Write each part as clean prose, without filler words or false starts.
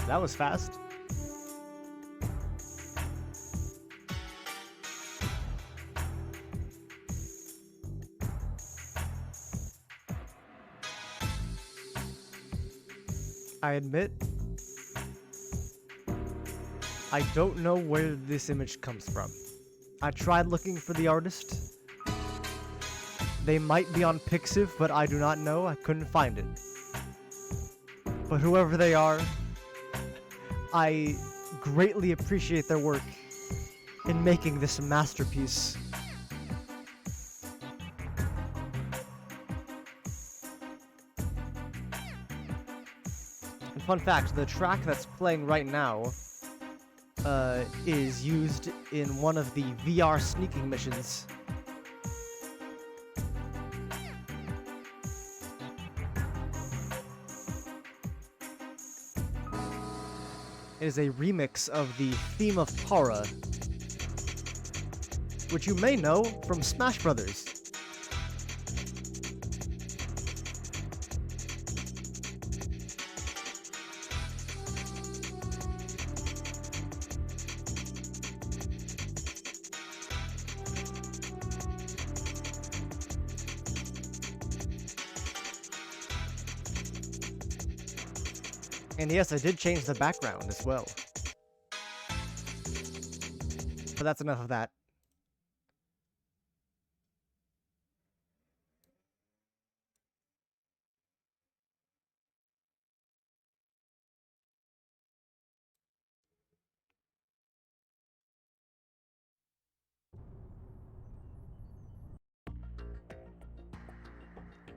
That was fast. I admit, I don't know where this image comes from. I tried looking for the artist. They might be on Pixiv, but I do not know. I couldn't find it. But whoever they are, I greatly appreciate their work in making this masterpiece. And fun fact, the track that's playing right now is used in one of the VR sneaking missions. It is a remix of the theme of Para, which you may know from Smash Brothers. And yes, I did change the background as well. But that's enough of that.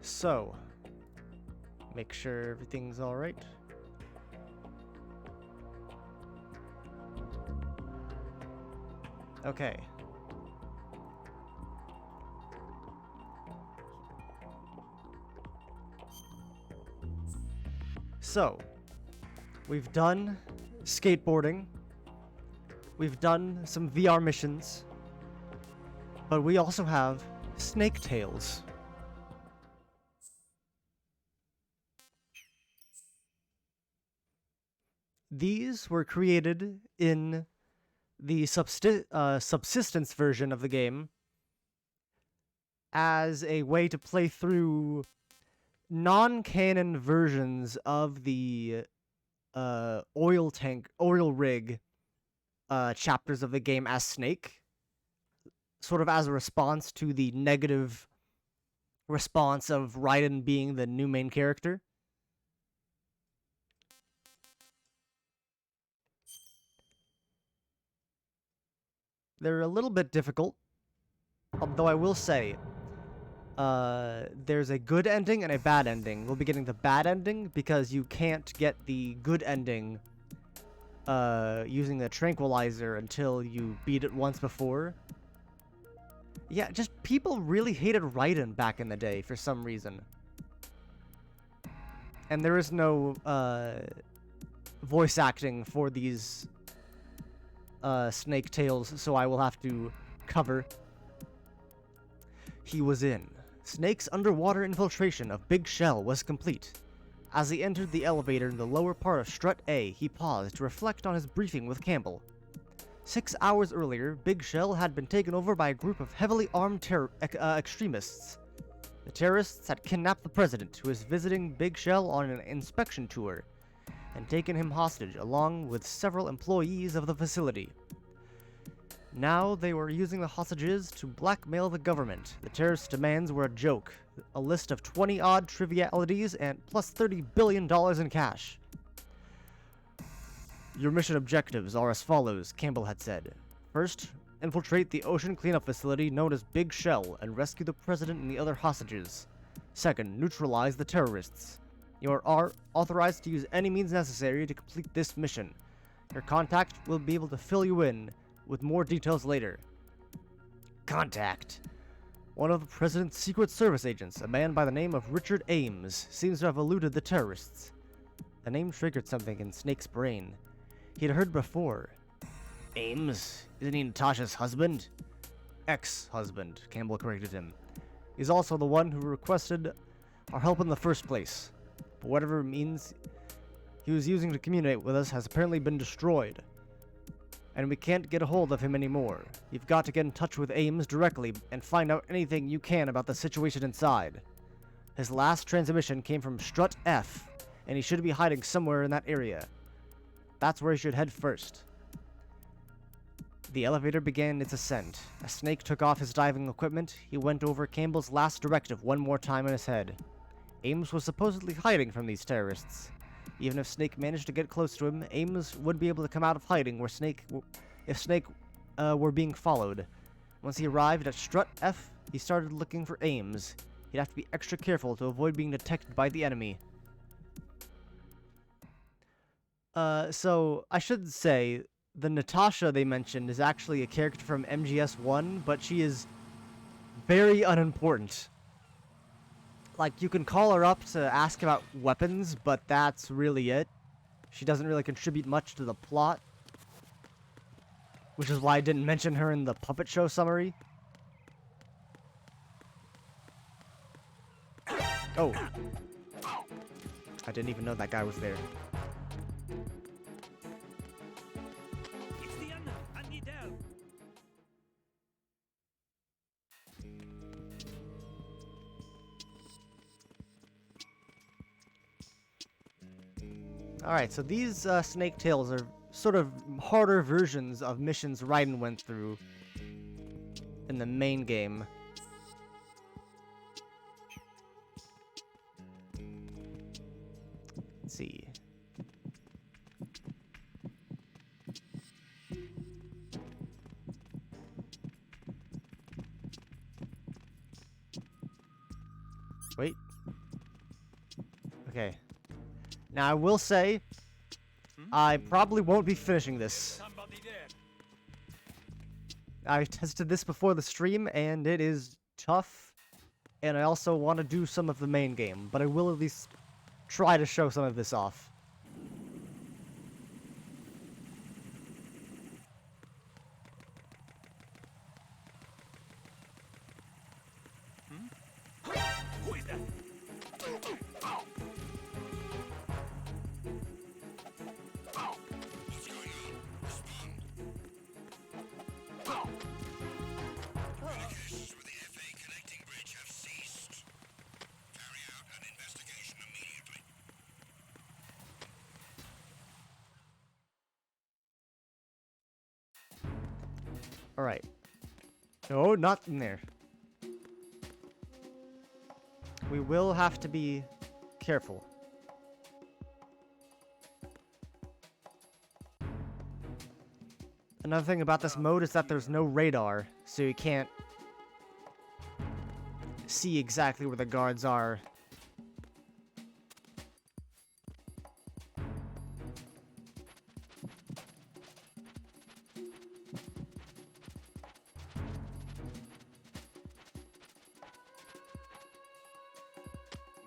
So, make sure everything's alright. Okay. So, we've done skateboarding. We've done some VR missions. But we also have snake tails. These were created in the subsistence version of the game as a way to play through non-canon versions of the oil rig chapters of the game as Snake, sort of as a response to the negative response of Raiden being the new main character. They're a little bit difficult, although I will say, there's a good ending and a bad ending. We'll be getting the bad ending because you can't get the good ending using the tranquilizer until you beat it once before. Yeah, just people really hated Raiden back in the day for some reason. And there is no voice acting for these snake tails, so I will have to cover. He was in. Snake's underwater infiltration of Big Shell was complete. As he entered the elevator in the lower part of Strut A, he paused to reflect on his briefing with Campbell. 6 hours earlier, Big Shell had been taken over by a group of heavily armed extremists. The terrorists had kidnapped the president, who was visiting Big Shell on an inspection tour, and taken him hostage along with several employees of the facility. Now they were using the hostages to blackmail the government. The terrorists' demands were a joke, a list of 20-odd trivialities and plus $30 billion in cash. Your mission objectives are as follows, Campbell had said. First, infiltrate the ocean cleanup facility known as Big Shell and rescue the president and the other hostages. Second, neutralize the terrorists. You are authorized to use any means necessary to complete this mission. Your contact will be able to fill you in with more details later. Contact. One of the president's Secret Service agents, a man by the name of Richard Ames, seems to have eluded the terrorists. The name triggered something in Snake's brain. He had heard before. Ames? Isn't he Natasha's husband? Ex-husband, Campbell corrected him. He's also the one who requested our help in the first place. For whatever means, he was using to communicate with us has apparently been destroyed. And we can't get a hold of him anymore. You've got to get in touch with Ames directly and find out anything you can about the situation inside. His last transmission came from Strut F, and he should be hiding somewhere in that area. That's where he should head first. The elevator began its ascent. As Snake took off his diving equipment, he went over Campbell's last directive one more time in his head. Ames was supposedly hiding from these terrorists. Even if Snake managed to get close to him, Ames would be able to come out of hiding where if Snake were being followed. Once he arrived at Strut F, he started looking for Ames. He'd have to be extra careful to avoid being detected by the enemy. So I should say, the Natasha they mentioned is actually a character from MGS1, but she is very unimportant. Like, you can call her up to ask about weapons, but that's really it. She doesn't really contribute much to the plot. Which is why I didn't mention her in the puppet show summary. Oh. I didn't even know that guy was there. Alright, so these Snake Tales are sort of harder versions of missions Raiden went through in the main game. Let's see. Wait. Okay. Now, I will say, I probably won't be finishing this. I tested this before the stream, and it is tough, and I also want to do some of the main game, but I will at least try to show some of this off. Who is that? Alright. No, not in there. We will have to be careful. Another thing about this mode is that there's no radar, so you can't see exactly where the guards are.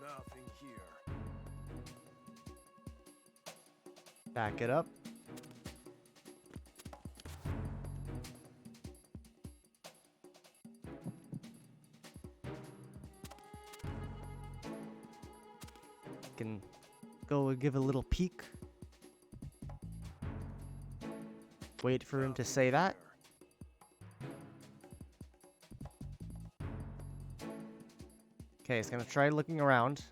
Nothing here. Back it up. Can go give a little peek. Wait for him to say that. Okay, he's gonna try looking around.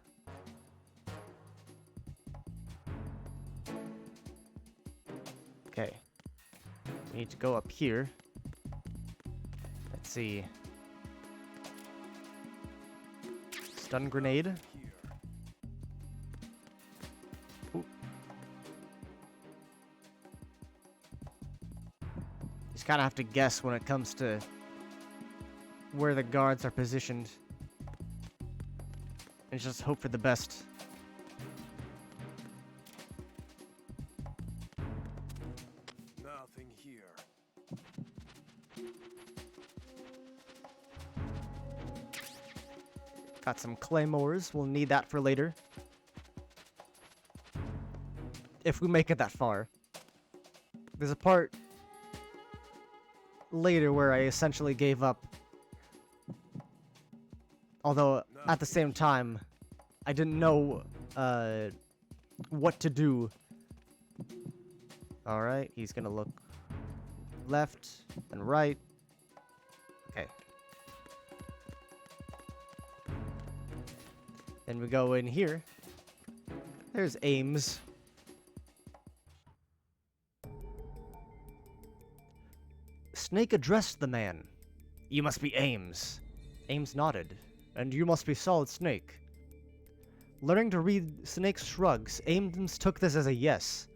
Okay. We need to go up here. Let's see. Stun grenade. Ooh. Just kind of have to guess when it comes to where the guards are positioned. And just hope for the best. Nothing here. Got some claymores. We'll need that for later. If we make it that far. There's a part later where I essentially gave up. Although, at the same time, I didn't know what to do. Alright, he's gonna look left and right. Okay. Then we go in here. There's Ames. Snake addressed the man. You must be Ames. Ames nodded. And you must be Solid Snake. Learning to read Snake's shrugs, Ames took this as a yes.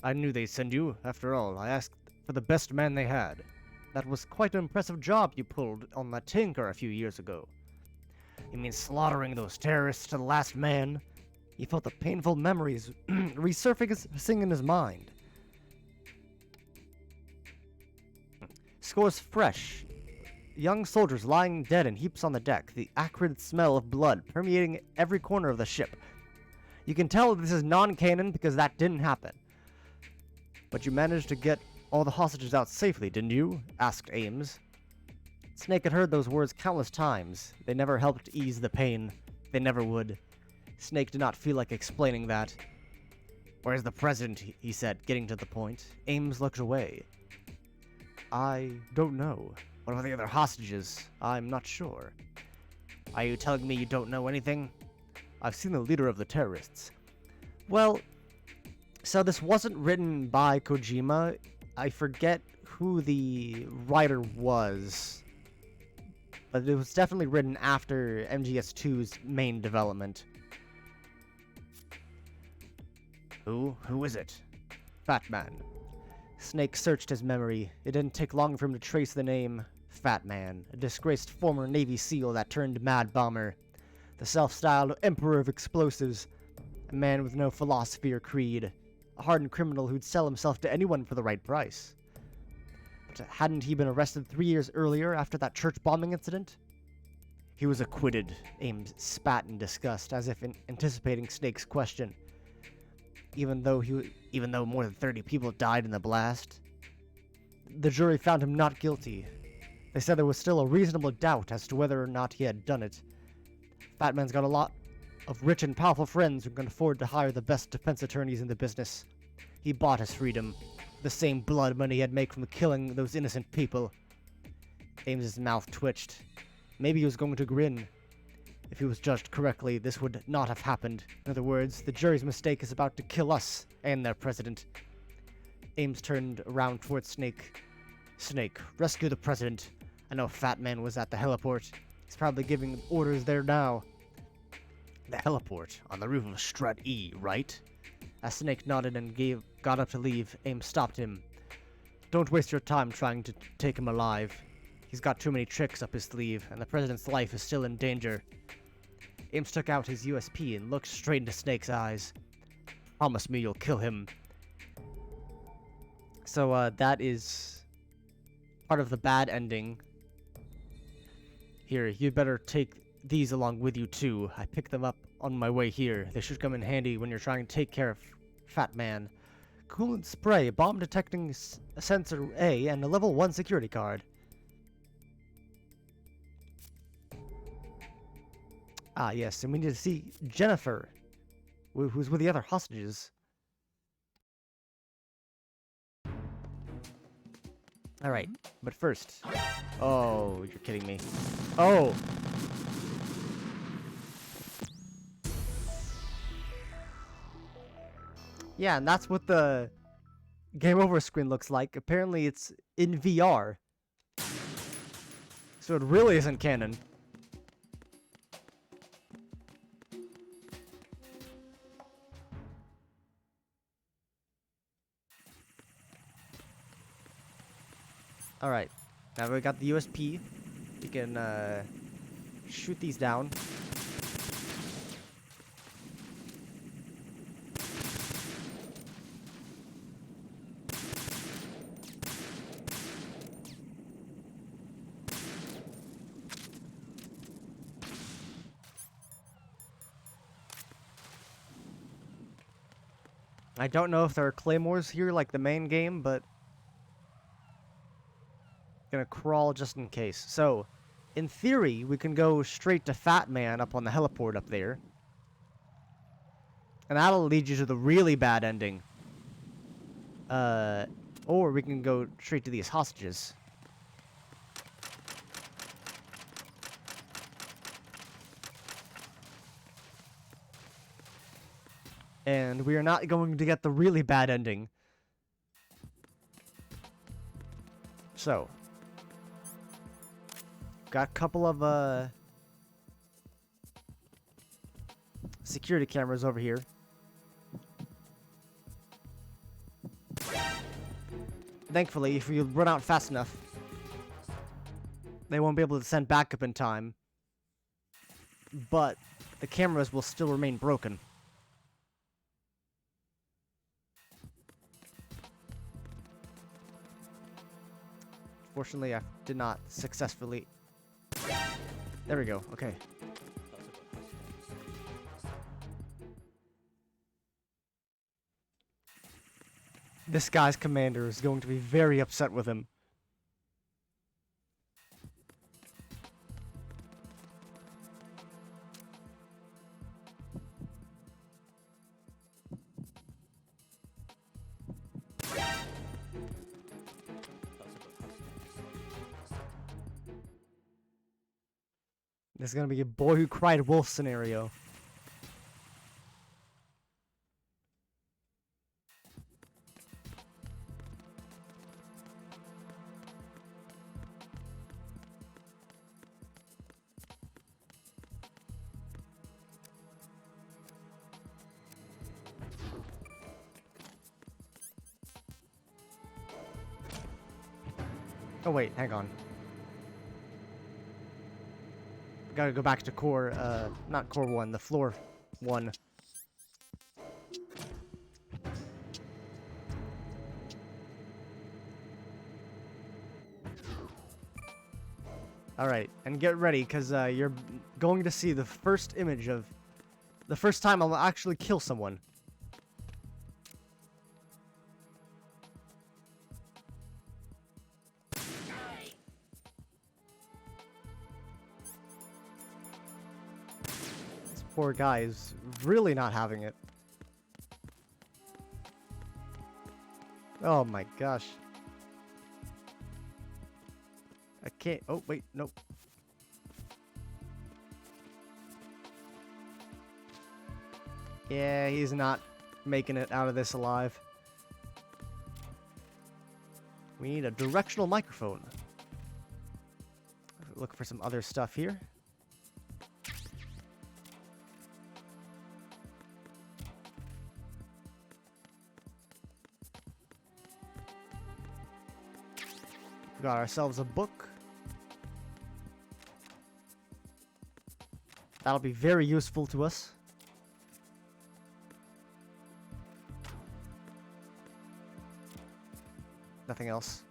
I knew they'd send you. After all, I asked for the best man they had. That was quite an impressive job you pulled on that tanker a few years ago. You mean slaughtering those terrorists to the last man? He felt the painful memories resurfacing in his mind. Scores fresh. Young soldiers lying dead in heaps on the deck, the acrid smell of blood permeating every corner of the ship. You can tell this is non-canon because that didn't happen. But you managed to get all the hostages out safely, didn't you? Asked Ames. Snake had heard those words countless times. They never helped ease the pain. They never would. Snake did not feel like explaining that. Where's the president? He said, getting to the point. Ames looked away. I don't know. What about the other hostages? I'm not sure. Are you telling me you don't know anything? I've seen the leader of the terrorists. Well, so this wasn't written by Kojima. I forget who the writer was. But it was definitely written after MGS2's main development. Who is it? Fat Man. Snake searched his memory. It didn't take long for him to trace the name. Fat Man, a disgraced former Navy SEAL that turned mad bomber. The self-styled Emperor of Explosives. A man with no philosophy or creed. A hardened criminal who'd sell himself to anyone for the right price. But hadn't he been arrested 3 years earlier after that church bombing incident? He was acquitted. Ames spat in disgust, as if anticipating Snake's question. Even though more than 30 people died in the blast. The jury found him not guilty. They said there was still a reasonable doubt as to whether or not he had done it. Fat Man's got a lot of rich and powerful friends who can afford to hire the best defense attorneys in the business. He bought his freedom. The same blood money he had made from killing those innocent people. Ames's mouth twitched. Maybe he was going to grin. If he was judged correctly, this would not have happened. In other words, the jury's mistake is about to kill us and their president. Ames turned around towards Snake. Snake, rescue the president. I know Fat Man was at the heliport. He's probably giving orders there now. The heliport? On the roof of Strat E, right? As Snake nodded and got up to leave, Ames stopped him. Don't waste your time trying to take him alive. He's got too many tricks up his sleeve, and the president's life is still in danger. Ames took out his USP and looked straight into Snake's eyes. Promise me you'll kill him. So, that is part of the bad ending. Here, you'd better take these along with you too. I picked them up on my way here. They should come in handy when you're trying to take care of Fat Man. Coolant spray, bomb detecting sensor A, and a level 1 security card. Ah, yes, and we need to see Jennifer, who's with the other hostages. Alright, but first... Oh, you're kidding me. Oh! Yeah, and that's what the game over screen looks like. Apparently it's in VR. So it really isn't canon. Alright, now we got the USP. We can shoot these down. I don't know if there are claymores here like the main game, but gonna crawl just in case. So, in theory, we can go straight to Fat Man up on the heliport up there. And that'll lead you to the really bad ending. Or we can go straight to these hostages. And we are not going to get the really bad ending. So. Got a couple of, security cameras over here. Thankfully, if we run out fast enough, they won't be able to send backup in time. But the cameras will still remain broken. Fortunately, I did not successfully... There we go, okay. This guy's commander is going to be very upset with him. This is gonna be a boy who cried wolf scenario. Oh wait, hang on. Gotta go back to core, not core 1, the floor 1. Alright, and get ready, because you're going to see the first image of... the first time I'll actually kill someone. Poor guy is really not having it. Oh my gosh. I can't... Oh, wait, nope. Yeah, he's not making it out of this alive. We need a directional microphone. Look for some other stuff here. Got ourselves a book. That'll be very useful to us. Nothing else.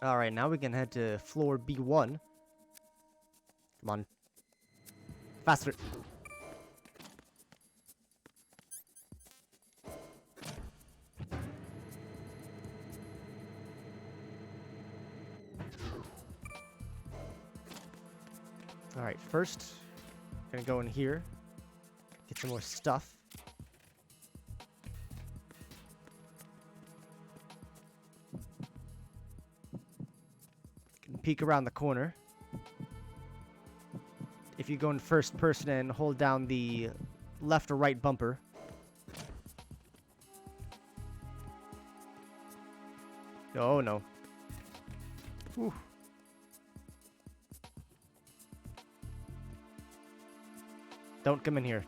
Alright, now we can head to floor B1. Come on. Faster. Alright, first, gonna go in here, get some more stuff. Can peek around the corner. If you go in first person and hold down the left or right bumper. Oh no. Whew. Don't come in here.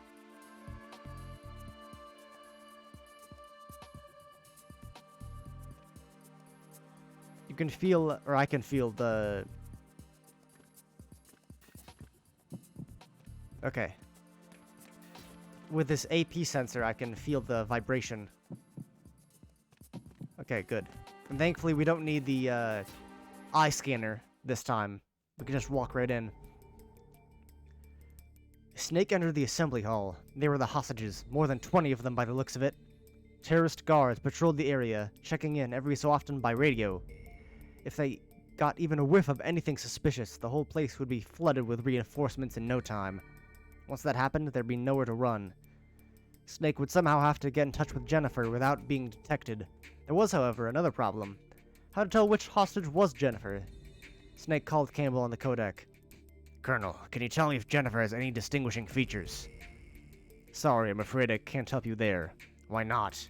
You can feel, or I can feel the... Okay. With this AP sensor, I can feel the vibration. Okay, good. And thankfully, we don't need the eye scanner this time. We can just walk right in. Snake entered the assembly hall. They were the hostages, more than 20 of them by the looks of it. Terrorist guards patrolled the area, checking in every so often by radio. If they got even a whiff of anything suspicious, the whole place would be flooded with reinforcements in no time. Once that happened, there'd be nowhere to run. Snake would somehow have to get in touch with Jennifer without being detected. There was, however, another problem. How to tell which hostage was Jennifer? Snake called Campbell on the codec. Colonel, can you tell me if Jennifer has any distinguishing features? Sorry, I'm afraid I can't help you there. Why not?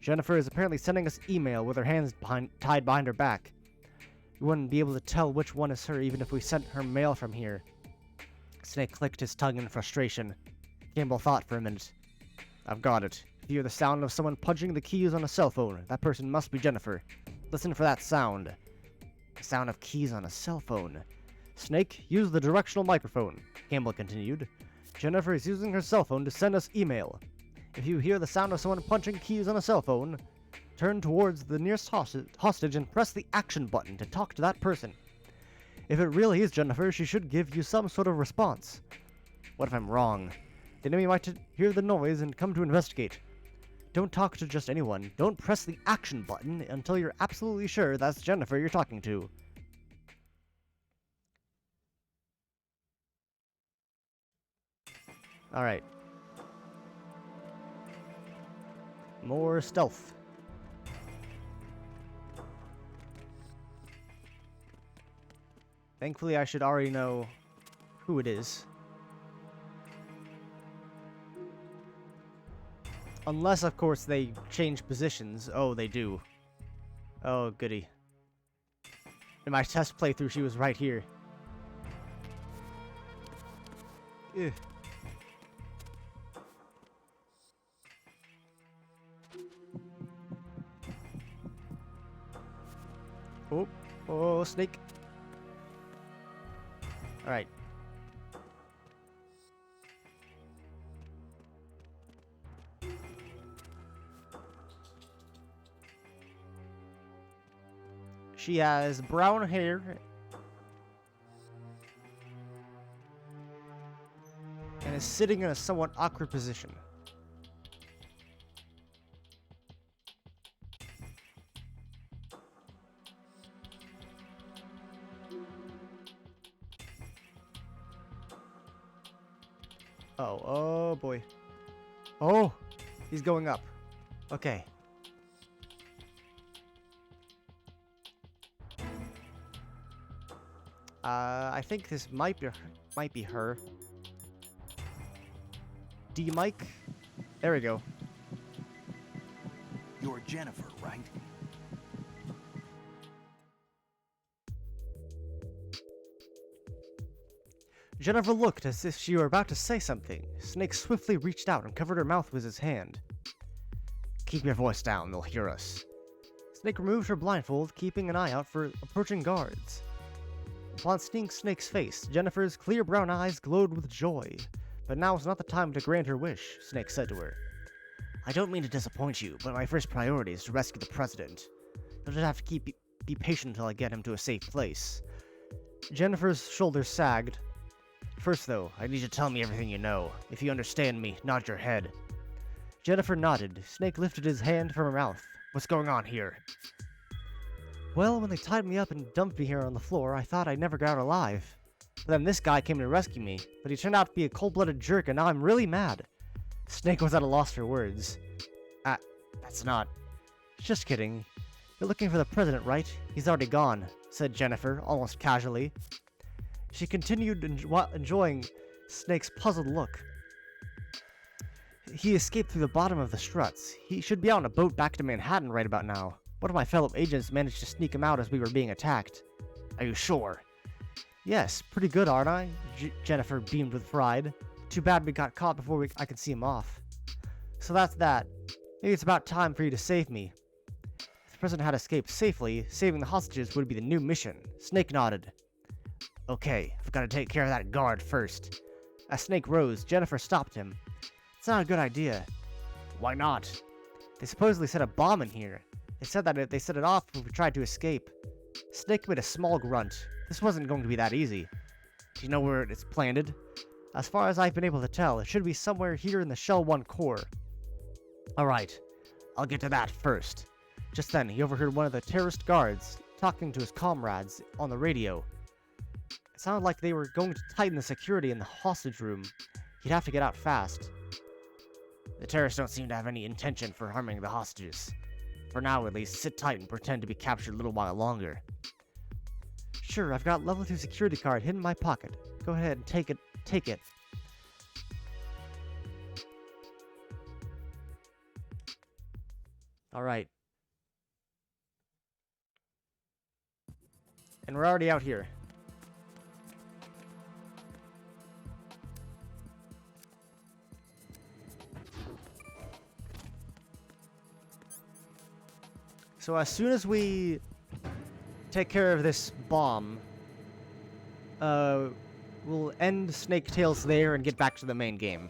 Jennifer is apparently sending us email with her hands tied behind her back. We wouldn't be able to tell which one is her even if we sent her mail from here. Snake clicked his tongue in frustration. Campbell thought for a minute. I've got it. If you hear the sound of someone punching the keys on a cell phone, that person must be Jennifer. Listen for that sound. The sound of keys on a cell phone. Snake, use the directional microphone, Campbell continued. Jennifer is using her cell phone to send us email. If you hear the sound of someone punching keys on a cell phone, turn towards the nearest hostage and press the action button to talk to that person. If it really is Jennifer, she should give you some sort of response. What if I'm wrong? The enemy might hear the noise and come to investigate. Don't talk to just anyone. Don't press the action button until you're absolutely sure that's Jennifer you're talking to. Alright. More stealth. Thankfully, I should already know who it is. Unless, of course, they change positions. Oh, they do. Oh, goody. In my test playthrough, she was right here. Ugh. Oh, oh, snake. Alright. She has brown hair and is sitting in a somewhat awkward position. Oh boy. Oh, he's going up. Okay. I think this might be her. D Mike? There we go. You're Jennifer, right? Jennifer looked as if she were about to say something. Snake swiftly reached out and covered her mouth with his hand. Keep your voice down, they'll hear us. Snake removed her blindfold, keeping an eye out for approaching guards. Upon seeing Snake's face, Jennifer's clear brown eyes glowed with joy. But now is not the time to grant her wish, Snake said to her. I don't mean to disappoint you, but my first priority is to rescue the president. You'll just have to be patient until I get him to a safe place. Jennifer's shoulders sagged. First, though, I need you to tell me everything you know. If you understand me, nod your head. Jennifer nodded. Snake lifted his hand from her mouth. What's going on here? Well, when they tied me up and dumped me here on the floor, I thought I'd never get out alive. But then this guy came to rescue me, but he turned out to be a cold-blooded jerk, and now I'm really mad. Snake was at a loss for words. That's not... Just kidding. You're looking for the president, right? He's already gone, said Jennifer, almost casually. She continued enjoying Snake's puzzled look. He escaped through the bottom of the struts. He should be on a boat back to Manhattan right about now. One of my fellow agents managed to sneak him out as we were being attacked. Are you sure? Yes, pretty good, aren't I? Jennifer beamed with pride. Too bad we got caught before I could see him off. So that's that. Maybe it's about time for you to save me. If the president had escaped safely, saving the hostages would be the new mission. Snake nodded. Okay, I've got to take care of that guard first. As Snake rose, Jennifer stopped him. It's not a good idea. Why not? They supposedly set a bomb in here. They said that if they set it off, we tried to escape. Snake made a small grunt. This wasn't going to be that easy. Do you know where it's planted? As far as I've been able to tell, it should be somewhere here in the Shell 1 core. Alright, I'll get to that first. Just then, he overheard one of the terrorist guards talking to his comrades on the radio. It sounded like they were going to tighten the security in the hostage room. He'd have to get out fast. The terrorists don't seem to have any intention for harming the hostages. For now, at least, sit tight and pretend to be captured a little while longer. Sure, I've got level 2 security card hidden in my pocket. Go ahead and take it. Take it. Alright. And we're already out here. So as soon as we take care of this bomb, we'll end Snake Tales there and get back to the main game.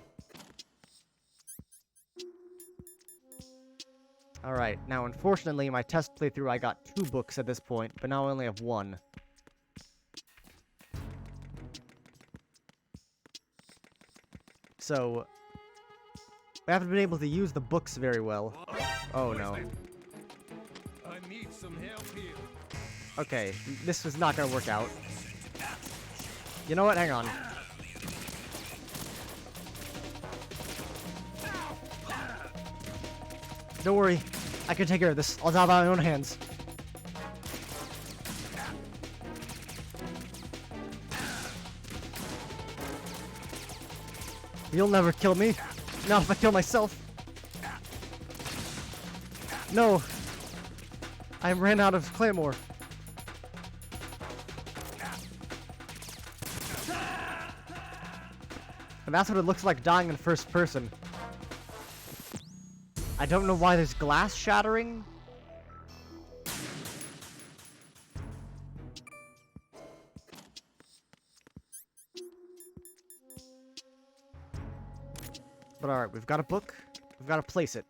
Alright, now unfortunately my test playthrough I got 2 books at this point, but now I only have 1. So, I haven't been able to use the books very well. Oh no. I need some help here. Okay, this is not gonna work out. You know what? Hang on. Don't worry. I can take care of this. I'll have my own hands. You'll never kill me. Not if I kill myself. No. I ran out of Claymore. And that's what it looks like dying in first person. I don't know why there's glass shattering. But alright, we've got a book. We've got to place it.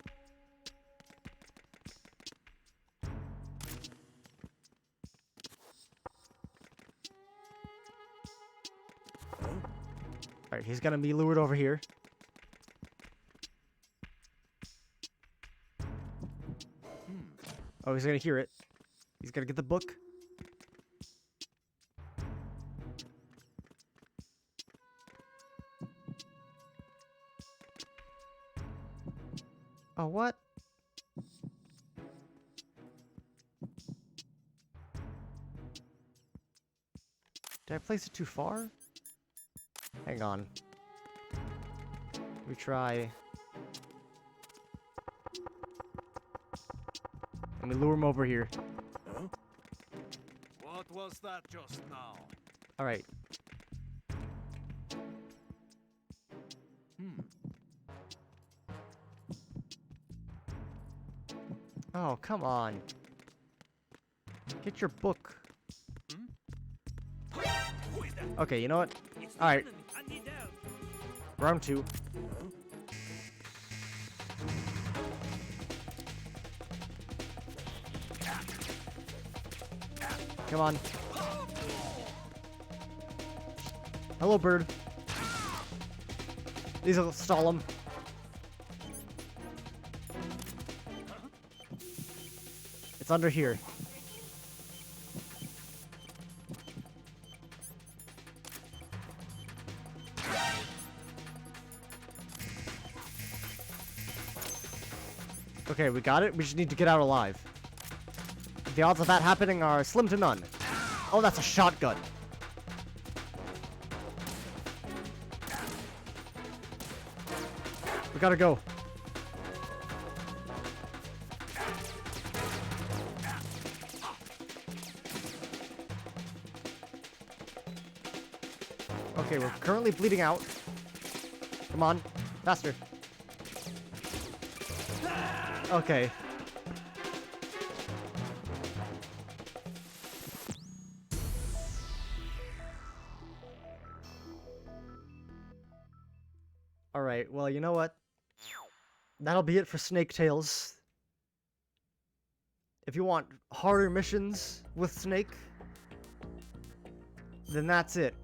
Alright, he's gonna be lured over here. Oh, he's gonna hear it. He's gonna get the book. Oh, what? Did I place it too far? Hang on. Let me try. Let me lure him over here. Huh? What was that just now? Alright. Oh, come on. Get your book. Okay, you know what? Alright. Round 2. Come on. Hello, bird. These will stall him. It's under here. Okay, we got it. We just need to get out alive. The odds of that happening are slim to none. Oh, that's a shotgun. We gotta go. Okay, we're currently bleeding out. Come on, faster. Okay. Alright, well, you know what? That'll be it for Snake Tales. If you want harder missions with Snake, then that's it.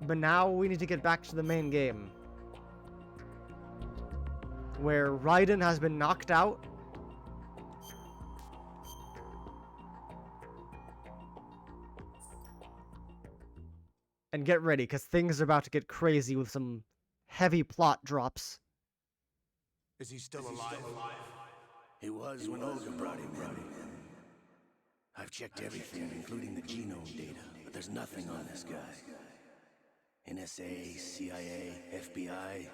But now we need to get back to the main game, where Raiden has been knocked out. And get ready, because things are about to get crazy with some heavy plot drops. Is he still alive? He was when Olga brought him in. I've checked everything, including the genome data, but there's nothing on this guy. NSA, CIA, FBI.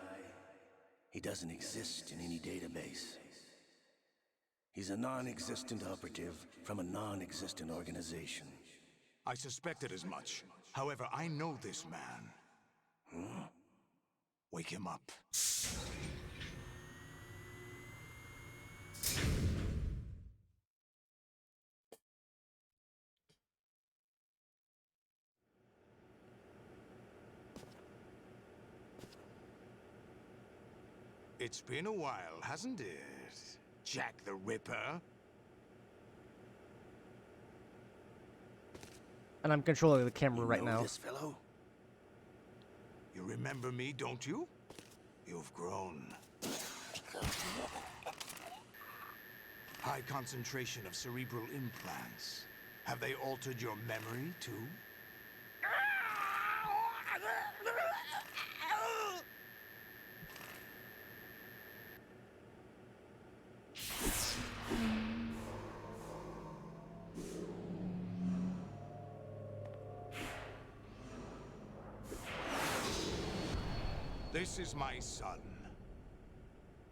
He doesn't exist in any database. He's a non-existent operative from a non-existent organization. I suspected as much. However, I know this man. Wake him up. It's been a while, hasn't it? Jack the Ripper? And I'm controlling the camera You right know now. this fellow? You remember me, don't you? You've grown. High concentration of cerebral implants. Have they altered your memory, too? This is my son.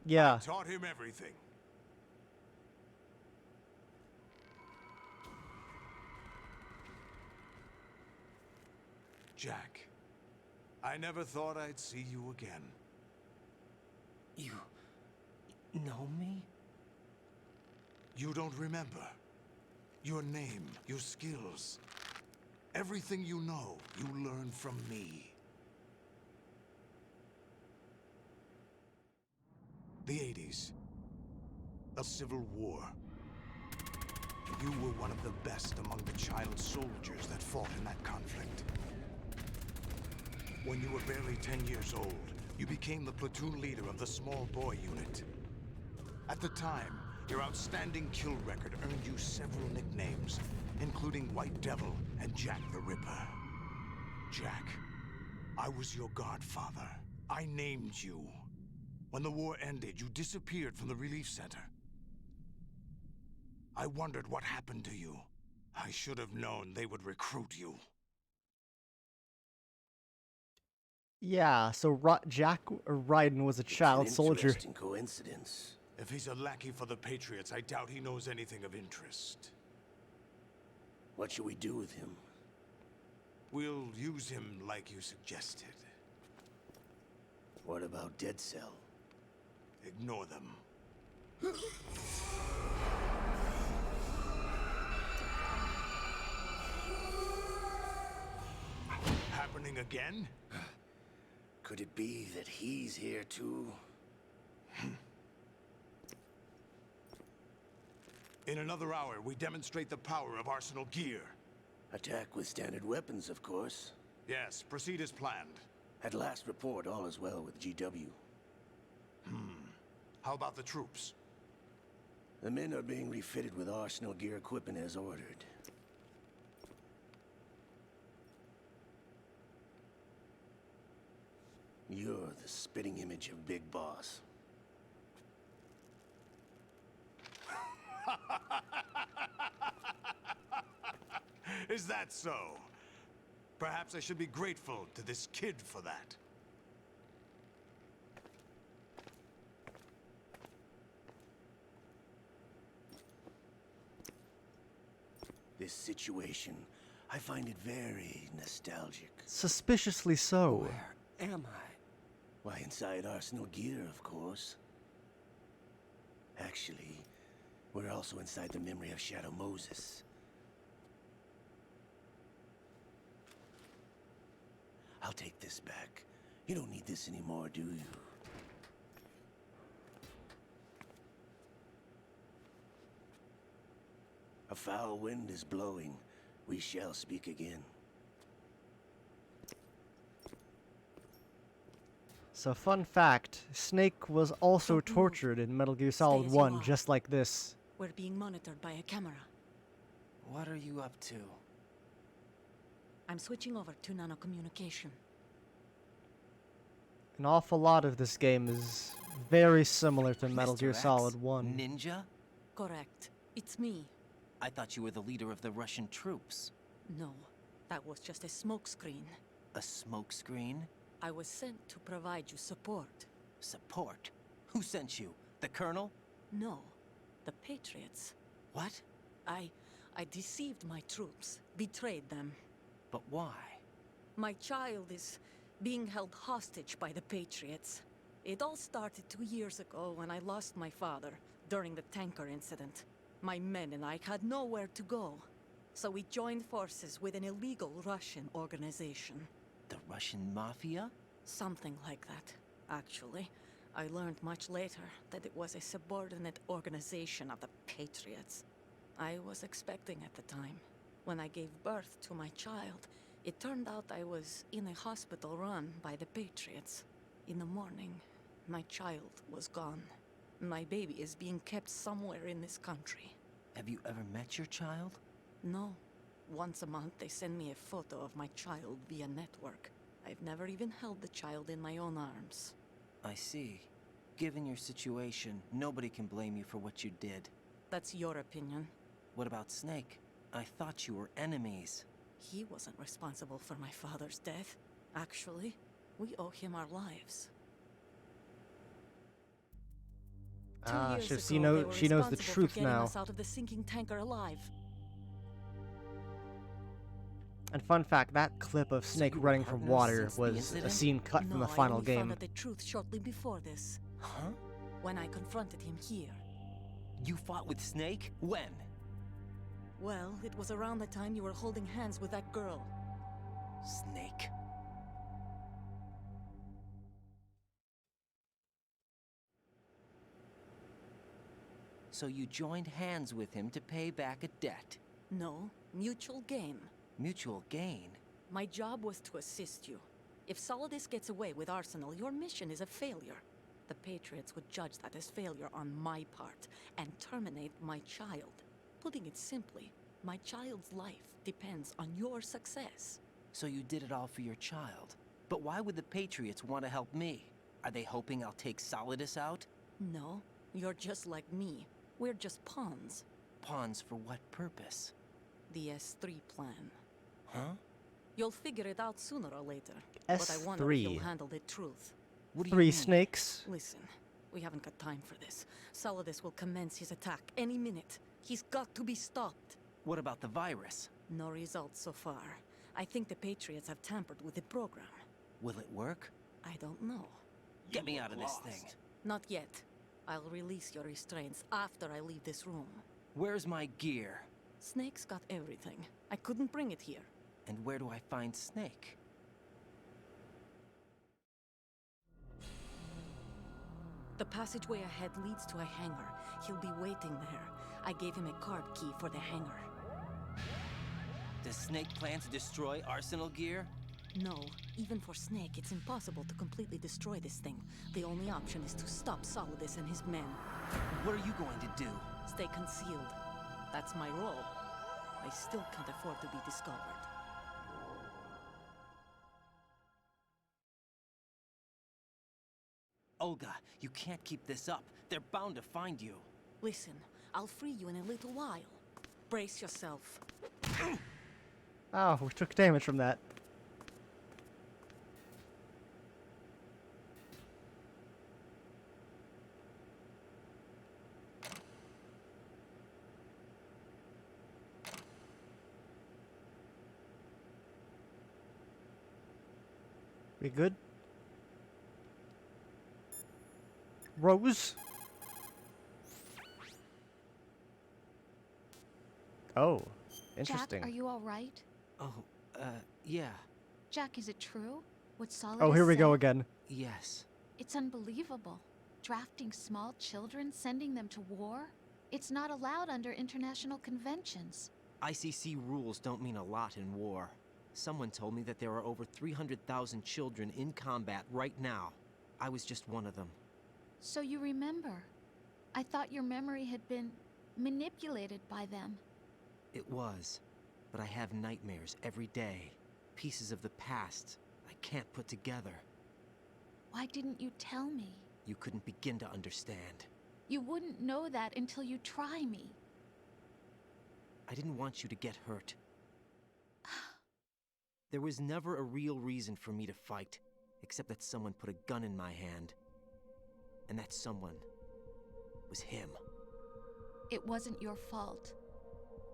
Yeah. Taught him everything. Jack, I never thought I'd see you again. You know me? You don't remember. Your name, your skills. Everything you know, you learned from me. The 80s. A civil war. You were one of the best among the child soldiers that fought in that conflict. When you were barely 10 years old, you became the platoon leader of the small boy unit. At the time, your outstanding kill record earned you several nicknames, including White Devil and Jack the Ripper. Jack, I was your godfather. I named you. When the war ended, you disappeared from the relief center. I wondered what happened to you. I should have known they would recruit you. Yeah, so Jack Ryden was a child soldier. Interesting coincidence. If he's a lackey for the Patriots, I doubt he knows anything of interest. What should we do with him? We'll use him like you suggested. What about Dead Cell? Ignore them. Happening again? Could it be that he's here too? In another hour, we demonstrate the power of Arsenal gear. Attack with standard weapons, of course. Yes, proceed as planned. At last report, all is well with GW. How about the troops? The men are being refitted with Arsenal gear equipment as ordered. You're the spitting image of Big Boss. Is that so? Perhaps I should be grateful to this kid for that. This situation, I find it very nostalgic. Suspiciously so. Where am I? Why, inside Arsenal gear, of course. Actually, we're also inside the memory of Shadow Moses. I'll take this back. You don't need this anymore, do you? A foul wind is blowing. We shall speak again. So fun fact, Snake was also Don't move. tortured in Metal Gear Solid as you 1, are. just like this. We're being monitored by a camera. What are you up to? I'm switching over to nanocommunication. An awful lot of this game is very similar to Metal Mr. Gear X? Solid 1. Ninja? Correct. It's me. I thought you were the leader of the Russian troops. No, that was just a smokescreen. A smokescreen? I was sent to provide you support. Support? Who sent you? The Colonel? No, the Patriots. What? I deceived my troops, betrayed them. But why? My child is being held hostage by the Patriots. It all started 2 years ago when I lost my father during the tanker incident. My men and I had nowhere to go, so we joined forces with an illegal Russian organization. The Russian Mafia? Something like that, actually. I learned much later that it was a subordinate organization of the Patriots. I was expecting at the time. When I gave birth to my child, it turned out I was in a hospital run by the Patriots. In the morning, my child was gone. My baby is being kept somewhere in this country. Have you ever met your child? No. Once a month, they send me a photo of my child via network. I've never even held the child in my own arms. I see. Given your situation, nobody can blame you for what you did. That's your opinion. What about Snake? I thought you were enemies. He wasn't responsible for my father's death. Actually, we owe him our lives. Ah, 2 years she ago, they were she knows the responsible truth for getting now. us out of the sinking tanker alive. And fun fact, that clip of So Snake you were running from partners water since the was a incident? scene cut from No, the I final only game. found out the truth shortly before this, Huh? when I confronted him here. You fought with Snake? When? Well, it was around the time you were holding hands with that girl. Snake. So you joined hands with him to pay back a debt. No, mutual gain. Mutual gain? My job was to assist you. If Solidus gets away with Arsenal, your mission is a failure. The Patriots would judge that as failure on my part, and terminate my child. Putting it simply, my child's life depends on your success. So you did it all for your child. But why would the Patriots want to help me? Are they hoping I'll take Solidus out? No, you're just like me. We're just pawns. Pawns for what purpose? The S3 plan. Huh? You'll figure it out sooner or later. But I wonder if S3. you'll handle the truth. What do you 3 mean? snakes? Listen, we haven't got time for this. Solidus will commence his attack any minute. He's got to be stopped. What about the virus? No results so far. I think the Patriots have tampered with the program. Will it work? I don't know. Get me out of this thing. Not yet. I'll release your restraints after I leave this room. Where's my gear? Snake's got everything. I couldn't bring it here. And where do I find Snake? The passageway ahead leads to a hangar. He'll be waiting there. I gave him a card key for the hangar. Does Snake plan to destroy Arsenal gear? No, even for Snake, it's impossible to completely destroy this thing. The only option is to stop Solidus and his men. What are you going to do? Stay concealed. That's my role. I still can't afford to be discovered. Olga, you can't keep this up. They're bound to find you. Listen, I'll free you in a little while. Brace yourself. Oh, we took damage from that. We good? Rose? Oh, interesting. Jack, are you all right? Oh, yeah. Jack, is it true? What Solidus Oh, here we go said? again. Yes. It's unbelievable. Drafting small children, sending them to war? It's not allowed under international conventions. ICC rules don't mean a lot in war. Someone told me that there are over 300,000 children in combat right now. I was just one of them. So you remember. I thought your memory had been manipulated by them. It was. But I have nightmares every day. Pieces of the past I can't put together. Why didn't you tell me? You couldn't begin to understand. You wouldn't know that until you try me. I didn't want you to get hurt. There was never a real reason for me to fight, except that someone put a gun in my hand. And that someone was him. It wasn't your fault.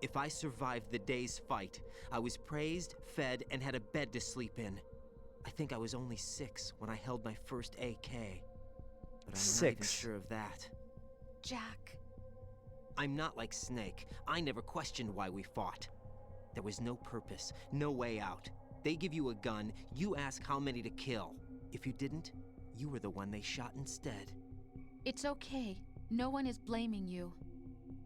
If I survived the day's fight, I was praised, fed, and had a bed to sleep in. I think I was only 6 when I held my first AK. But I'm not even 6. sure of that. Jack. I'm not like Snake. I never questioned why we fought. There was no purpose, no way out. They give you a gun, you ask how many to kill. If you didn't, you were the one they shot instead. It's okay. No one is blaming you.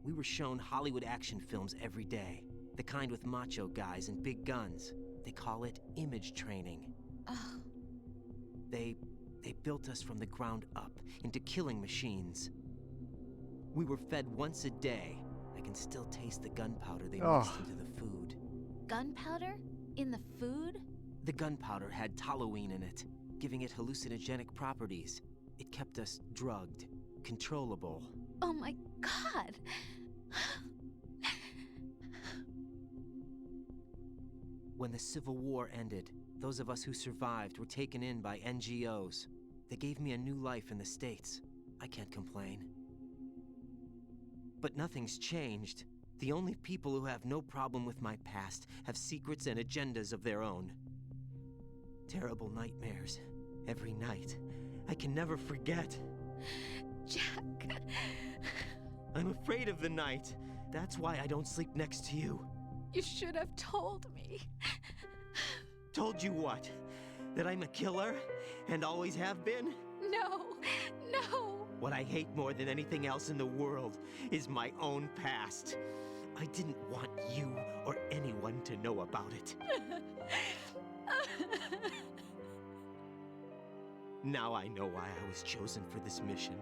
We were shown Hollywood action films every day. The kind with macho guys and big guns. They call it image training. Ugh. They built us from the ground up into killing machines. We were fed once a day. I can still taste the gunpowder they mixed into the food. Gunpowder? In the food? The gunpowder had toluene in it, giving it hallucinogenic properties. It kept us drugged, controllable. Oh my God! When the Civil War ended, those of us who survived were taken in by NGOs. They gave me a new life in the States. I can't complain. But nothing's changed. The only people who have no problem with my past have secrets and agendas of their own. Terrible nightmares. Every night. I can never forget. Jack. I'm afraid of the night. That's why I don't sleep next to you. You should have told me. Told you what? That I'm a killer? And always have been? No. No. What I hate more than anything else in the world is my own past. I didn't want you or anyone to know about it. Now I know why I was chosen for this mission.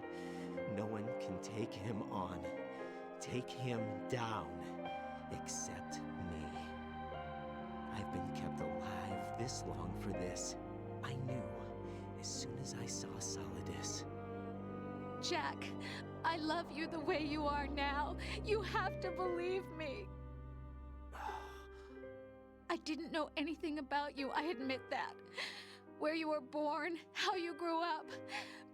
No one can take him on, take him down, except me. I've been kept alive this long for this. I knew as soon as I saw Solidus. Jack, I love you the way you are now. You have to believe me. I didn't know anything about you, I admit that. Where you were born, how you grew up.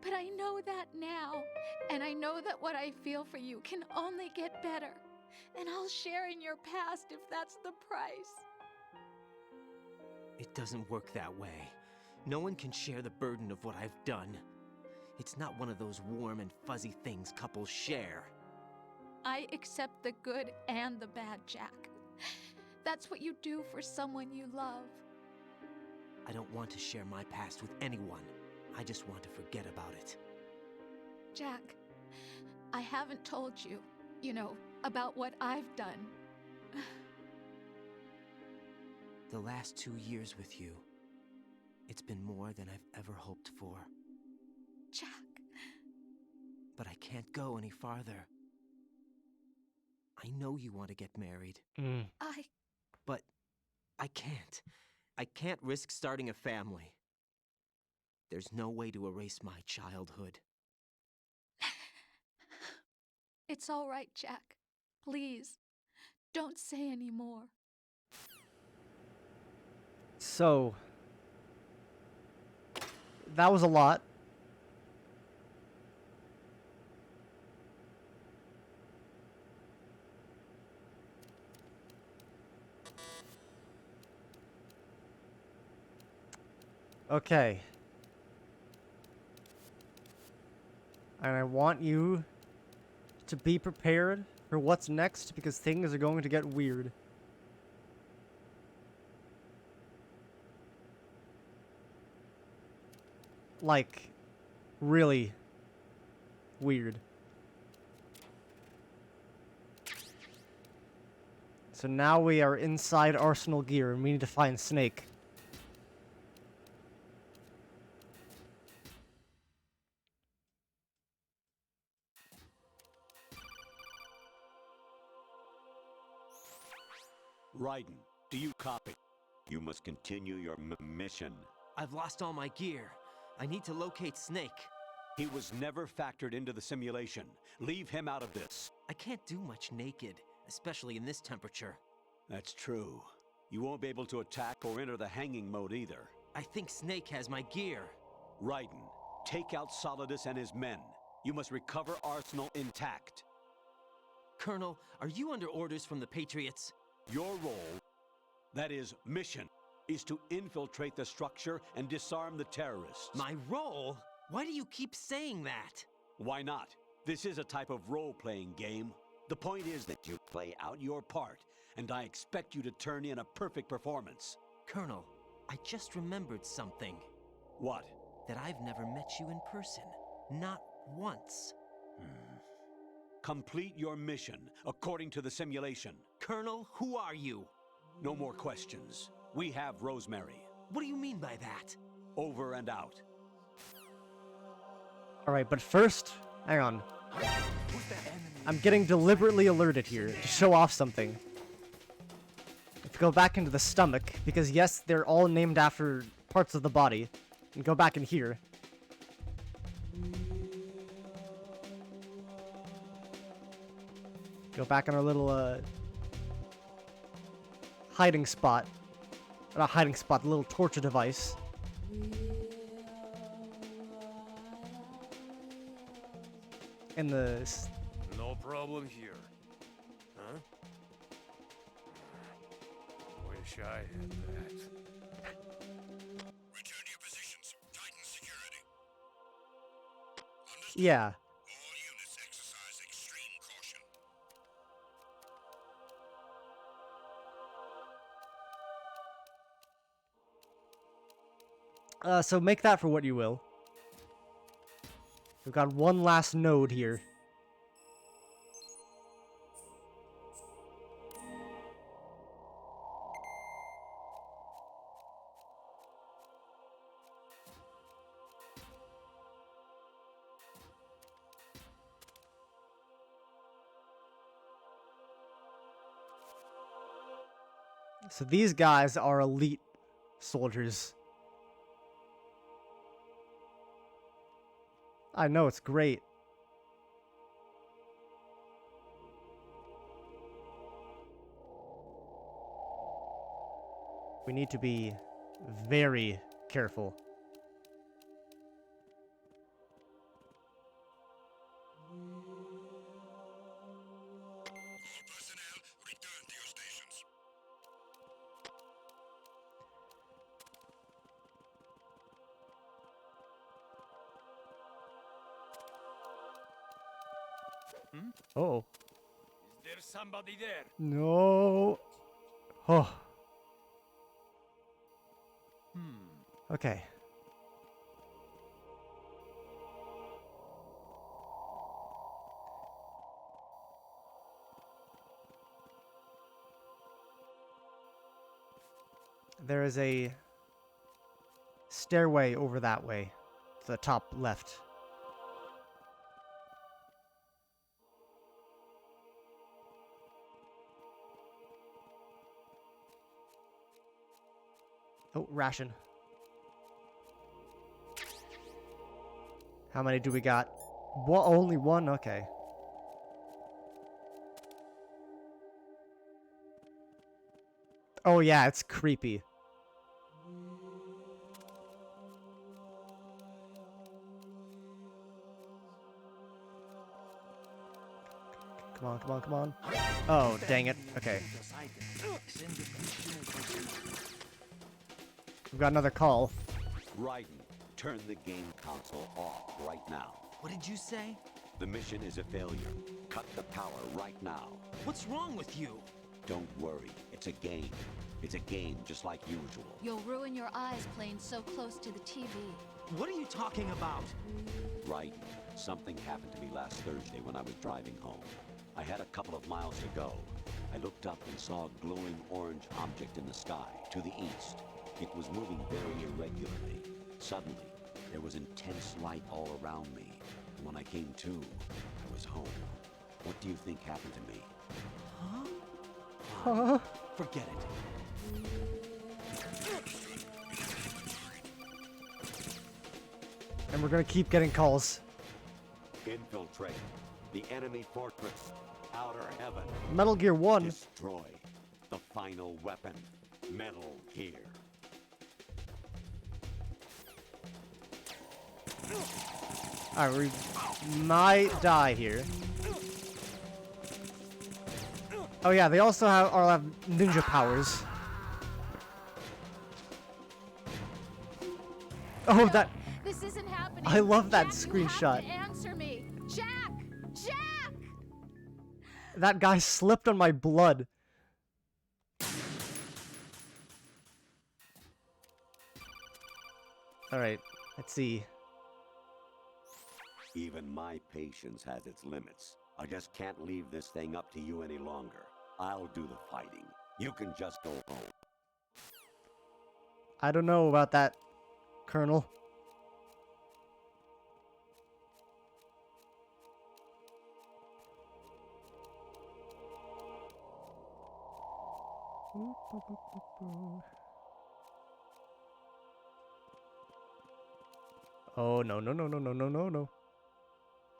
But I know that now. And I know that what I feel for you can only get better. And I'll share in your past if that's the price. It doesn't work that way. No one can share the burden of what I've done. It's not one of those warm and fuzzy things couples share. I accept the good and the bad, Jack. That's what you do for someone you love. I don't want to share my past with anyone. I just want to forget about it. Jack, I haven't told you, about what I've done. The last 2 years with you, it's been more than I've ever hoped for. Jack. But I can't go any farther. I know you want to get married. But I can't. I can't risk starting a family. There's no way to erase my childhood. It's all right, Jack. Please, don't say any more. So, that was a lot. Okay. And I want you to be prepared for what's next because things are going to get weird. Like, really weird. So now we are inside Arsenal Gear and we need to find Snake. Raiden, do you copy? You must continue your mission. I've lost all my gear. I need to locate Snake. He was never factored into the simulation. Leave him out of this. I can't do much naked, especially in this temperature. That's true. You won't be able to attack or enter the hanging mode either. I think Snake has my gear. Raiden, take out Solidus and his men. You must recover Arsenal intact. Colonel, are you under orders from the Patriots? Your role, that is, mission, is to infiltrate the structure and disarm the terrorists. My role? Why do you keep saying that? Why not? This is a type of role-playing game. The point is that you play out your part, and I expect you to turn in a perfect performance. Colonel, I just remembered something. What? That I've never met you in person. Not once. Complete your mission, according to the simulation. Colonel, who are you? No more questions. We have Rosemary. What do you mean by that? Over and out. Alright, but first, hang on. I'm getting deliberately alerted here to show off something. Let's go back into the stomach, because yes, they're all named after parts of the body. And go back in here. Go back on our little, hiding spot. Not hiding spot, the little torture device. And the... No problem here. Huh? Wish I had that. Return to your positions. Titan security. Yeah. All units exercise extreme caution. So make that for what you will. We've got one last node here. So these guys are elite soldiers. I know, it's great. We need to be very careful. All personnel, return to your stations. Oh. Is there somebody there? No. Oh. Okay. There is a stairway over that way, to the top left. Oh, ration. How many do we got? Only one? Okay. Oh yeah, it's creepy. Come on, come on, come on. Oh, dang it. Okay. We've got another call. Raiden, turn the game console off right now. What did you say? The mission is a failure. Cut the power right now. What's wrong with you? Don't worry, it's a game. It's a game just like usual. You'll ruin your eyes playing so close to the TV. What are you talking about? Raiden, something happened to me last Thursday when I was driving home. I had a couple of miles to go. I looked up and saw a glowing orange object in the sky, to the east. It was moving very irregularly. Suddenly, there was intense light all around me. And when I came to, I was home. What do you think happened to me? Huh? Forget it. And we're gonna keep getting calls. Infiltrate the enemy fortress. Outer heaven. Metal Gear 1. Destroy the final weapon. Metal Gear. Alright, we might die here. Oh yeah, they also have ninja powers. Oh, that... This isn't happening. I love that Jack, screenshot. You have to answer me. Jack! Jack! That guy slipped on my blood. Alright, let's see. Even my patience has its limits. I just can't leave this thing up to you any longer. I'll do the fighting. You can just go home. I don't know about that, Colonel. Oh, no, no, no, no, no, no, no, no.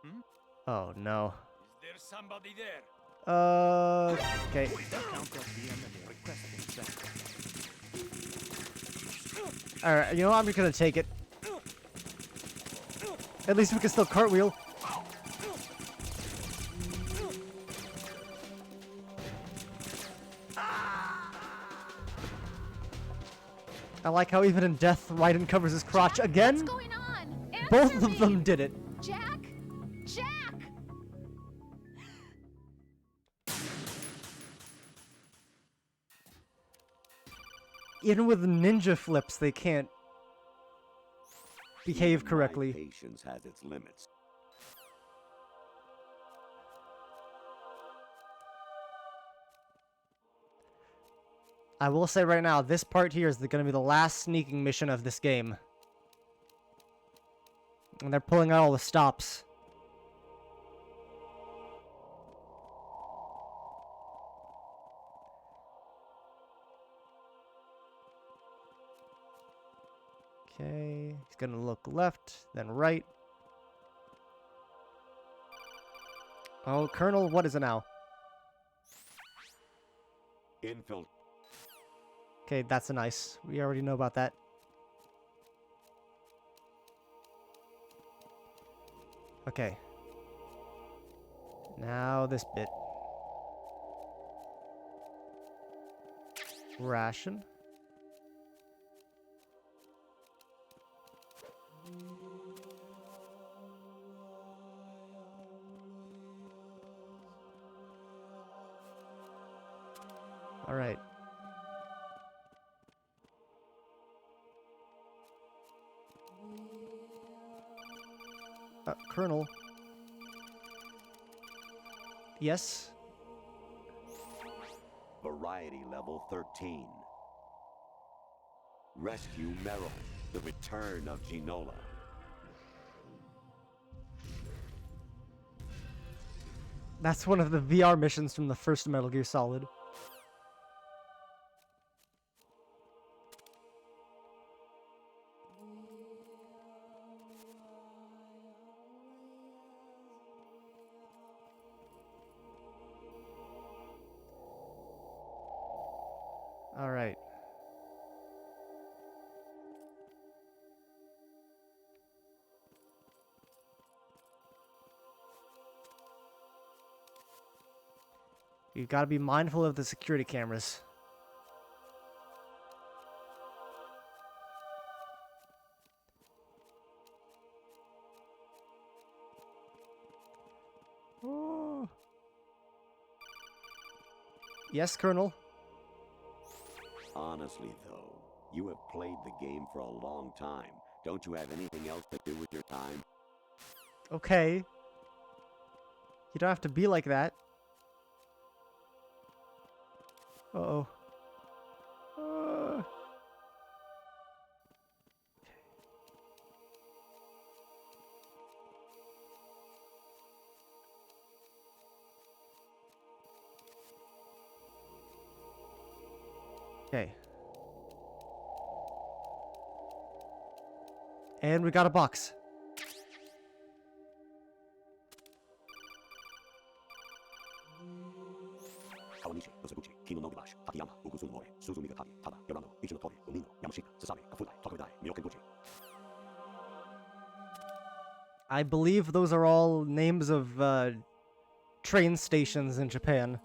Hmm? Oh, no. Is there somebody there? Okay. Alright, you know what? I'm just gonna take it. At least we can still cartwheel. I like how even in death, Raiden covers his crotch again. What's going on? Answer Both of me. them did it. Jack! Jack! Even with ninja flips, they can't behave Even correctly. My patience has its limits. I will say right now, this part here is going to be the last sneaking mission of this game. And they're pulling out all the stops. Okay, he's gonna look left, then right. Oh, Colonel, what is it now? Infiltrate. Okay, that's a nice. We already know about that. Okay. Now this bit. Ration. All right. Colonel. Yes? Variety level 13. Rescue Meryl. The return of Ginola. That's one of the VR missions from the first Metal Gear Solid. All right. You've got to be mindful of the security cameras. Oh. Yes, Colonel. Honestly, though, you have played the game for a long time. Don't you have anything else to do with your time? Okay. You don't have to be like that. Uh-oh. Okay. And we got a box. I believe those are all names of train stations in Japan.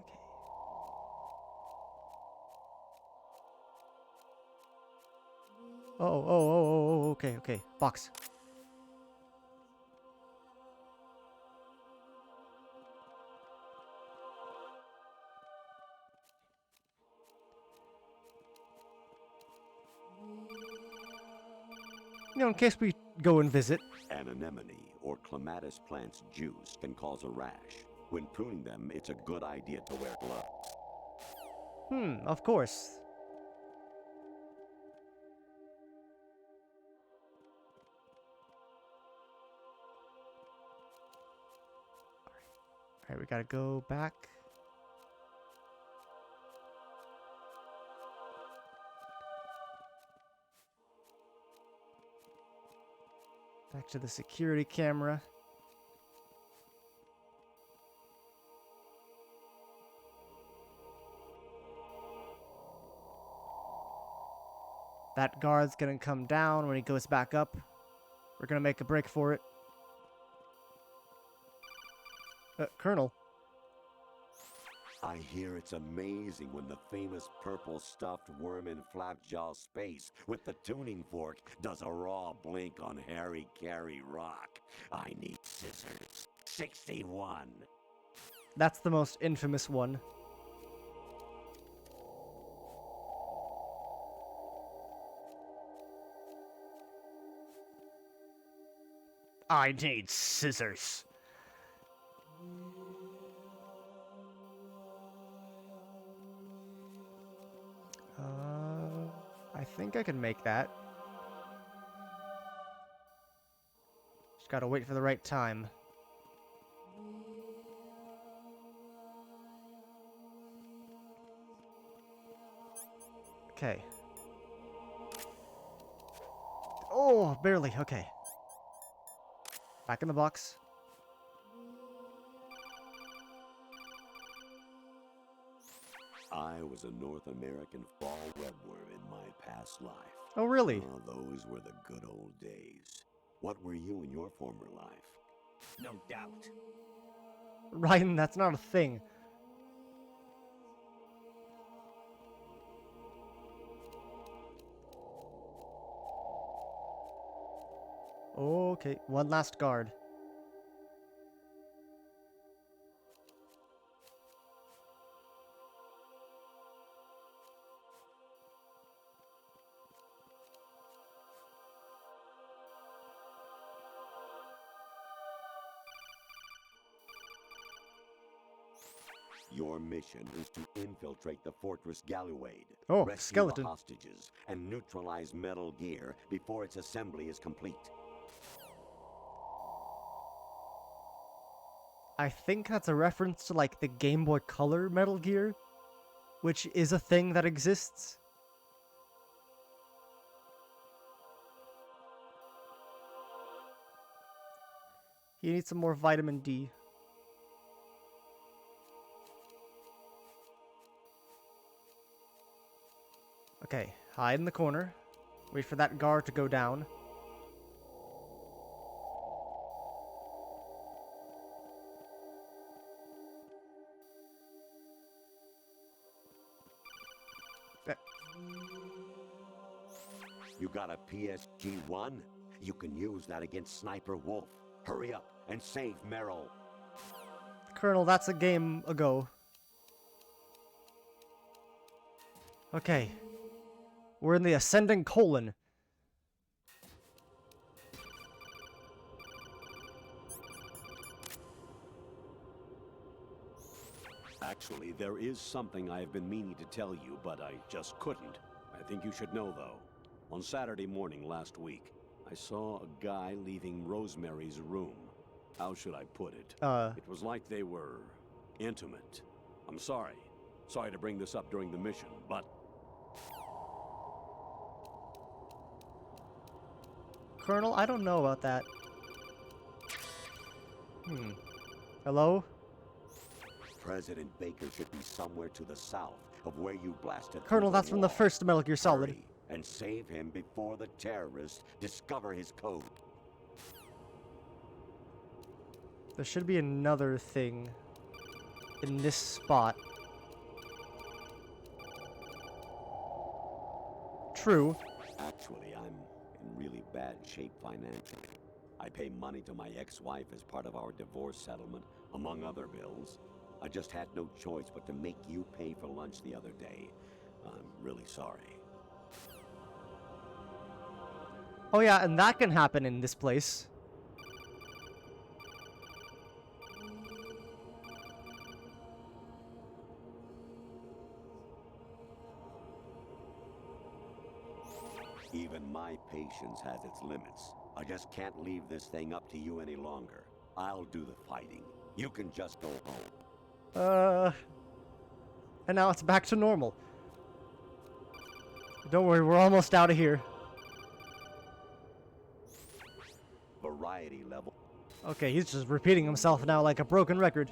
Okay. Oh, okay, okay. Box. You know, in case we go and visit. An anemone or clematis plant's juice can cause a rash. When pruning them, it's a good idea to wear gloves. Of course. Alright, we gotta go back. Back to the security camera. That guard's gonna come down when he goes back up. We're gonna make a break for it. Colonel. I hear it's amazing when the famous purple stuffed worm in Flapjaw space with the tuning fork does a raw blink on Harry Carey Rock. I need scissors. 61. That's the most infamous one. I need scissors. I think I can make that. Just gotta wait for the right time. Okay. Oh, barely. Okay. Back in the box. I was a North American fall webworm in my past life. Oh, really? Oh, those were the good old days. What were you in your former life? No doubt. Ryan, that's not a thing. Okay, one last guard. Your mission is to infiltrate the Fortress Galluade, Oh, rescue skeleton. the hostages, and neutralize Metal Gear before its assembly is complete. I think that's a reference to, like, the Game Boy Color Metal Gear, which is a thing that exists. You need some more vitamin D. Okay, hide in the corner. Wait for that guard to go down. You got a PSG-1? You can use that against Sniper Wolf. Hurry up and save Merrill. Colonel, that's a game ago. Okay. We're in the ascending colon. Actually, there is something I've been meaning to tell you, but I just couldn't. I think you should know, though. On Saturday morning last week, I saw a guy leaving Rosemary's room. How should I put it? It was like they were intimate. I'm sorry. Sorry to bring this up during the mission, but... Colonel, I don't know about that. Hello? President Baker should be somewhere to the south of where you blasted Colonel, through the that's from the wall. first Metal Gear Solid. Hurry and save him before the terrorists discover his code. There should be another thing in this spot. True. Actually, I'm in really bad shape financially. I pay money to my ex-wife as part of our divorce settlement, among other bills. I just had no choice but to make you pay for lunch the other day. I'm really sorry. Oh yeah, and that can happen in this place. Even my patience has its limits. I just can't leave this thing up to you any longer. I'll do the fighting. You can just go home. And now it's back to normal. Don't worry, we're almost out of here. Variety level. Okay, he's just repeating himself now like a broken record.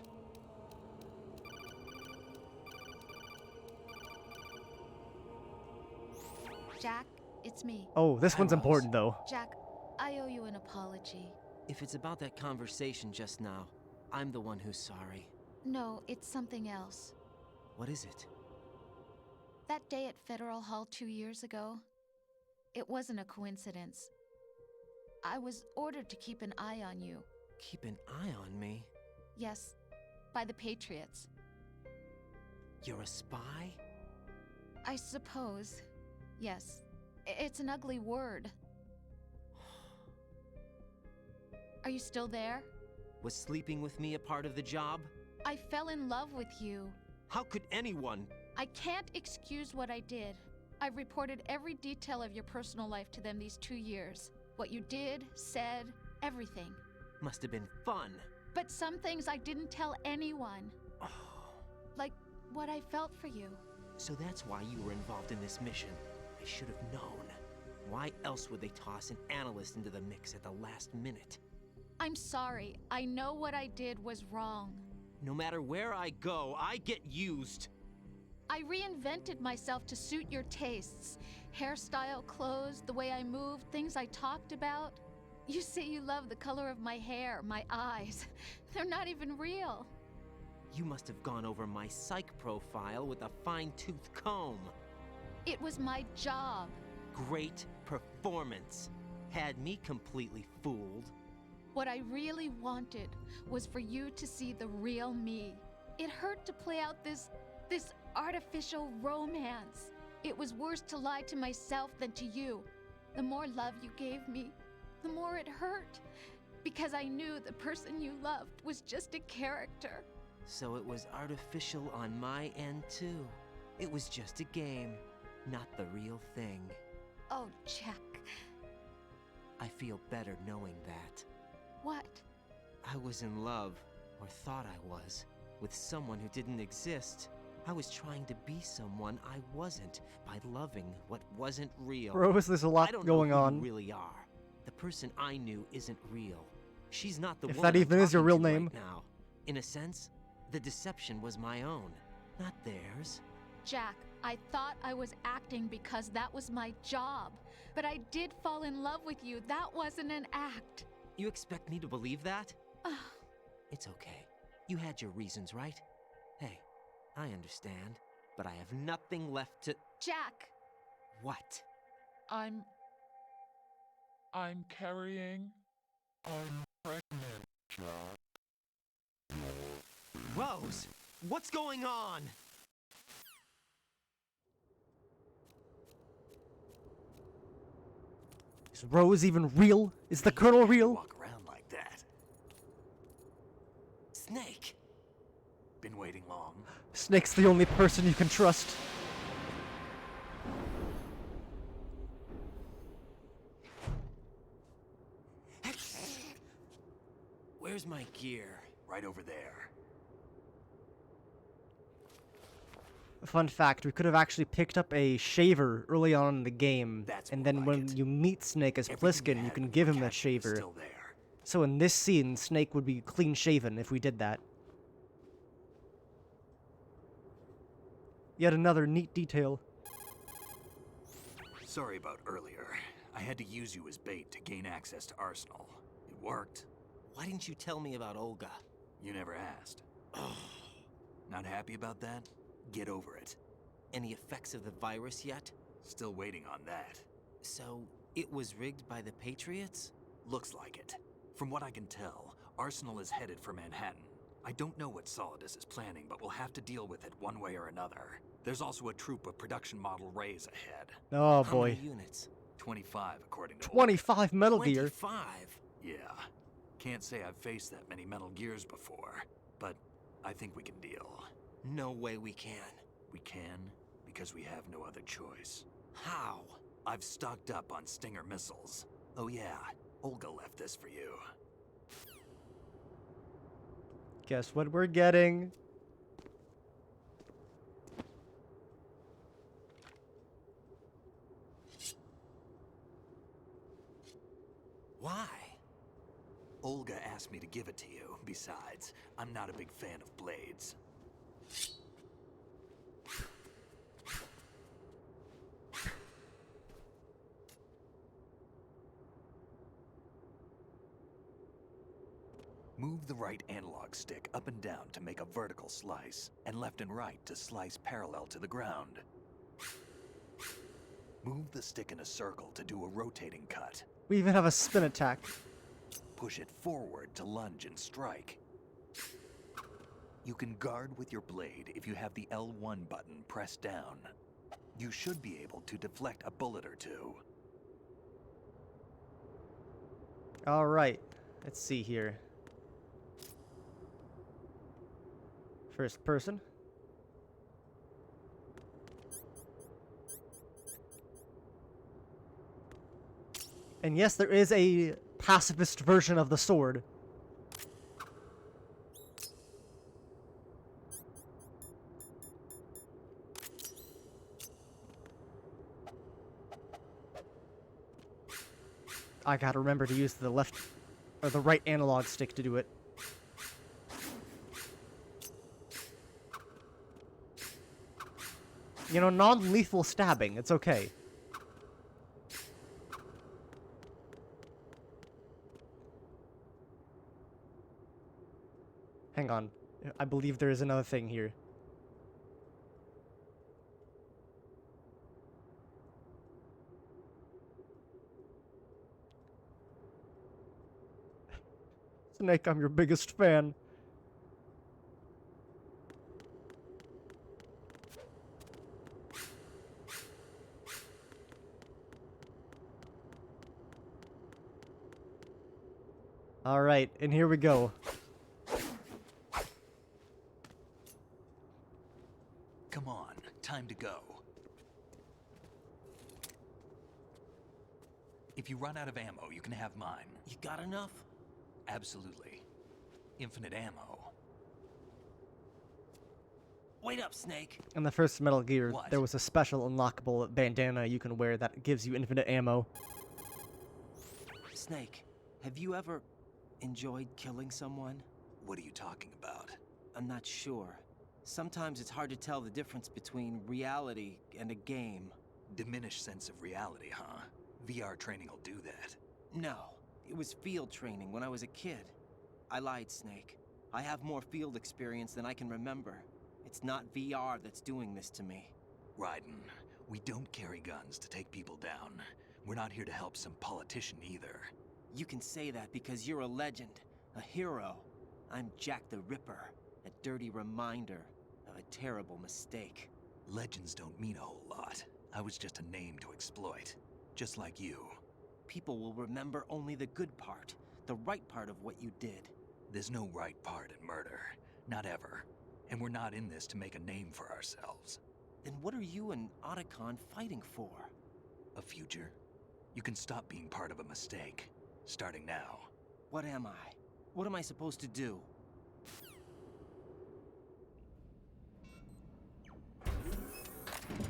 Jack, it's me. Oh, this Hi, one's Rose. important though. Jack, I owe you an apology. If it's about that conversation just now, I'm the one who's sorry. No, it's something else. What is it? That day at Federal Hall 2 years ago, it wasn't a coincidence. I was ordered to keep an eye on you. Keep an eye on me? Yes, by the Patriots. You're a spy? I suppose. Yes. It's an ugly word. Are you still there? Was sleeping with me a part of the job? I fell in love with you. How could anyone? I can't excuse what I did. I've reported every detail of your personal life to them these 2 years. What you did, said, everything. Must have been fun. But some things I didn't tell anyone. Like what I felt for you. So that's why you were involved in this mission. I should have known. Why else would they toss an analyst into the mix at the last minute? I'm sorry. I know what I did was wrong. No matter where I go, I get used. I reinvented myself to suit your tastes. Hairstyle, clothes, the way I moved, things I talked about. You say you love the color of my hair, my eyes. They're not even real. You must have gone over my psych profile with a fine-tooth comb. It was my job. Great performance. Had me completely fooled. What I really wanted was for you to see the real me. It hurt to play out this artificial romance. It was worse to lie to myself than to you. The more love you gave me, the more it hurt. Because I knew the person you loved was just a character. So it was artificial on my end too. It was just a game, not the real thing. Oh, Jack. I feel better knowing that. What? I was in love, or thought I was, with someone who didn't exist. I was trying to be someone I wasn't by loving what wasn't real. Rose, there's a lot I don't going know who on. you really are. The person I knew isn't real. She's not the If woman that even I'm is your talking real to name. right now. In a sense, the deception was my own, not theirs. Jack, I thought I was acting because that was my job. But I did fall in love with you. That wasn't an act. You expect me to believe that? It's okay. You had your reasons, right? Hey, I understand, but I have nothing left to... Jack! What? I'm carrying. I'm pregnant, Jack. Rose! What's going on? Is Rose even real? Is the Colonel real? Walk around like that. Snake! Been waiting long. Snake's the only person you can trust. Where's my gear? Right over there. Fun fact, we could have actually picked up a shaver early on in the game, That's and more then like when it. you meet Snake as Everything Pliskin, you had can from give the him that captain is shaver. Still there. So in this scene, Snake would be clean shaven if we did that. Yet another neat detail. Sorry about earlier. I had to use you as bait to gain access to Arsenal. It worked. Why didn't you tell me about Olga? You never asked. Not happy about that? Get over it. Any effects of the virus yet? Still waiting on that. So, it was rigged by the Patriots? Looks like it. From what I can tell, Arsenal is headed for Manhattan. I don't know what Solidus is planning, but we'll have to deal with it one way or another. There's also a troop of production model Rays ahead. Oh How boy. many units? 25, according to 25 Metal Gear. 25? Yeah. Can't say I've faced that many Metal Gears before, but I think we can deal. No way we can. We can, because we have no other choice. How? I've stocked up on Stinger missiles. Oh yeah, Olga left this for you. Guess what we're getting? Why? Olga asked me to give it to you. Besides, I'm not a big fan of blades. Move the right analog stick up and down to make a vertical slice, and left and right to slice parallel to the ground. Move the stick in a circle to do a rotating cut. We even have a spin attack. Push it forward to lunge and strike. You can guard with your blade if you have the L1 button pressed down. You should be able to deflect a bullet or two. Alright, let's see here. First person. And yes, there is a pacifist version of the sword. I gotta remember to use the left or the right analog stick to do it. You know, non-lethal stabbing, it's okay. Hang on. I believe there is another thing here. Snake, I'm your biggest fan. Alright, and here we go. Come on, time to go. If you run out of ammo, you can have mine. You got enough? Absolutely. Infinite ammo. Wait up, Snake. In the first Metal Gear, What? there was a special unlockable bandana you can wear that gives you infinite ammo. Snake, have you ever enjoyed killing someone? What are you talking about? I'm not sure. Sometimes it's hard to tell the difference between reality and a game. Diminished sense of reality, huh? VR training will do that. No, it was field training when I was a kid. I lied, Snake. I have more field experience than I can remember. It's not VR that's doing this to me. Raiden, we don't carry guns to take people down. We're not here to help some politician either. You can say that because you're a legend, a hero. I'm Jack the Ripper, a dirty reminder of a terrible mistake. Legends don't mean a whole lot. I was just a name to exploit. Just like you. People will remember only the good part, the right part of what you did. There's no right part in murder. Not ever. And we're not in this to make a name for ourselves. Then what are you and Otacon fighting for? A future? You can stop being part of a mistake. Starting now. What am I? What am I supposed to do?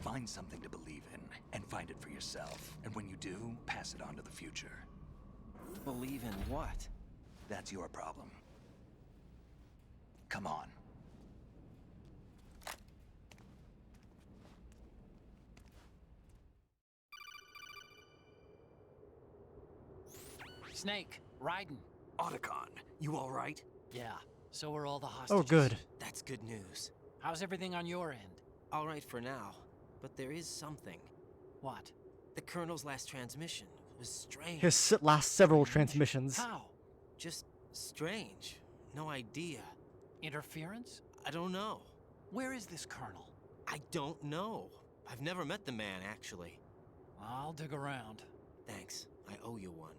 Find something to believe in, and find it for yourself. And when you do, pass it on to the future. Believe in what? That's your problem. Come on. Snake, Raiden. Otacon, you alright? Yeah, so are all the hostages. Oh, good. That's good news. How's everything on your end? All right for now, but there is something. What? The Colonel's last transmission was strange. His last several transmissions. How? Just strange. No idea. Interference? I don't know. Where is this Colonel? I don't know. I've never met the man, actually. I'll dig around. Thanks. I owe you one.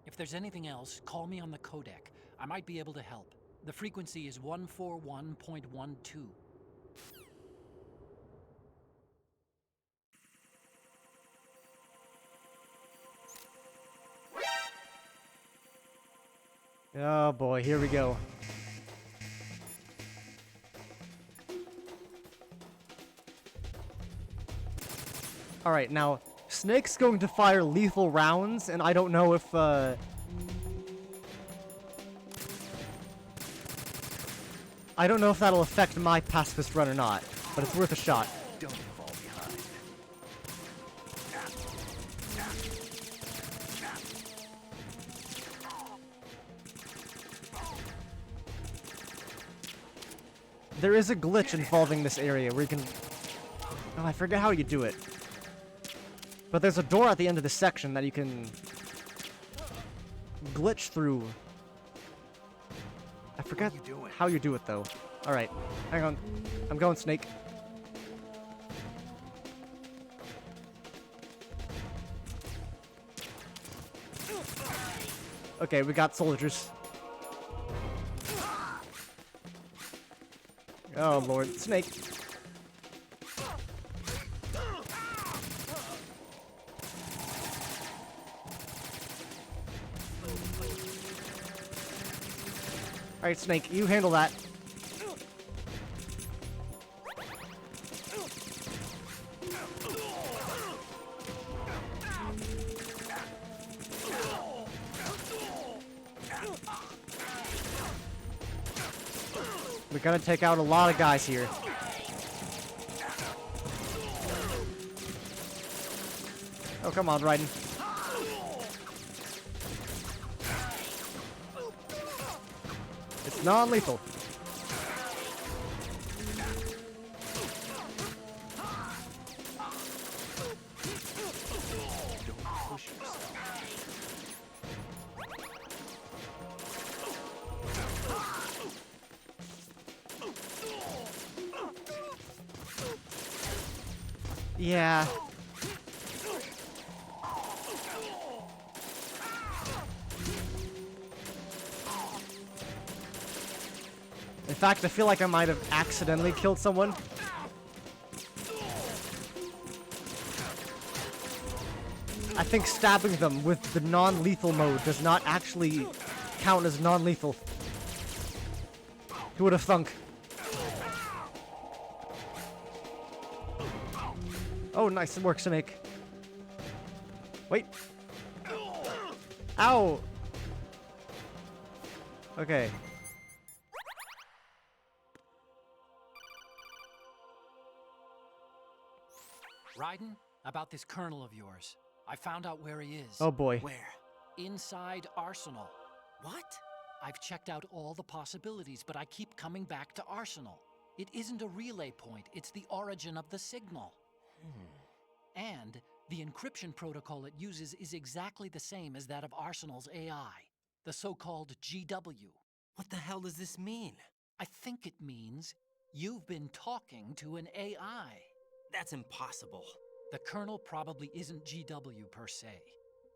If there's anything else, call me on the codec. I might be able to help. The frequency is 141.12. Oh boy, here we go. Alright, now, Snake's going to fire lethal rounds, and I don't know if, I don't know if that'll affect my pacifist run or not, but it's worth a shot. Don't fall behind. There is a glitch involving this area where you can... Oh, I forget how you do it. But there's a door at the end of this section that you can... glitch through. I forget how you do it, though. Alright, hang on. I'm going, Snake. Okay, we got soldiers. Oh lord, Snake. Alright, Snake, you handle that. We're gonna take out a lot of guys here. Oh, come on, Raiden. It's non-lethal. Don't push yourself. Yeah. In fact, I feel like I might have accidentally killed someone. I think stabbing them with the non-lethal mode does not actually count as non-lethal. Who would have thunk? Oh, nice work, Snake. Wait. Ow! Okay. Raiden, about this Colonel of yours. I found out where he is. Oh boy. Where? Inside Arsenal. What? I've checked out all the possibilities, but I keep coming back to Arsenal. It isn't a relay point, it's the origin of the signal. And the encryption protocol it uses is exactly the same as that of Arsenal's AI, the so-called GW. What the hell does this mean? I think it means you've been talking to an AI. That's impossible. The Colonel probably isn't GW per se.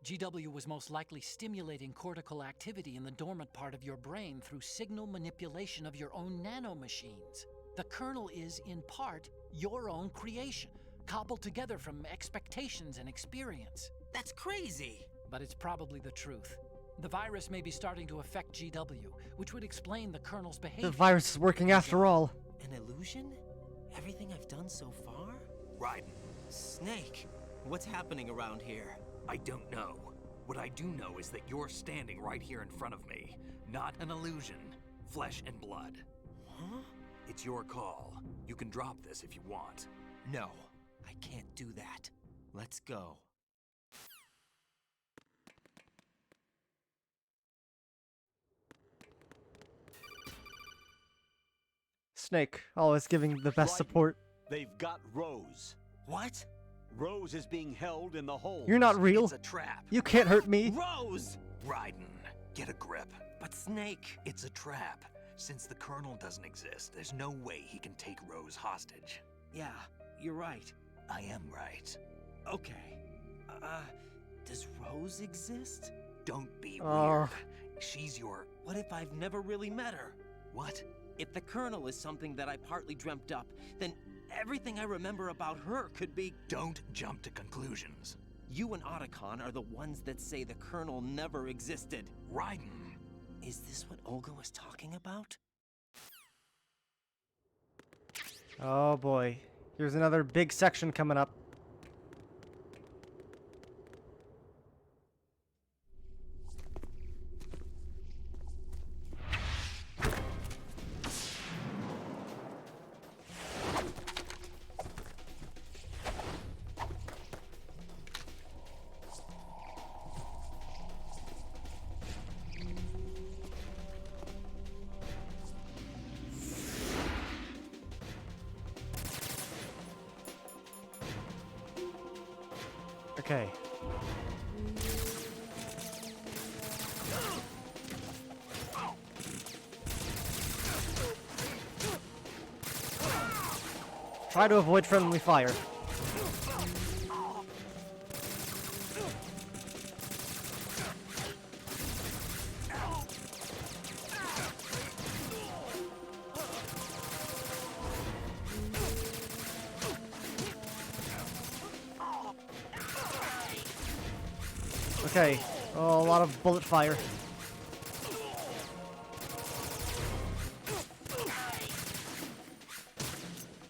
GW was most likely stimulating cortical activity in the dormant part of your brain through signal manipulation of your own nanomachines. The Colonel is, in part, your own creation, cobbled together from expectations and experience. That's crazy. But it's probably the truth. The virus may be starting to affect GW, which would explain the Colonel's behavior. The virus is working after all. An illusion? Everything I've done so far? Raiden, Snake, what's happening around here? I don't know. What I do know is that you're standing right here in front of me. Not an illusion. Flesh and blood. Huh? It's your call. You can drop this if you want. No, I can't do that. Let's go. Snake, always giving the best Right. support. They've got Rose. What? Rose is being held in the hold. You're not real. It's a trap. You can't hurt me. Rose! Raiden, get a grip. But Snake... It's a trap. Since the Colonel doesn't exist, there's no way he can take Rose hostage. Yeah, you're right. I am right. Okay. Does Rose exist? Don't be Oh. weird. She's your... What if I've never really met her? What? If the Colonel is something that I partly dreamt up, then everything I remember about her could be... Don't jump to conclusions. You and Otacon are the ones that say the Colonel never existed. Raiden. Is this what Olga was talking about? Oh boy. Here's another big section coming up. Okay. Try to avoid friendly fire. Okay. Oh, a lot of bullet fire.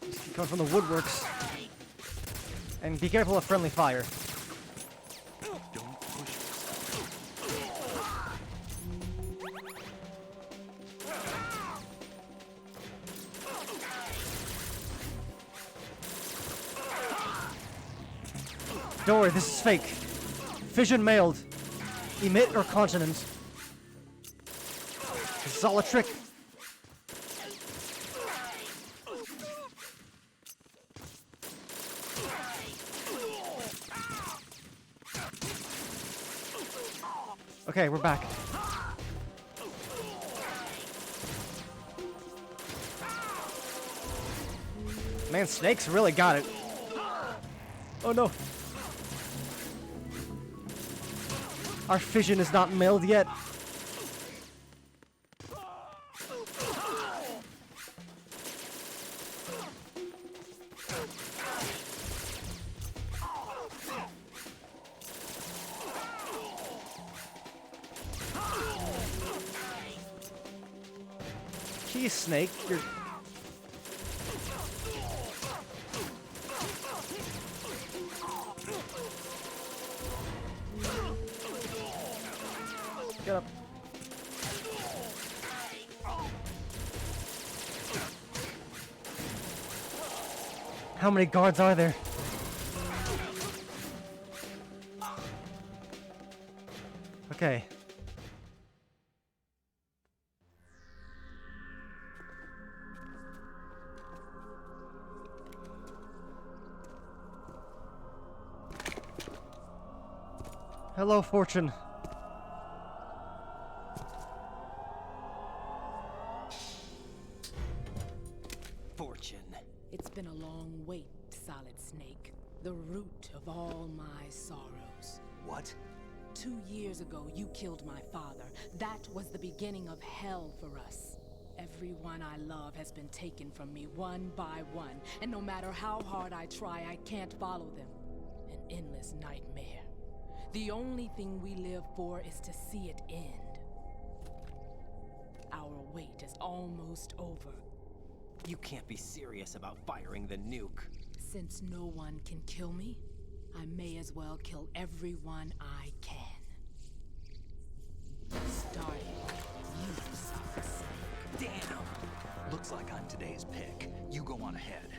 Just keep coming from the woodworks. And be careful of friendly fire. Don't push yourself. Don't worry, this is fake. Fission mailed. Emit or continent. This is all a trick. Okay, we're back. Man, Snake's really got it. Oh no. Our fission is not mailed yet. Geez, Snake, you're... Get up. How many guards are there? Okay. Hello, Fortune. Fortune. It's been a long wait, Solid Snake. The root of all my sorrows. What? 2 years ago, you killed my father. That was the beginning of hell for us. Everyone I love has been taken from me one by one, and no matter how hard I try, I can't follow them. An endless nightmare. The only thing we live for is to see it end. Our wait is almost over. You can't be serious about firing the nuke. Since no one can kill me, I may as well kill everyone I can. Starting with you, Solid Snake. Damn! Looks like I'm today's pick. You go on ahead.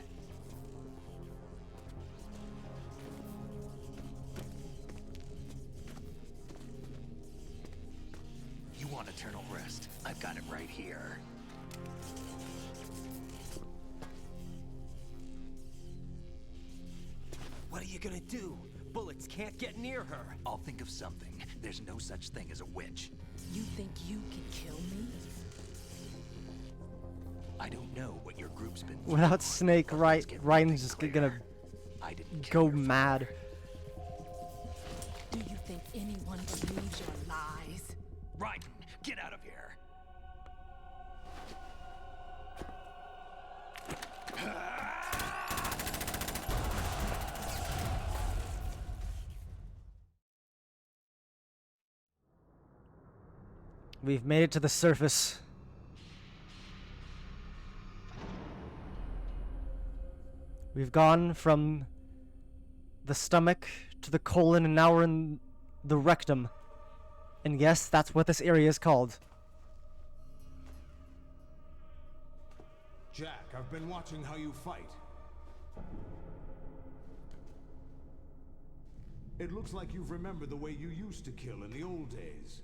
You want eternal rest? I've got it right here. What are you gonna do? Bullets can't get near her. I'll think of something. There's no such thing as a witch. You think you can kill me? I don't know what your group's been through, Without Snake, but let's get one Ryan's thing just clear. gonna I didn't kill go your mad. Do you think anyone believes your lies? Raiden, get out of here. We've made it to the surface. We've gone from the stomach to the colon, and now we're in the rectum. And yes, that's what this area is called. Jack, I've been watching how you fight. It looks like you've remembered the way you used to kill in the old days.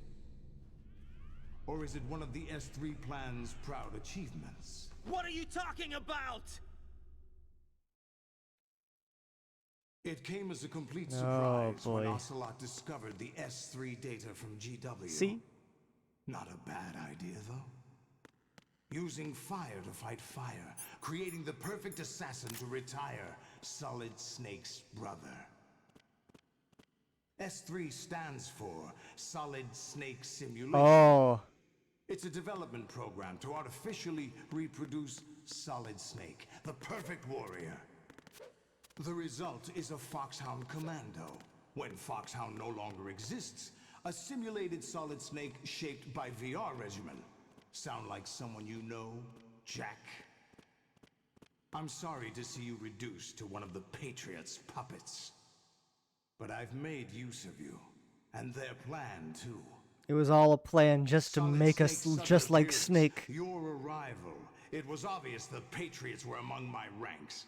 Or is it one of the S3 plan's proud achievements? What are you talking about? It came as a complete Oh, surprise when boy. Ocelot discovered the S3 data from GW. See? Not a bad idea, though. Using fire to fight fire, creating the perfect assassin to retire Solid Snake's brother. S3 stands for Solid Snake Simulation. Oh. It's a development program to artificially reproduce Solid Snake, the perfect warrior. The result is a Foxhound Commando. When Foxhound no longer exists, a simulated Solid Snake shaped by VR regimen. Sound like someone you know, Jack? I'm sorry to see you reduced to one of the Patriots' puppets. But I've made use of you, and their plan too. It was all a plan just to Solid make Snake us sudden just like appearance, Snake. Your arrival. It was obvious the Patriots were among my ranks.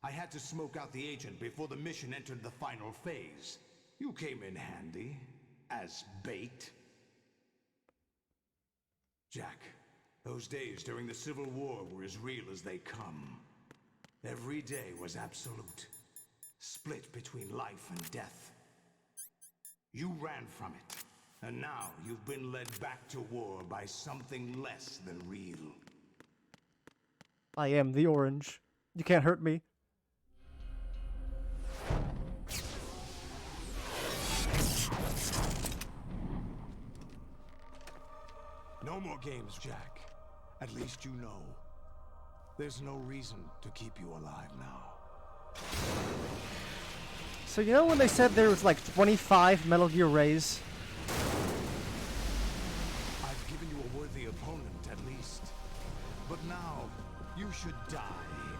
I had to smoke out the agent before the mission entered the final phase. You came in handy, as bait. Jack, those days during the Civil War were as real as they come. Every day was absolute, split between life and death. You ran from it, and now you've been led back to war by something less than real. I am the orange. You can't hurt me. No more games, Jack. At least you know. There's no reason to keep you alive now. So you know when they said there was like 25 Metal Gear Rays? I've given you a worthy opponent, at least. But now, you should die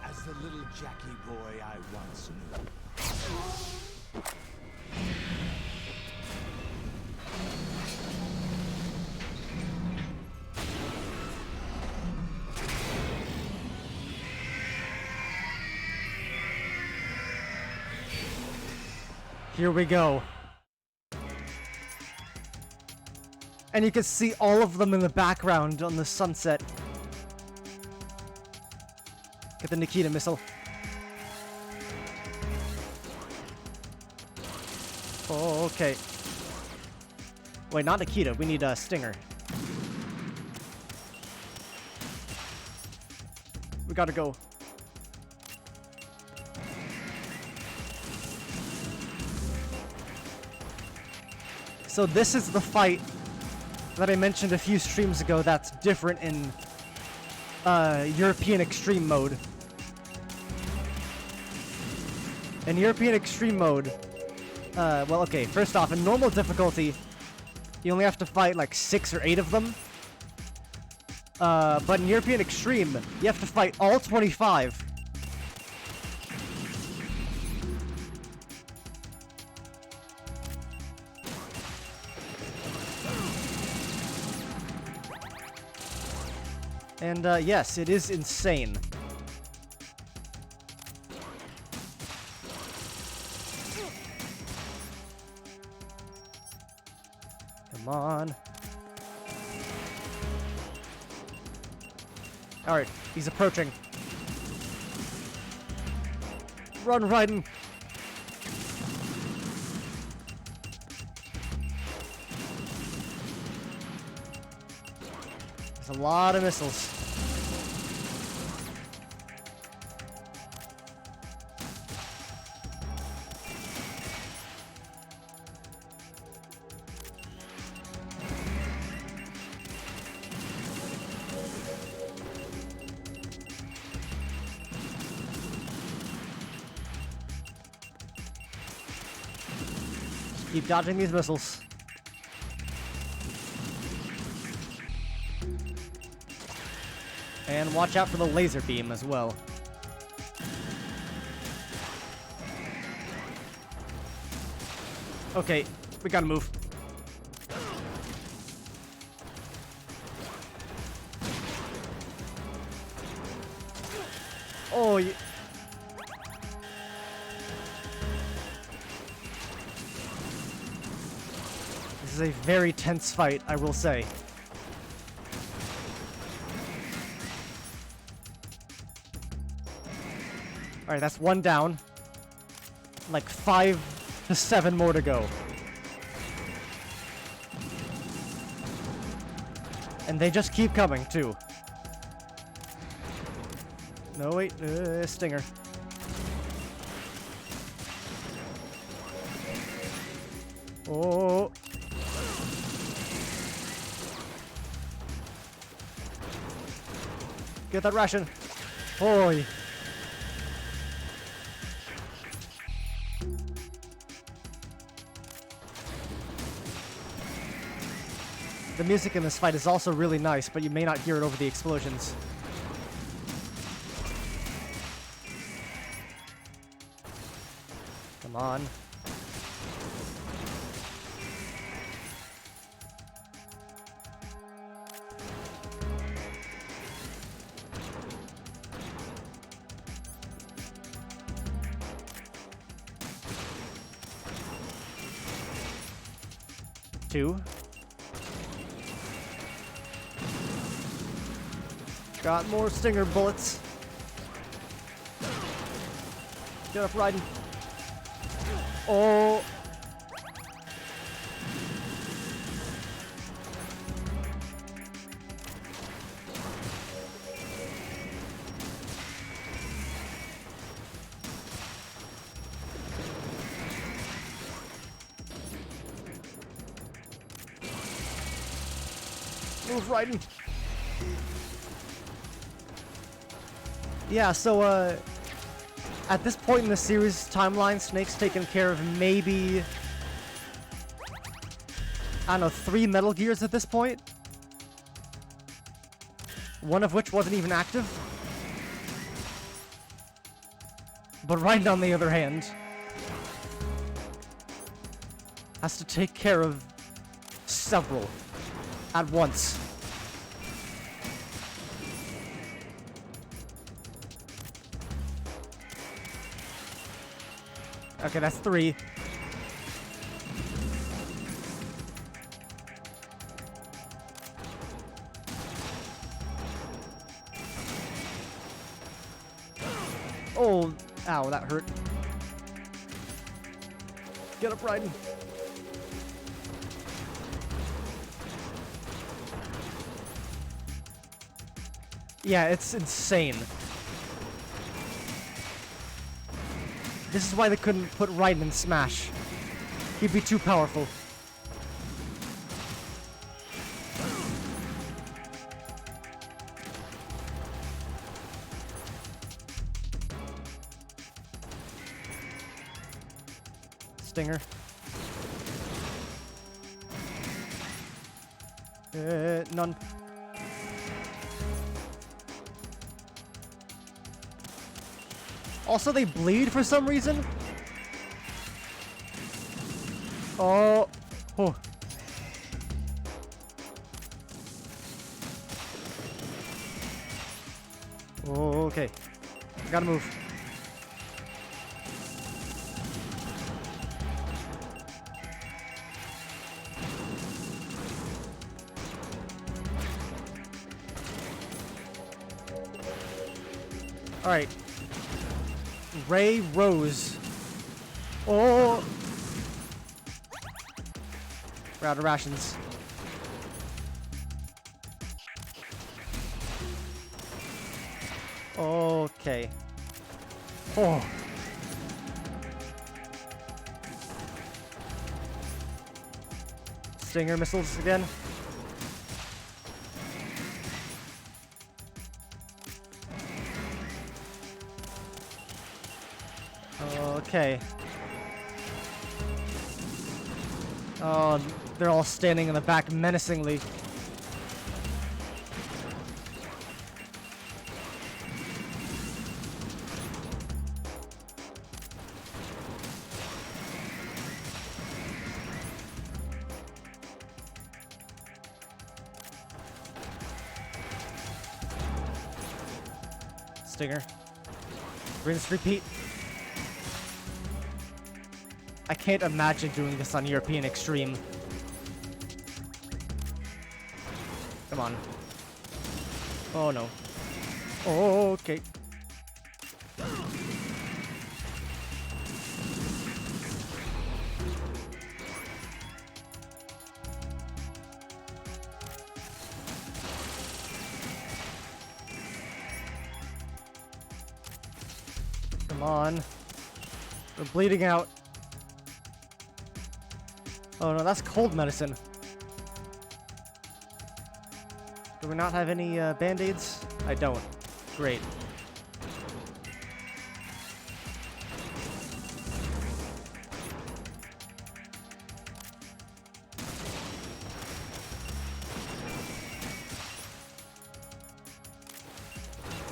as the little Jackie boy I once knew. Here we go. And you can see all of them in the background on the sunset. Get the Nikita missile. Oh, okay. Wait, not Nikita. We need a Stinger. We gotta go. So this is the fight that I mentioned a few streams ago that's different in European Extreme mode. In European Extreme mode, well, okay, first off, in normal difficulty, you only have to fight like 6 or 8 of them. But in European Extreme, you have to fight all 25. And yes, it is insane. Come on. Alright, he's approaching. Run, Raiden! It's a lot of missiles. Keep dodging these missiles. And watch out for the laser beam as well. Okay, we gotta move. Oh, this is a very tense fight, I will say. Alright, that's one down. Like 5 to 7 more to go. And they just keep coming, too. No, wait, Stinger. Oh. Get that ration. Holy. The music in this fight is also really nice, but you may not hear it over the explosions. Come on. Two. Got more Stinger bullets. Get up, riding. Oh. Move, riding. Yeah, so, at this point in the series timeline, Snake's taken care of maybe, I don't know, 3 Metal Gears at this point? One of which wasn't even active? But Raiden, on the other hand, has to take care of several at once. Okay, that's 3. Oh, ow, that hurt. Get up, Raiden. Yeah, it's insane. This is why they couldn't put Raiden in Smash. He'd be too powerful. Stinger. None. Also, they bleed for some reason. Oh. Oh. Okay. Gotta move. All right. Ray Rose. Oh! We're out of rations. Okay. Oh. Stinger missiles again. Okay. Oh, they're all standing in the back menacingly. Stinger. Rinse, repeat. I can't imagine doing this on European Extreme. Come on. Oh no. Oh, okay. Come on. We're bleeding out. Oh no, that's cold medicine. Do we not have any band-aids? I don't. Great.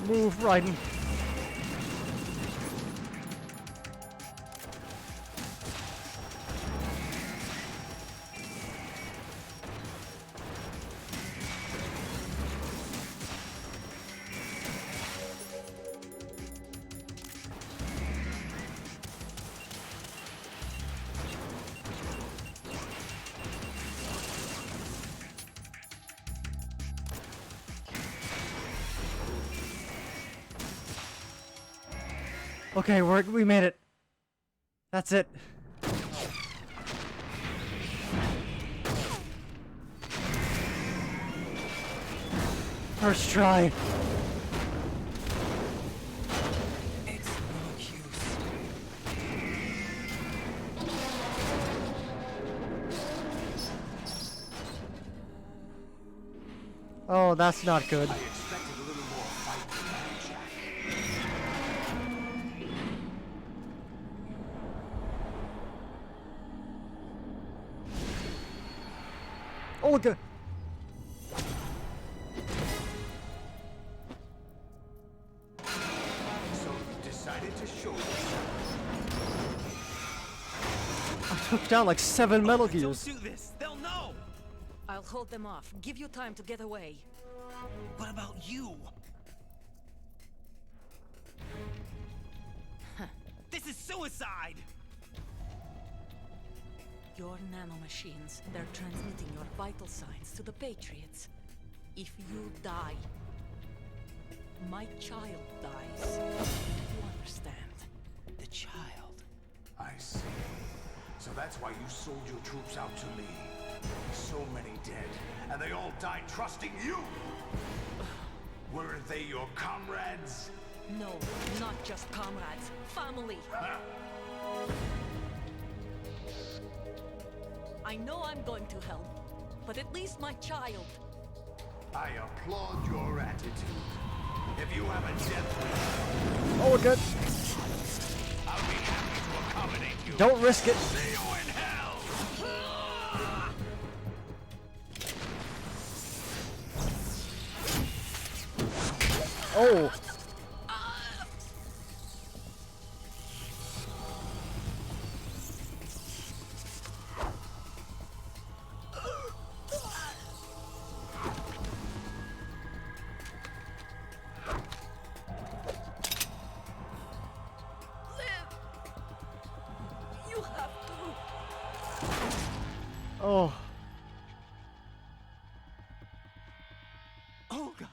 Move, Raiden. Okay, we made it. That's it. First try. It's no use. Oh, that's not good. I expected a little more fight than that, Jack. Olga. So you decided to show yourself. I took down like 7 Metal Gears. Don't do this. They'll know. I'll hold them off. Give you time to get away. What about you? This is suicide. Your nanomachines, they're transmitting your vital signs to the Patriots. If you die, my child dies. You understand? The child. I see. So that's why you sold your troops out to me. So many dead, and they all died trusting you! Weren't they your comrades? No, not just comrades. Family. Huh? I know I'm going to hell, but at least my child. I applaud your attitude. If you have a death wish, Oh, we're good. I'll be happy to accommodate you. Don't risk it. See you in hell! Oh. You have to. Oh. Olga.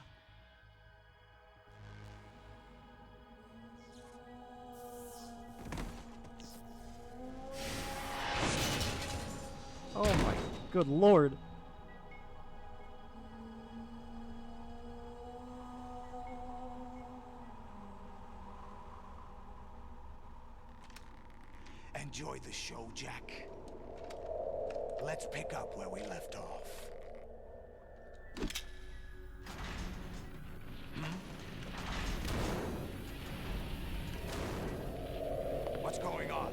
Oh my good lord. enjoy the show, Jack? Let's pick up where we left off. What's going on?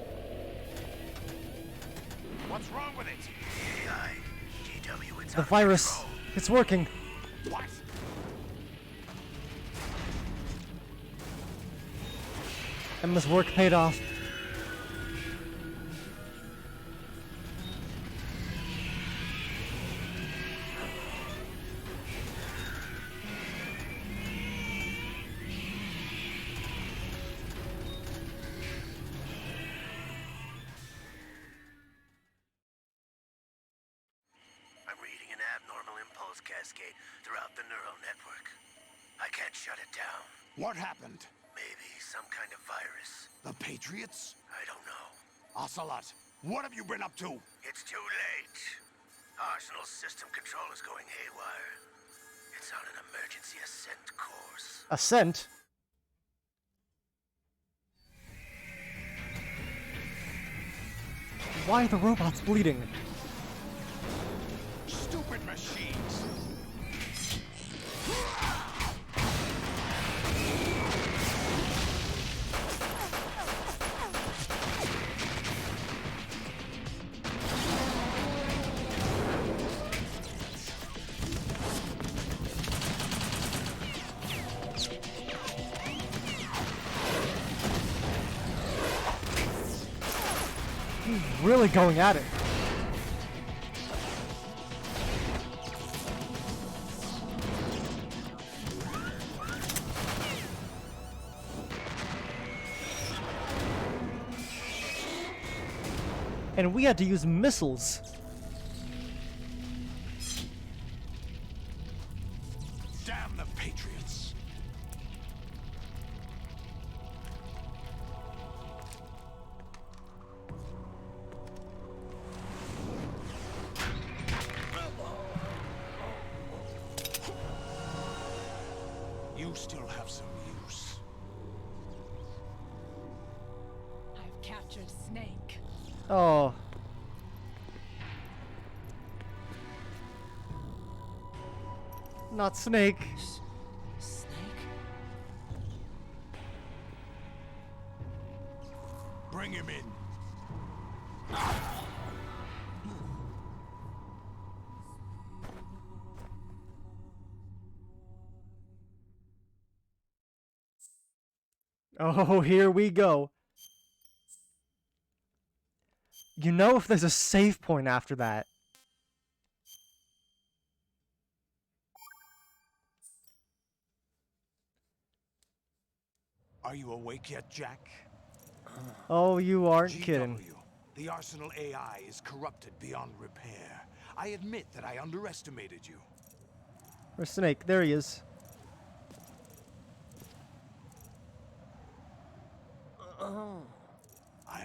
What's wrong with it? AI, GW, it's The virus. It's working. What? Emma's work paid off. I'm reading an abnormal impulse cascade throughout the neural network. I can't shut it down. What happened? Maybe some kind of virus. The Patriots? I don't know. Ocelot, what have you been up to? It's too late. Arsenal's system control is going haywire. It's on an emergency ascent course. Ascent? Why are the robots bleeding? Stupid machines! He's really going at it. And we had to use missiles. Damn the Patriots! You still have some use. I've captured Snake. Oh. Not Snake. Snake? Bring him in. Oh, here we go. You know if there's a save point after that. Are you awake yet, Jack? Oh, you aren't GW, kidding. the Arsenal AI is corrupted beyond repair. I admit that I underestimated you. Where's Snake? There he is. I'll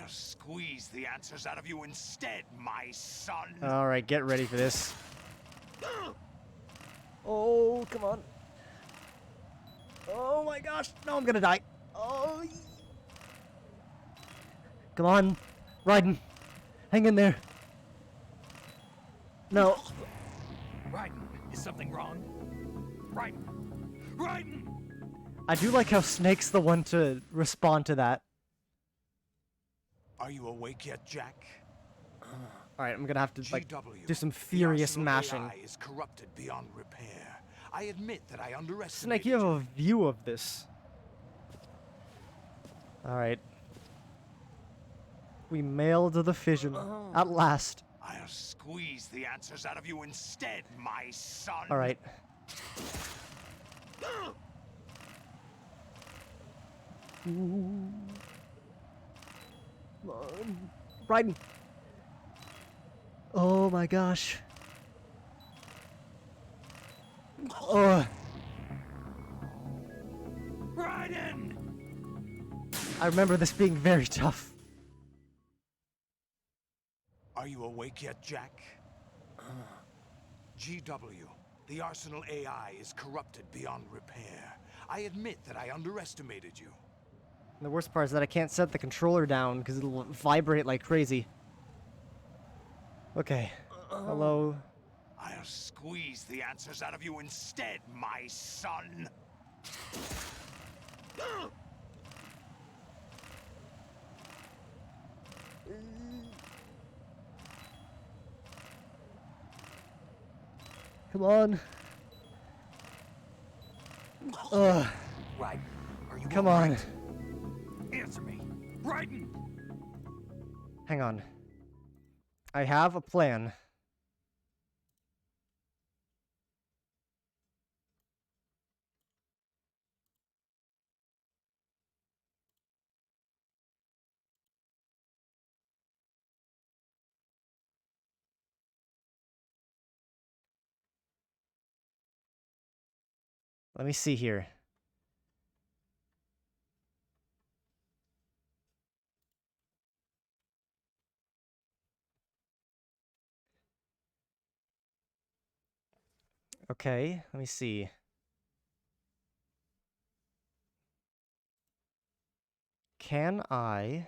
squeeze the answers out of you instead, my son. Alright, get ready for this. Oh, come on. Oh my gosh. No, I'm gonna die. Oh. Come on. Raiden. Hang in there. No. Raiden, is something wrong? Raiden! Raiden! I do like how Snake's the one to respond to that. Are you awake yet, Jack? Alright, I'm gonna have to, like, GW, do some the furious Arsenal mashing. AI is corrupted beyond repair. I admit that I underestimated Snake, you have a view of this. Alright. We mailed the fission. At last. I'll squeeze the answers out of you instead, my son. Alright. Raiden. Oh my gosh. Oh. Raiden! I remember this being very tough. Are you awake yet, Jack? GW, the Arsenal AI is corrupted beyond repair. I admit that I underestimated you. The worst part is that I can't set the controller down because it'll vibrate like crazy. Okay. Hello. I'll squeeze the answers out of you instead, my son. Come on. Ugh. Right. Are you Come all on. right? Answer me. Raiden! Hang on. I have a plan. Let me see here. Okay, let me see. Can I...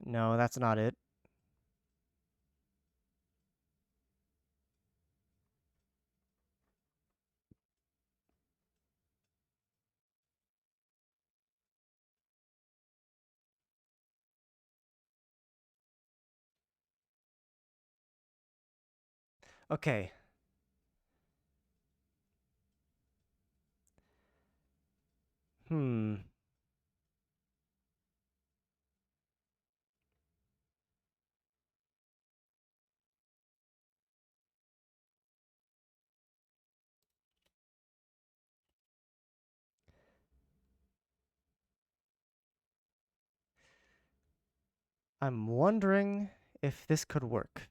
No, that's not it. Okay. I'm wondering if this could work.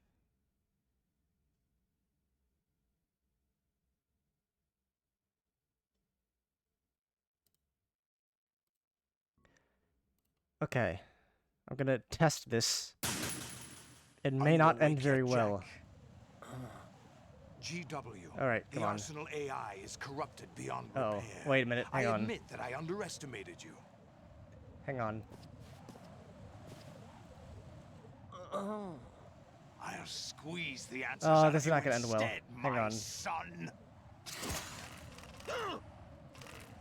Okay. I'm gonna test this. It may not end very well. GW. Alright, come The on. Arsenal AI is corrupted beyond Uh-oh. repair. Wait a minute, hang I on. admit that I underestimated you. Hang on. I'll squeeze the answers Oh, out this of is you not gonna end well. instead, Hang my on. son.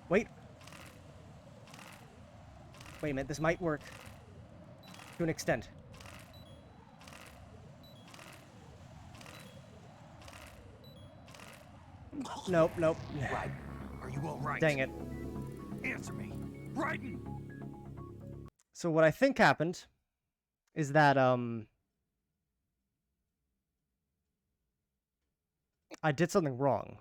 Wait. Wait a minute, this might work. To an extent. Nope, nope. Right. Are you all right? Dang it. Answer me. Raiden! So what I think happened is that, I did something wrong.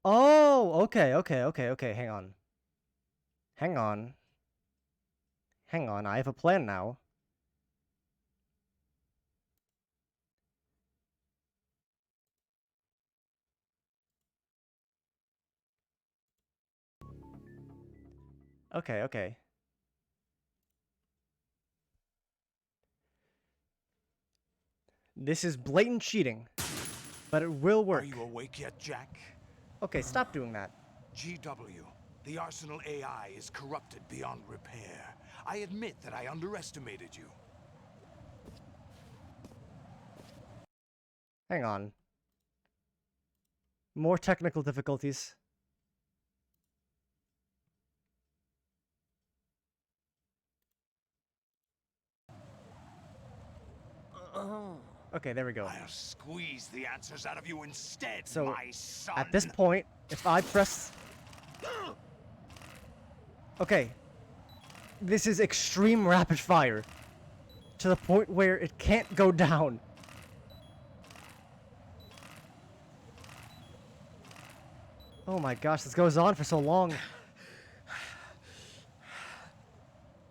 Oh, okay, hang on. Hang on. Hang on, I have a plan now. Okay. This is blatant cheating, but it will work. Are you awake yet, Jack? Okay, stop doing that. GW. The Arsenal AI is corrupted beyond repair. I admit that I underestimated you. Hang on. More technical difficulties. Okay, there we go. I'll squeeze the answers out of you instead, So, my son. at this point, if I press... Okay. This is extreme rapid fire. To the point where it can't go down. Oh my gosh, this goes on for so long.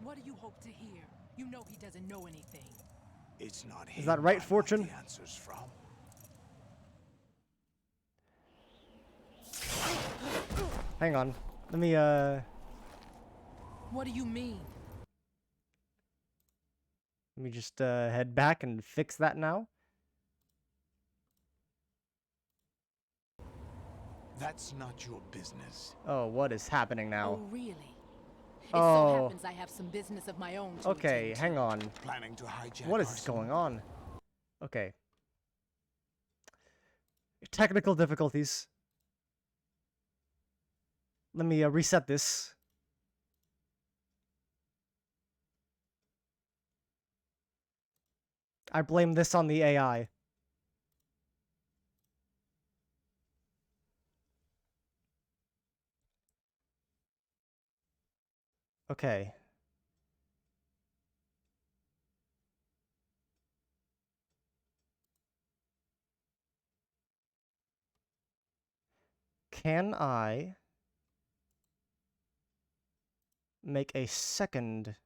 What do you hope to hear? You know he doesn't know anything. It's not him Is that right, I want Fortune? the answers from. Hang on. Let me, What do you mean? Let me just, head back and fix that now. That's not your business. Oh, what is happening now? Oh, really? It so Oh, happens I have some business of my own to okay, attend to. hang on. Planning to hijack What is arsenal? going on? Okay. Technical difficulties. Let me reset this. I blame this on the AI. Okay. Can I make a second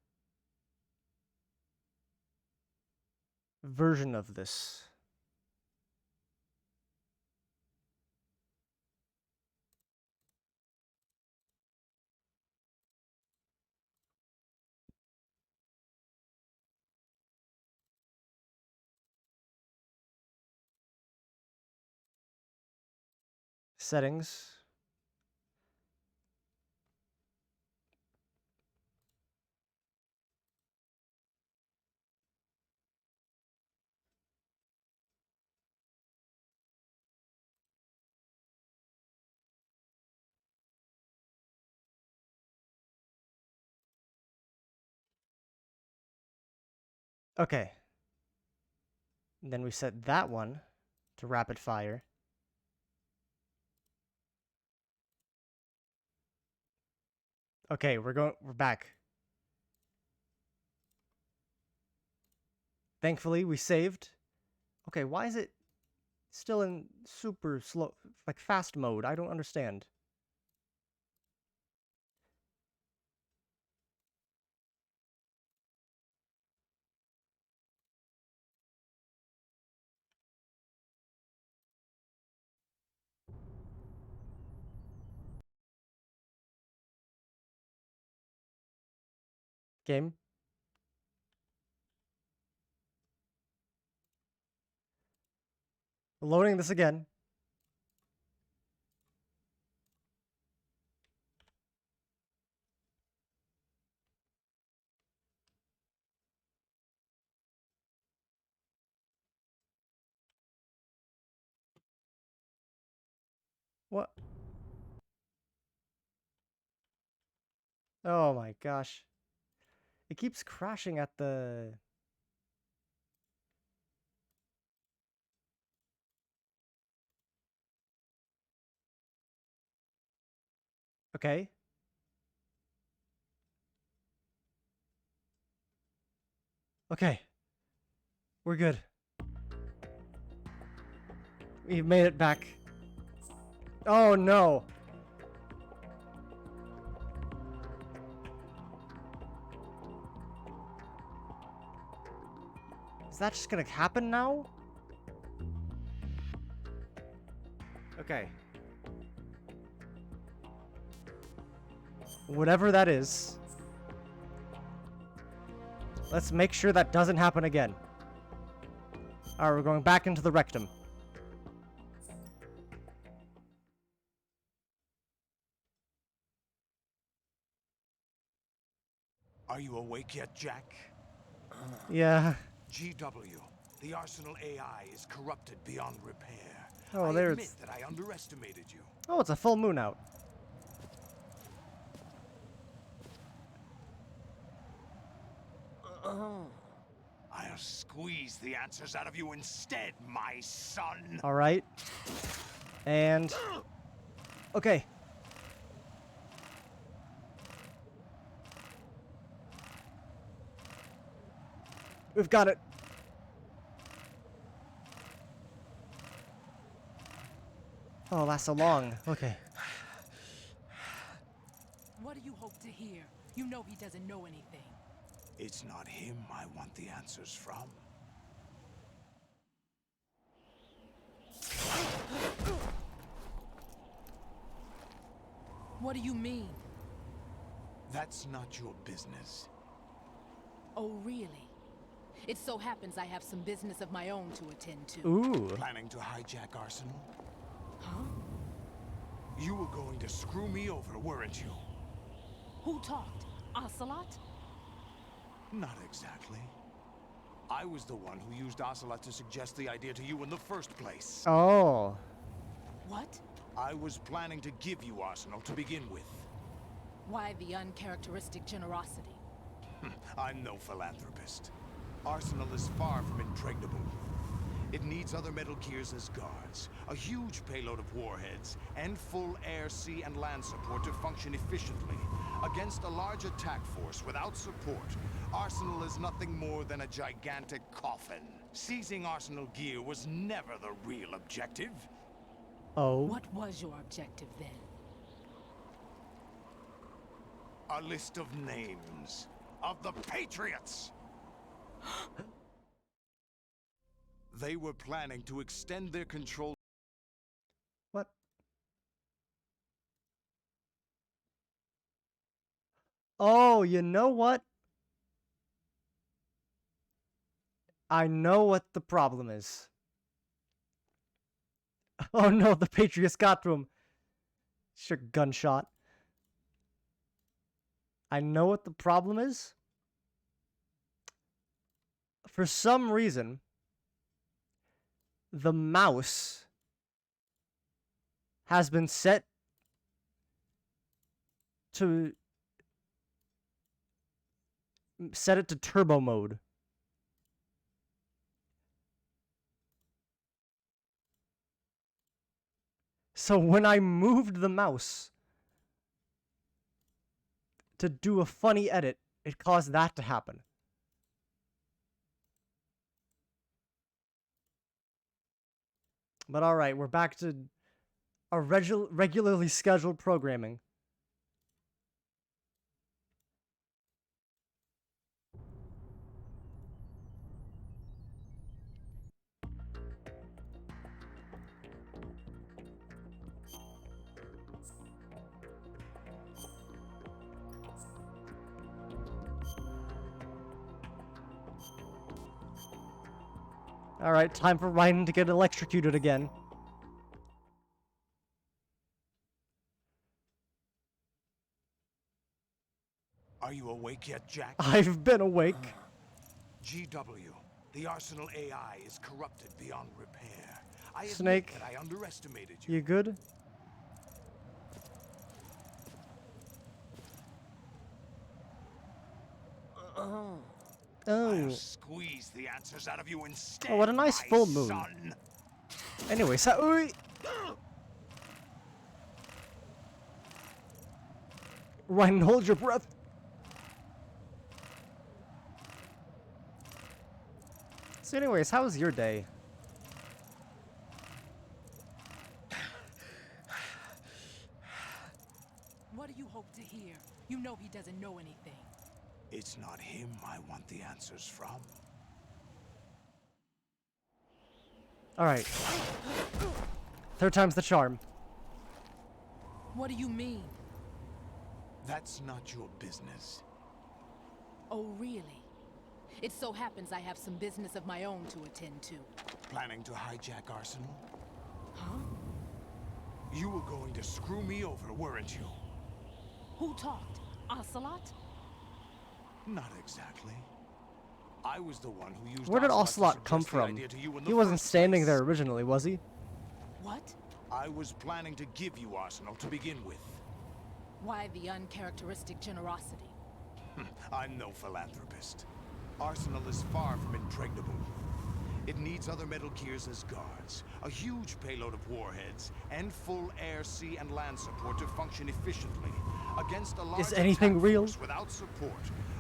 version of this? Settings. Okay. And then we set that one to rapid fire. Okay, we're back. Thankfully, we saved. Okay, why is it still in super slow, like fast mode? I don't understand. Game. Loading this again. What? Oh my gosh. It keeps crashing at the... Okay. Okay. We're good. We made it back. Oh no. Is that just gonna happen now? Okay. Whatever that is. Let's make sure that doesn't happen again. Alright, we're going back into the rectum. Are you awake yet, Jack? Yeah. GW, the Arsenal AI is corrupted beyond repair. Oh, I there's... admit that I underestimated you. Oh, it's a full moon out. I'll squeeze the answers out of you instead, my son. Alright. And... Okay. We've got it. Oh, it lasts so long. Okay. What do you hope to hear? You know he doesn't know anything. It's not him I want the answers from. What do you mean? That's not your business. Oh, really? It so happens I have some business of my own to attend to. Ooh. Planning to hijack Arsenal? Huh? You were going to screw me over, weren't you? Who talked? Ocelot? Not exactly. I was the one who used Ocelot to suggest the idea to you in the first place. Oh. What? I was planning to give you Arsenal to begin with. Why the uncharacteristic generosity? I'm no philanthropist. Arsenal is far from impregnable. It needs other Metal Gears as guards, a huge payload of warheads, and full air, sea, and land support to function efficiently. Against a large attack force without support, Arsenal is nothing more than a gigantic coffin. Seizing Arsenal gear was never the real objective. Oh. What was your objective then? A list of names of the Patriots! They were planning to extend their control. What? Oh, you know what? I know what the problem is. Oh no, the Patriots got to him. Sure, gunshot. I know what the problem is. For some reason, the mouse has been set to turbo mode. So when I moved the mouse to do a funny edit, it caused that to happen. But alright, we're back to our regularly scheduled programming. Alright, time for Ryan to get electrocuted again. Are you awake yet, Jack? I've been awake. GW, the Arsenal AI is corrupted beyond repair. I admit Snake, that I underestimated you. you good? I'll Oh. squeeze the answers out of you instead. Oh, what a nice my full moon. son. Anyway, so... Ryan, hold your breath. So anyways, how was your day? What do you hope to hear? You know he doesn't know anything. It's not him I want the answers from. Alright. Third time's the charm. What do you mean? That's not your business. Oh, really? It so happens I have some business of my own to attend to. Planning to hijack Arsenal? Huh? You were going to screw me over, weren't you? Who talked? Ocelot? Not exactly. I was the one who used Where did Ocelot Ocelot come to suggest the from? idea to you in He the wasn't first standing place. there originally, was he? What? I was planning to give you Arsenal to begin with. Why the uncharacteristic generosity? I'm no philanthropist. Arsenal is far from impregnable. It needs other Metal Gears as guards, a huge payload of warheads, and full air, sea, and land support to function efficiently. Against a large anything attack real? force without support,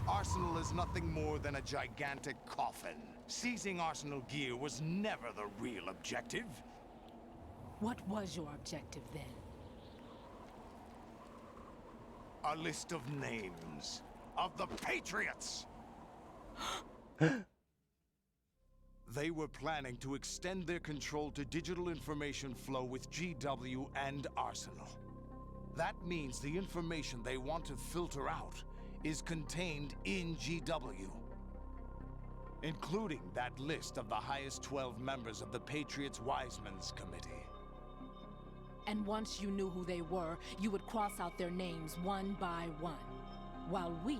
Arsenal is nothing more than a gigantic coffin. Seizing Arsenal gear was never the real objective. What was your objective then? A list of names of the Patriots! They were planning to extend their control to digital information flow with GW and Arsenal. That means the information they want to filter out is contained in GW. Including that list of the highest 12 members of the Patriots Wiseman's Committee. And once you knew who they were, you would cross out their names one by one. While we,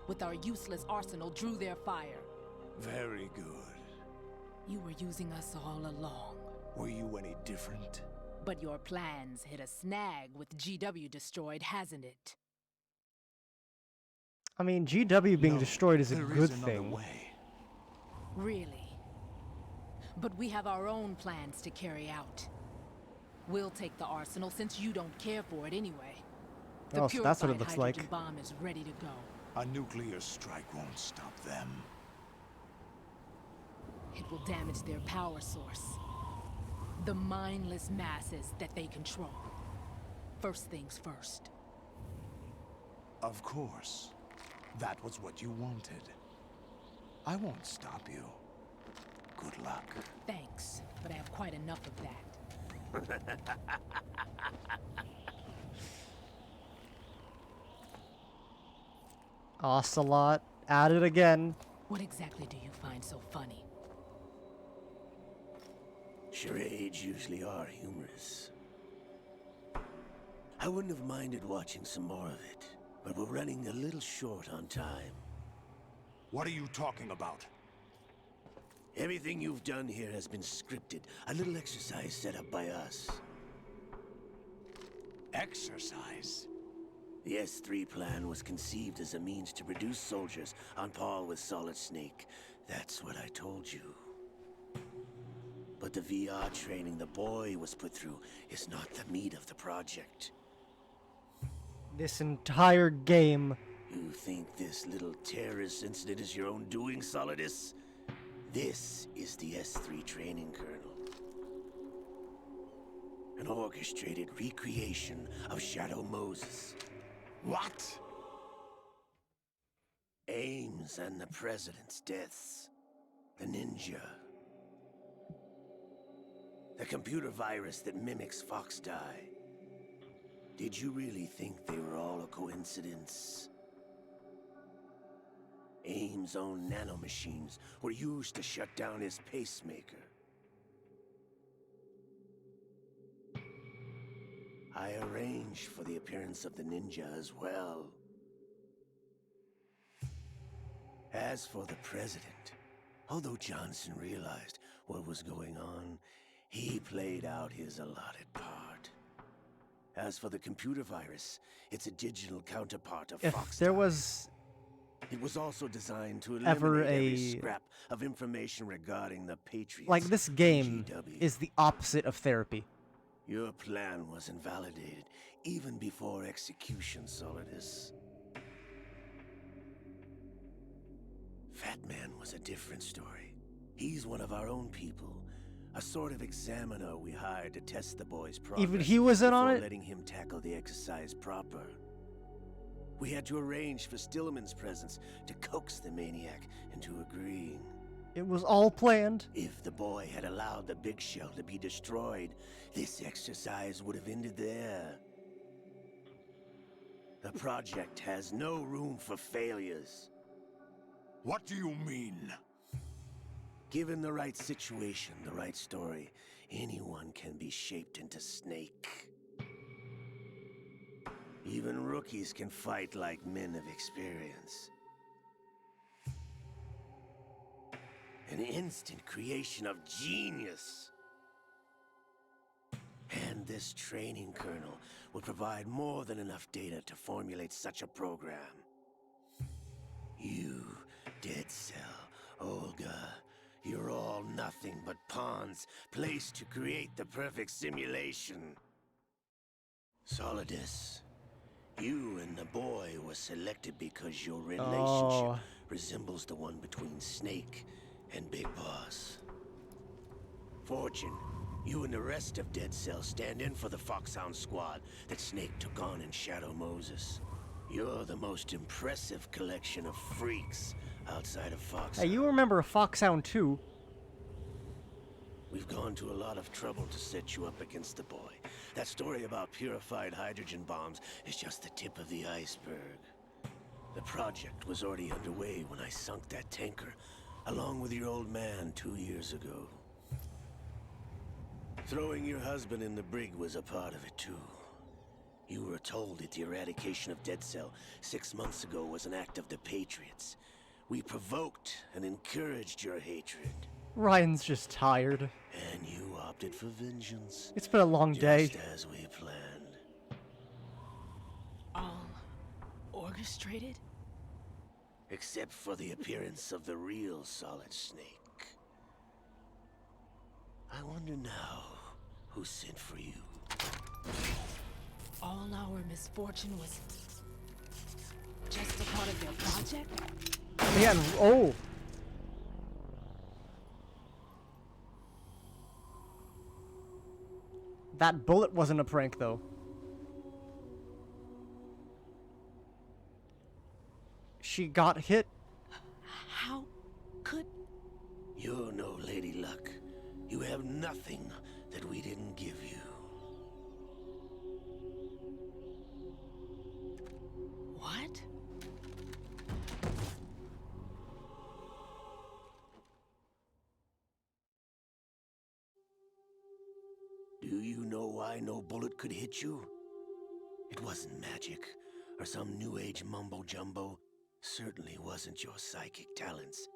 with our useless arsenal, drew their fire. Very good. You were using us all along. Were you any different? But your plans hit a snag with GW destroyed, hasn't it? I mean, GW being destroyed is a good thing. Way. Really? But we have our own plans to carry out. We'll take the arsenal since you don't care for it anyway. The Oh, so that's what it purified looks hydrogen like. bomb is ready to go. A nuclear strike won't stop them. It will damage their power source. The mindless masses that they control. First things first. Of course. That was what you wanted. I won't stop you. Good luck. Thanks, but I have quite enough of that. Ocelot, at it again. What exactly do you find so funny? Charades usually are humorous. I wouldn't have minded watching some more of it, but we're running a little short on time. What are you talking about? Everything you've done here has been scripted. A little exercise set up by us. Exercise? The S3 plan was conceived as a means to produce soldiers on par with Solid Snake. That's what I told you. But the VR training the boy was put through is not the meat of the project. This entire game. You think this little terrorist incident is your own doing, Solidus? This is the S3 training kernel. An orchestrated recreation of Shadow Moses. What? Ames and the President's deaths. The ninja. The computer virus that mimics Fox Die. Did you really think they were all a coincidence? Ames' own nanomachines were used to shut down his pacemaker. I arranged for the appearance of the ninja as well. As for the president, although Johnson realized what was going on, he played out his allotted part. As for the computer virus, it's a digital counterpart of Fox. If there was It was also designed to ever eliminate every a scrap of information regarding the Patriots. like this game GW. is the opposite of therapy. Your plan was invalidated even before execution, Solidus. Fat Man was a different story. He's one of our own people. A sort of examiner we hired to test the boy's progress. Even he was in on before it? letting him tackle the exercise proper. We had to arrange for Stillman's presence to coax the maniac into agreeing. It was all planned. If the boy had allowed the big shell to be destroyed, this exercise would have ended there. The project has no room for failures. What do you mean? Given the right situation, the right story, anyone can be shaped into Snake. Even rookies can fight like men of experience. An instant creation of genius. And this training kernel would provide more than enough data to formulate such a program. You, Dead Cell, Olga, you're all nothing but pawns placed to create the perfect simulation. Solidus, you and the boy were selected because your relationship resembles the one between Snake and Big Boss. Fortune, you and the rest of Dead Cell stand in for the Foxhound squad that Snake took on in Shadow Moses. You're the most impressive collection of freaks outside of Foxhound. Hey, you remember Foxhound 2? We've gone to a lot of trouble to set you up against the boy, That story about purified hydrogen bombs is just the tip of the iceberg. The project was already underway when I sunk that tanker, along with your old man 2 years ago. Throwing your husband in the brig was a part of it too. You were told that the eradication of Dead Cell 6 months ago was an act of the Patriots. We provoked and encouraged your hatred. Ryan's just tired. And you opted for vengeance. It's been a long day. Just as we planned. All orchestrated? Except for the appearance of the real Solid Snake. I wonder now who sent for you. All our misfortune was just a part of their project? Yeah, oh! That bullet wasn't a prank, though. She got hit. How could... You're no Lady Luck. You have nothing that we didn't give you. What? Do you know why no bullet could hit you? It wasn't magic, or some new age mumbo-jumbo. Certainly wasn't your psychic talents.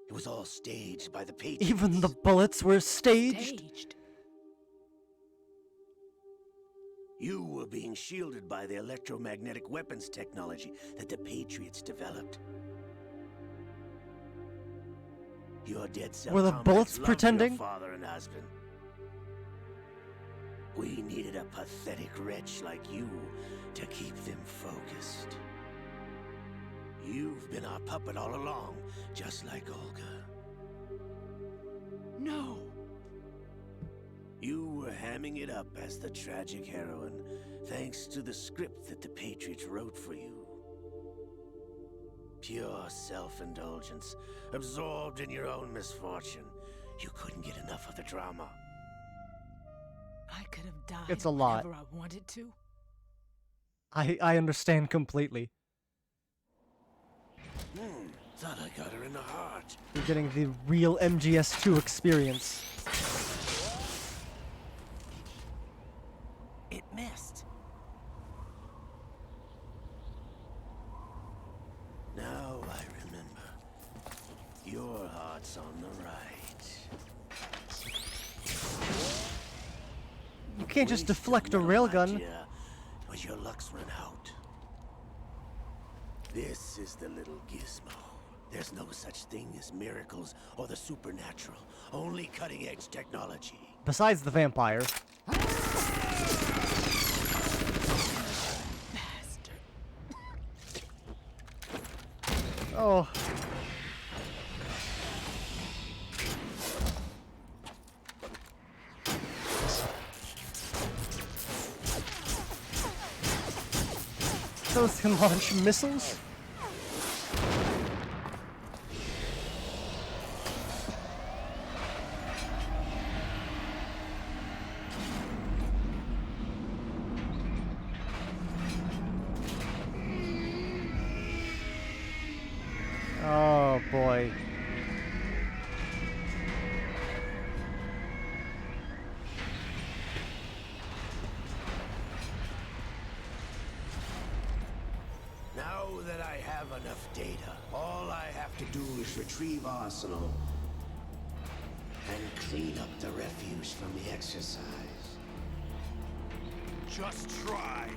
It was all staged by the Patriots. Even the bullets were staged? You were being shielded by the electromagnetic weapons technology that the Patriots developed. Your Dead Cell Were the comrades bullets loved pretending? your father and husband. We needed a pathetic wretch like you to keep them focused. You've been our puppet all along, just like Olga. No! You were hamming it up as the tragic heroine, thanks to the script that the Patriots wrote for you. Pure self-indulgence, absorbed in your own misfortune. You couldn't get enough of the drama. I could have died It's a lot. whenever I wanted to. I understand completely. Thought I got her in the heart. You're getting the real MGS2 experience. It missed. Now I remember. Your heart's on the right. You can't just Wasted deflect a metal railgun. idea, but your luck's run out. This is the little gizmo. There's no such thing as miracles or the supernatural. Only cutting-edge technology. Besides the vampire. Oh. Those can launch missiles? Oh boy. Now that I have enough data, all I have to do is retrieve Arsenal and clean up the refuse from the exercise. Just try.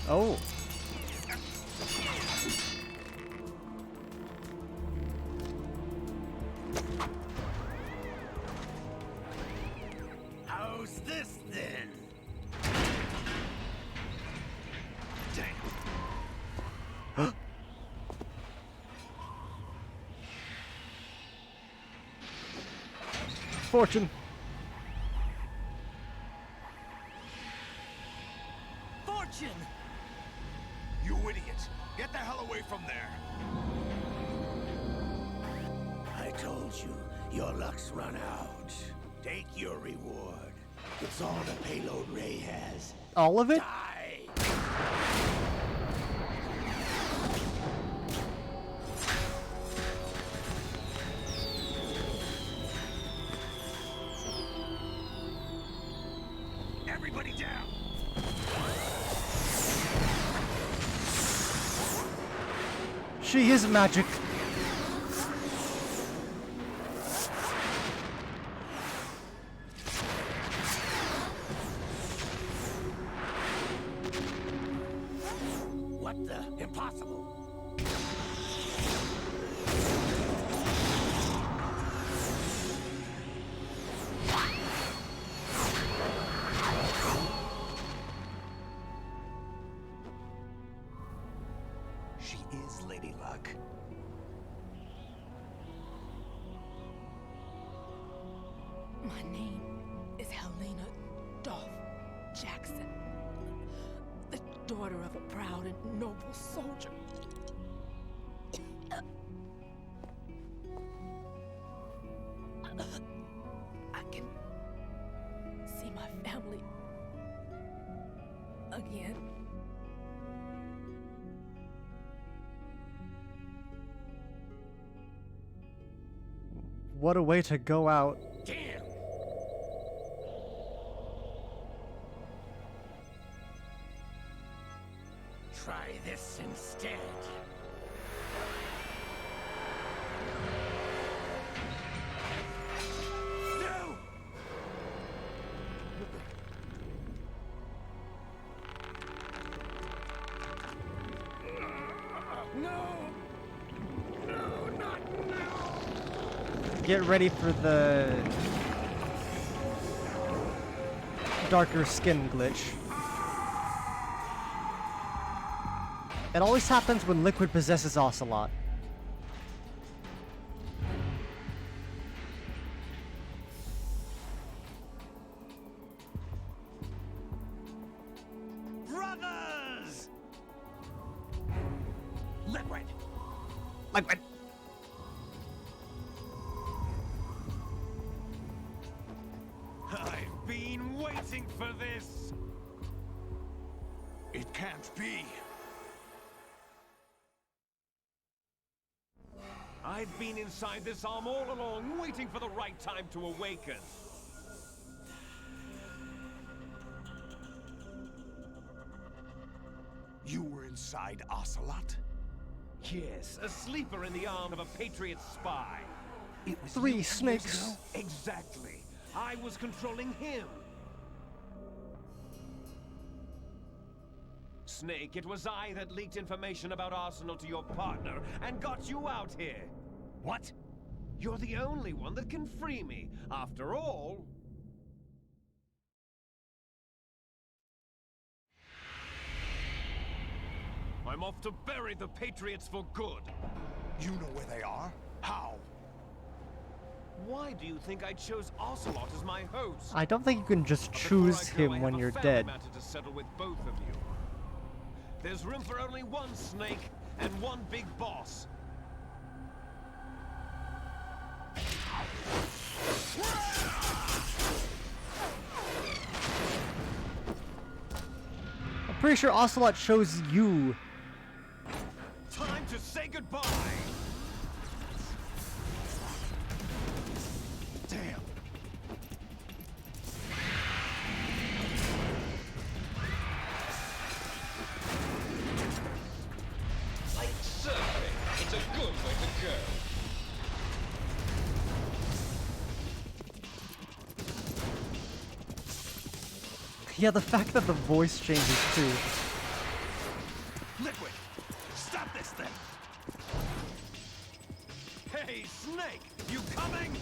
Oh. How's this then? Damn. Fortune. Fortune! told you, your luck's run out. Take your reward. It's all the payload Ray has. All of it? Die! Everybody down! She is magic. What the? Impossible! She is Lady Luck. My name is Helena Dolph Jackson, the daughter of a proud and noble soldier. I can see my family again. What a way to go out. Damn! Try this instead. No! No! No, not now! Get ready for the darker skin glitch. It always happens when Liquid possesses Ocelot. Brothers! Liquid! Liquid! I've been waiting for this! It can't be. I've been inside this arm all along, waiting for the right time to awaken. You were inside Ocelot? Yes, a sleeper in the arm of a Patriot spy. It was 3 you snakes. years ago? Exactly. I was controlling him. Snake, it was I that leaked information about Arsenal to your partner and got you out here. What? You're the only one that can free me. After all... I'm off to bury the Patriots for good. You know where they are? How? Why do you think I chose Ocelot as my host? I don't think you can just But choose before I go, I him when have a you're family dead. matter to settle with both of you. There's room for only one Snake and one big boss. I'm pretty sure Ocelot chose you. Time to say goodbye! Damn. Like surfing, it's a good way to go. Yeah, the fact that the voice changes too. Liquid! Stop this thing! Hey, Snake, you coming?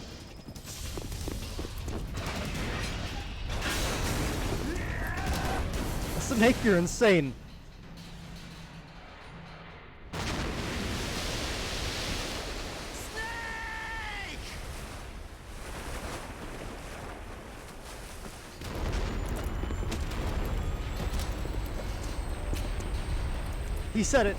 Snake, you're insane. He said it.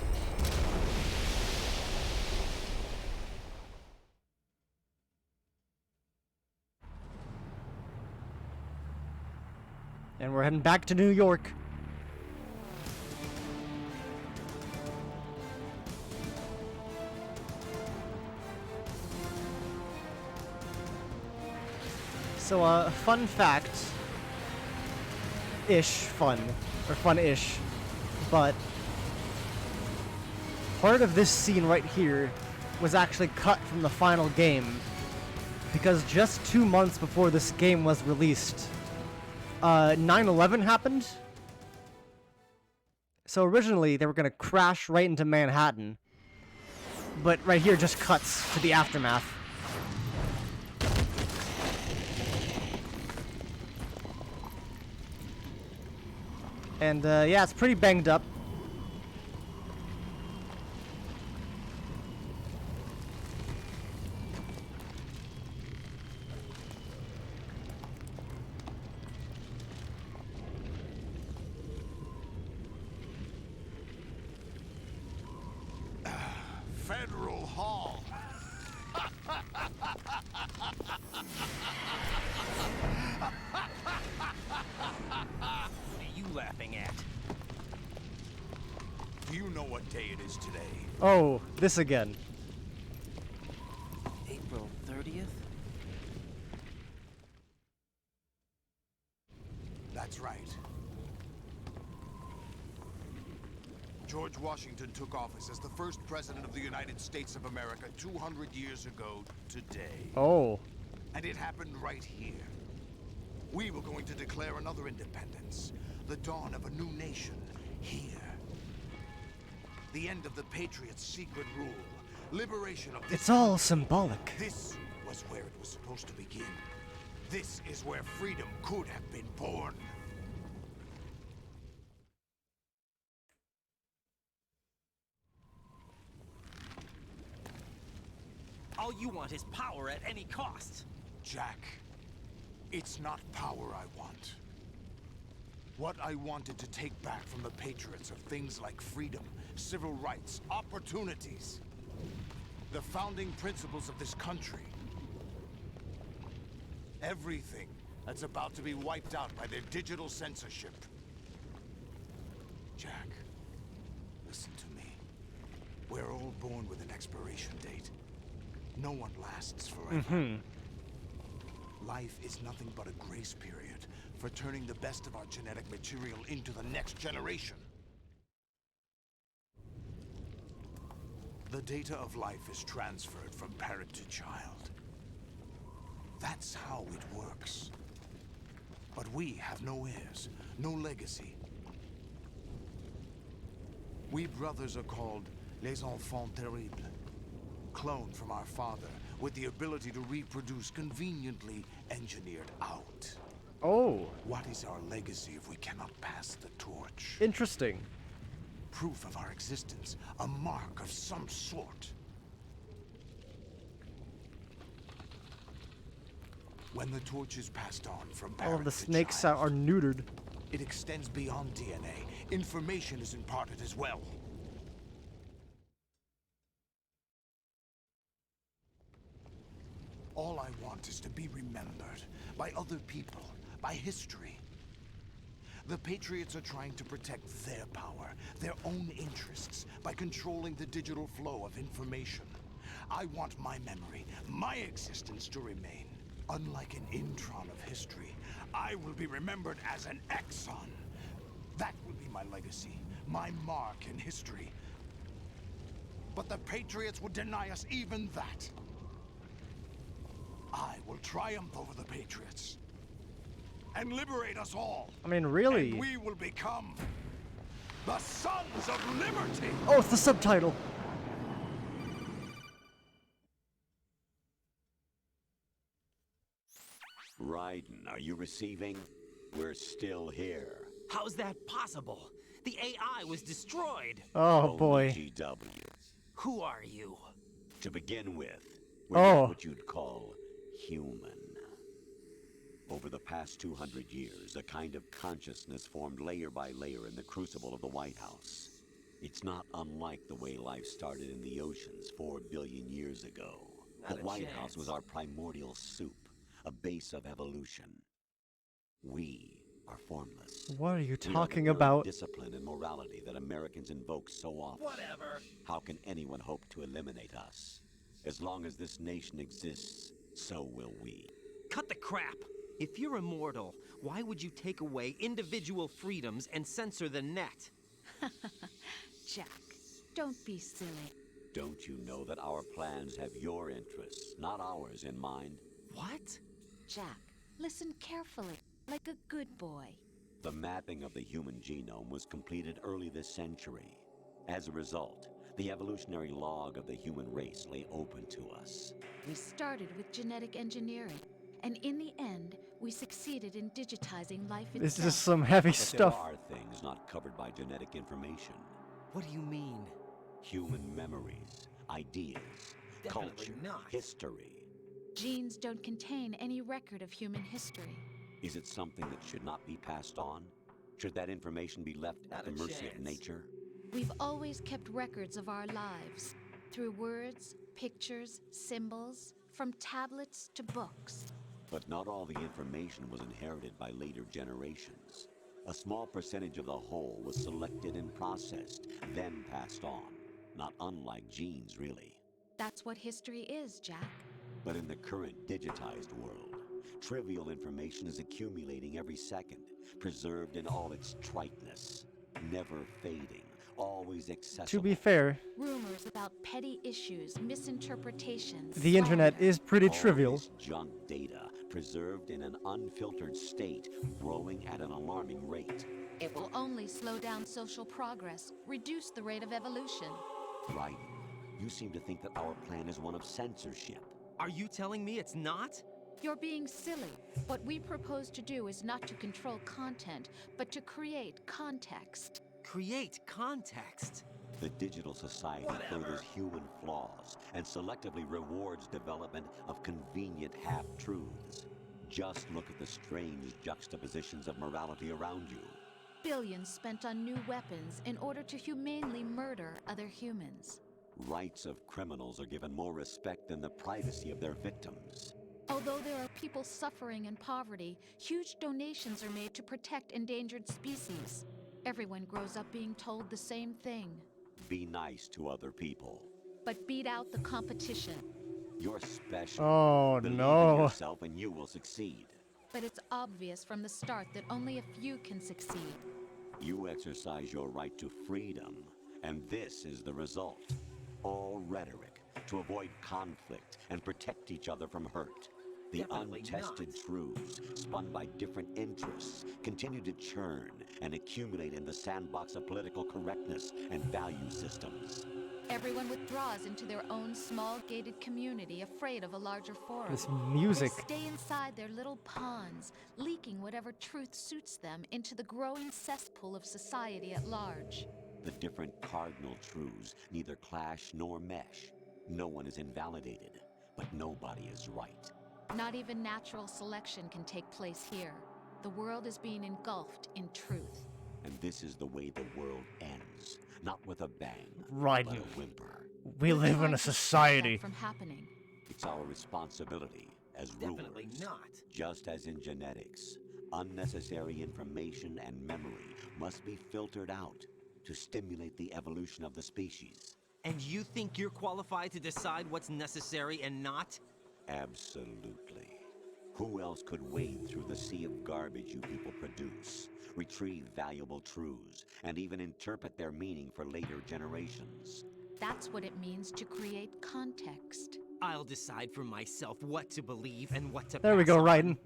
And we're heading back to New York. So, fun fact. Fun. Or fun-ish. But part of this scene right here was actually cut from the final game. Because just 2 months before this game was released, 9/11 happened. So originally they were gonna crash right into Manhattan. But right here just cuts to the aftermath. And yeah, it's pretty banged up. Federal Hall. What are you laughing at? Do you know what day it is today? Oh, this again. April 30th? That's right. George Washington took office as the first president of the United States of America 200 years ago today. Oh. And it happened right here. We were going to declare another independence, the dawn of a new nation, here. The end of the Patriots' secret rule, liberation of this It's all country. symbolic. This was where it was supposed to begin. This is where freedom could have been born. All you want is power at any cost. Jack, it's not power I want. What I wanted to take back from the Patriots are things like freedom, civil rights, opportunities. The founding principles of this country. Everything that's about to be wiped out by their digital censorship. Jack, listen to me. We're all born with an expiration date. No one lasts forever. Life is nothing but a grace period for turning the best of our genetic material into the next generation. The data of life is transferred from parent to child. That's how it works. But we have no heirs, no legacy. We brothers are called les enfants terribles. Cloned from our father, with the ability to reproduce conveniently engineered out. Oh. What is our legacy if we cannot pass the torch? Interesting. Proof of our existence, a mark of some sort. When the torch is passed on from parent All of the to snakes child, are neutered. it extends beyond DNA. Information is imparted as well. All I want is to be remembered by other people, by history. The Patriots are trying to protect their power, their own interests, by controlling the digital flow of information. I want my memory, my existence to remain. Unlike an intron of history, I will be remembered as an exon. That will be my legacy, my mark in history. But the Patriots would deny us even that. I will triumph over the Patriots and liberate us all. I mean, really? And we will become the Sons of Liberty. Oh, it's the subtitle. Raiden, are you receiving? We're still here. How's that possible? The AI was destroyed. Oh, Only boy. GW. Who are you? To begin with, we're Oh. not what you'd call human. Over the past 200 years, a kind of consciousness formed layer by layer in the crucible of the White House. It's not unlike the way life started in the oceans 4 billion years ago. Not The a White House chance. was our primordial soup, a base of evolution. We are formless. What are you We are the talking very about? discipline and morality that Americans invoke so often. Whatever. How can anyone hope to eliminate us? As long as this nation exists, so will we. Cut the crap! If you're immortal, why would you take away individual freedoms and censor the net? Jack, don't be silly. Don't you know that our plans have your interests, not ours, in mind? What? Jack, listen carefully, like a good boy. The mapping of the human genome was completed early this century. As a result, the evolutionary log of the human race lay open to us. We started with genetic engineering, and in the end, we succeeded in digitizing life itself. This is some heavy But stuff. there are things not covered by genetic information. What do you mean? Human memories, ideas, Definitely culture, not. history. Genes don't contain any record of human history. Is it something that should not be passed on? Should that information be left at Not the a mercy of chance. nature? We've always kept records of our lives, through words, pictures, symbols, from tablets to books. But not all the information was inherited by later generations. A small percentage of the whole was selected and processed, then passed on. Not unlike genes, really. That's what history is, Jack. But in the current digitized world, trivial information is accumulating every second, preserved in all its triteness, never fading, always accessible. To be fair, Rumors about petty issues, misinterpretations. the internet slander. is pretty All trivial. this junk data, preserved in an unfiltered state, growing at an alarming rate. It will only slow down social progress, reduce the rate of evolution. Right. You seem to think that our plan is one of censorship. Are you telling me it's not? You're being silly. What we propose to do is not to control content, but to create context. Create context. The digital society furthers human flaws and selectively rewards development of convenient half-truths. Just look at the strange juxtapositions of morality around you. Billions spent on new weapons in order to humanely murder other humans. Rights of criminals are given more respect than the privacy of their victims. Although there are people suffering in poverty, huge donations are made to protect endangered species. Everyone grows up being told the same thing. Be nice to other people. But beat out the competition. You're special. Oh, Believe no. in yourself and you will succeed. But it's obvious from the start that only a few can succeed. You exercise your right to freedom, and this is the result. All rhetoric to avoid conflict and protect each other from hurt. The Definitely untested not. truths, spun by different interests, continue to churn and accumulate in the sandbox of political correctness and value systems. Everyone withdraws into their own small gated community, afraid of a larger forum. This music. They stay inside their little ponds, leaking whatever truth suits them into the growing cesspool of society at large. The different cardinal truths neither clash nor mesh. No one is invalidated, but nobody is right. Not even natural selection can take place here. The world is being engulfed in truth. And this is the way the world ends. Not with a bang, Right. but a whimper. We We're live in trying a to stop that society. from happening. It's our responsibility as Definitely rulers. not. Just as in genetics, unnecessary information and memory must be filtered out to stimulate the evolution of the species. And you think you're qualified to decide what's necessary and not? Absolutely. Who else could wade through the sea of garbage you people produce, retrieve valuable truths, and even interpret their meaning for later generations? That's what it means to create context. I'll decide for myself what to believe and what to There we pass go, on. Raiden.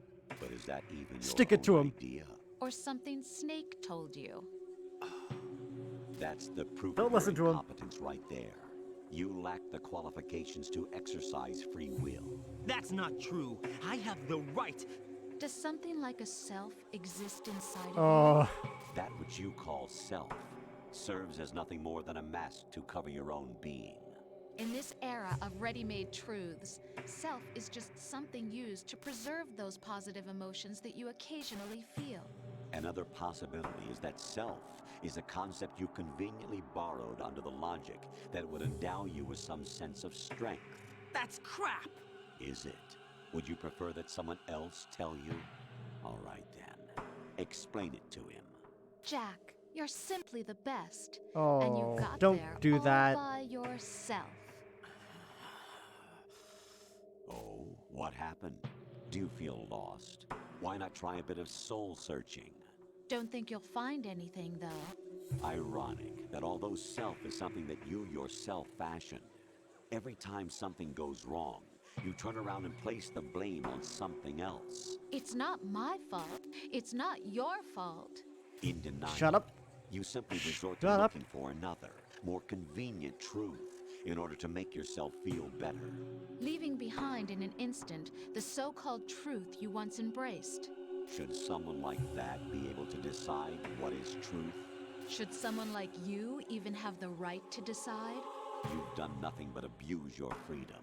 But is that even your Stick it to own him. idea? Or something Snake told you. That's the proof Don't of listen your to him. incompetence right there. You lack the qualifications to exercise free will. That's not true. I have the right. Does something like a self exist inside of Oh, That which you call self serves as nothing more than a mask to cover your own being. you? In this era of ready-made truths, self is just something used to preserve those positive emotions that you occasionally feel. Another possibility is that self is a concept you conveniently borrowed under the logic that would endow you with some sense of strength. That's crap. Is it? Would you prefer that someone else tell you? All right then. Explain it to him. Jack, you're simply the best. And you Oh, got don't there do all that. by yourself. Oh, what happened? Do you feel lost? Why not try a bit of soul searching? Don't think you'll find anything, though. Ironic that although self is something that you yourself fashioned, every time something goes wrong, you turn around and place the blame on something else. It's not my fault. It's not your fault. In denial, Shut up. you simply resort to Shut up. looking for another, more convenient truth in order to make yourself feel better. Leaving behind in an instant the so-called truth you once embraced. Should someone like that be able to decide what is truth? Should someone like you even have the right to decide? You've done nothing but abuse your freedom.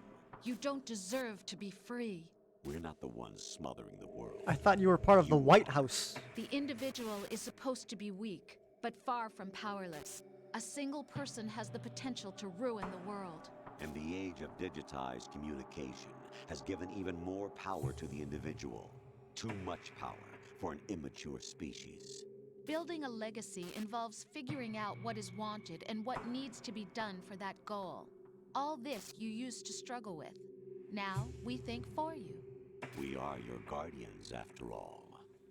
You don't deserve to be free. We're not the ones smothering the world. I thought you were part of the White House. The individual is supposed to be weak, but far from powerless. A single person has the potential to ruin the world. And the age of digitized communication has given even more power to the individual. Too much power for an immature species. Building a legacy involves figuring out what is wanted and what needs to be done for that goal. All this you used to struggle with. Now we think for you. We are your guardians, after all.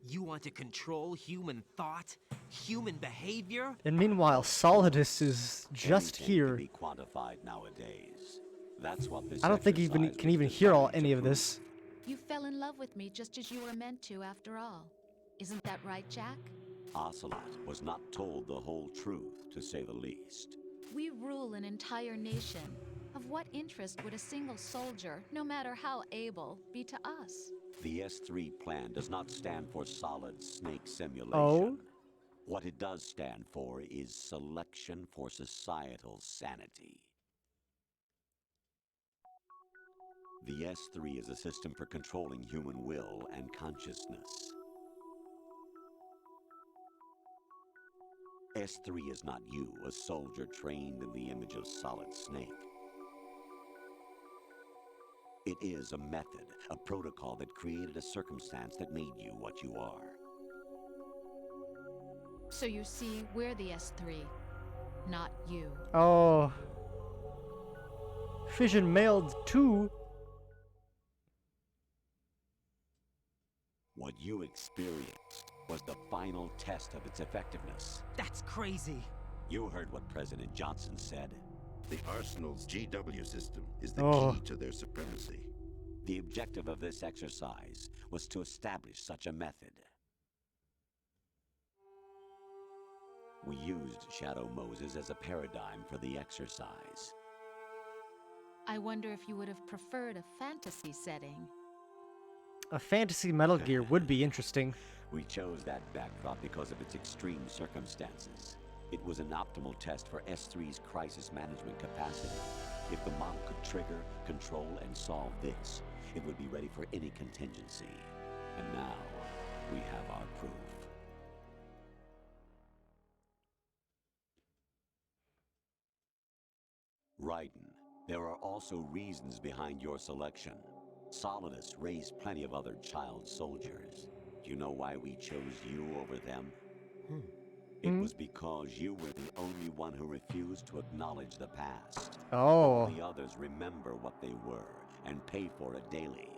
You want to control human thought, human behavior? And meanwhile, Solidus is just Anything here. can be quantified nowadays. That's what this I don't think he exercise can was even hear designed to any of prove. this. You fell in love with me just as you were meant to, after all. Isn't that right, Jack? Ocelot was not told the whole truth, to say the least. We rule an entire nation. Of what interest would a single soldier, no matter how able, be to us? The S3 plan does not stand for solid snake simulation. Oh? What it does stand for is selection for societal sanity. The S3 is a system for controlling human will and consciousness. S3 is not you, a soldier trained in the image of Solid Snake. It is a method, a protocol that created a circumstance that made you what you are. So you see, we're the S3, not you. Oh. Fission mailed too. What you experienced was the final test of its effectiveness. That's crazy. You heard what President Johnson said. The Arsenal's GW system is the key to their supremacy. The objective of this exercise was to establish such a method. We used Shadow Moses as a paradigm for the exercise. I wonder if you would have preferred a fantasy setting. A fantasy Metal Gear would be interesting. We chose that backdrop because of its extreme circumstances. It was an optimal test for S3's crisis management capacity. If the model could trigger, control, and solve this, it would be ready for any contingency. And now, we have our proof. Raiden, there are also reasons behind your selection. Solidus raised plenty of other child soldiers. Do you know why we chose you over them? It was because you were the only one who refused to acknowledge the past. Oh. All the others remember what they were and pay for it daily.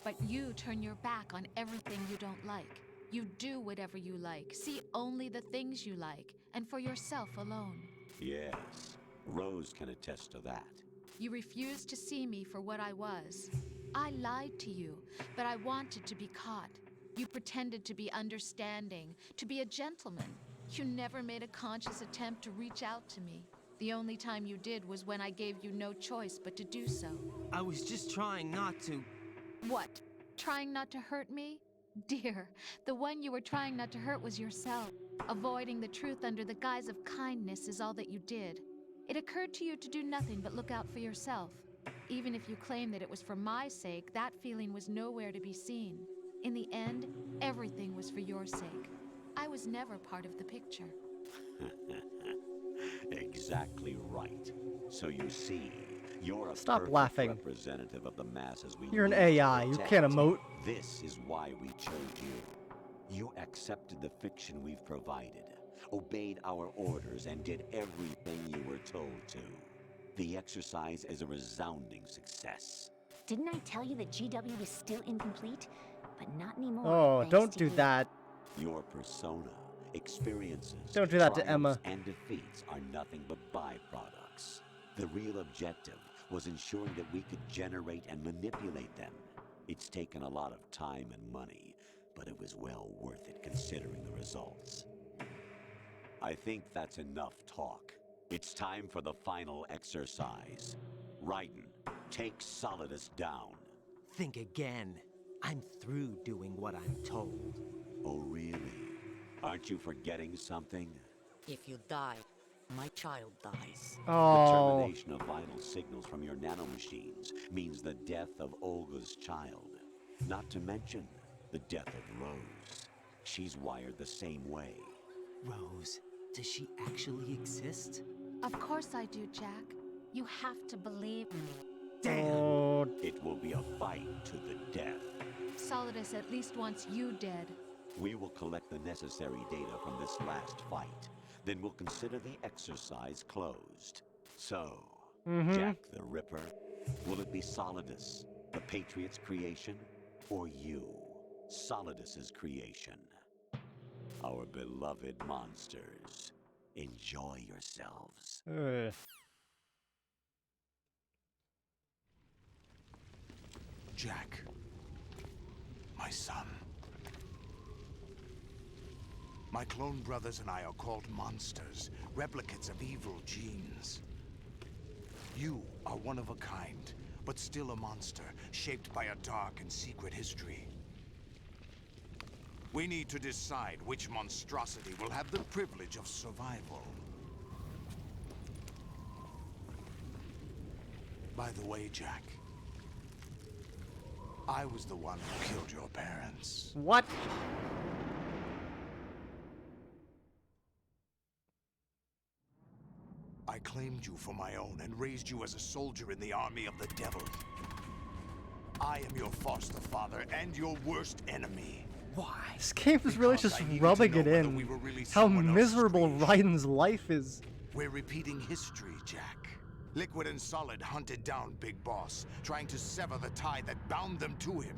But you turn your back on everything you don't like. You do whatever you like, see only the things you like, and for yourself alone. Yes, Rose can attest to that. You refused to see me for what I was. I lied to you, but I wanted to be caught. You pretended to be understanding, to be a gentleman. You never made a conscious attempt to reach out to me. The only time you did was when I gave you no choice but to do so. I was just trying not to. What? Trying not to hurt me? Dear, the one you were trying not to hurt was yourself. Avoiding the truth under the guise of kindness is all that you did. It occurred to you to do nothing but look out for yourself. Even if you claim that it was for my sake, that feeling was nowhere to be seen. In the end, everything was for your sake. I was never part of the picture. Exactly right. So you see, you're a Stop perfect laughing. representative of the masses we You're an need to AI. You protect. can't emote. This is why we chose you. You accepted the fiction we've provided, obeyed our orders, and did everything you were told to. The exercise is a resounding success. Didn't I tell you that GW is still incomplete? But not anymore. Oh, thanks don't to do you. that. Your persona, experiences, Don't do that to triumphs, Emma. and defeats are nothing but byproducts. The real objective was ensuring that we could generate and manipulate them. It's taken a lot of time and money, but it was well worth it considering the results. I think that's enough talk. It's time for the final exercise. Raiden, take Solidus down. Think again. I'm through doing what I'm told. Oh, really? Aren't you forgetting something? If you die, my child dies. The Oh. termination of vital signals from your nanomachines means the death of Olga's child. Not to mention the death of Rose. She's wired the same way. Rose, does she actually exist? Of course I do, Jack. You have to believe me. Oh. It will be a fight to the death. Solidus at least wants you dead. We will collect the necessary data from this last fight. Then we'll consider the exercise closed. So, Jack the Ripper, will it be Solidus, the Patriot's creation, or you, Solidus's creation? Our beloved monsters, enjoy yourselves. Jack, my son. My clone brothers and I are called monsters, replicates of evil genes. You are one of a kind, but still a monster, shaped by a dark and secret history. We need to decide which monstrosity will have the privilege of survival. By the way, Jack, I was the one who killed your parents. What? I claimed you for my own and raised you as a soldier in the army of the devil. I am your foster father and your worst enemy. Why? This game is really Because just I needed rubbing to know it whether in. we were really How someone else's miserable creation. Raiden's life is. We're repeating history, Jack. Liquid and Solid hunted down Big Boss, trying to sever the tie that bound them to him.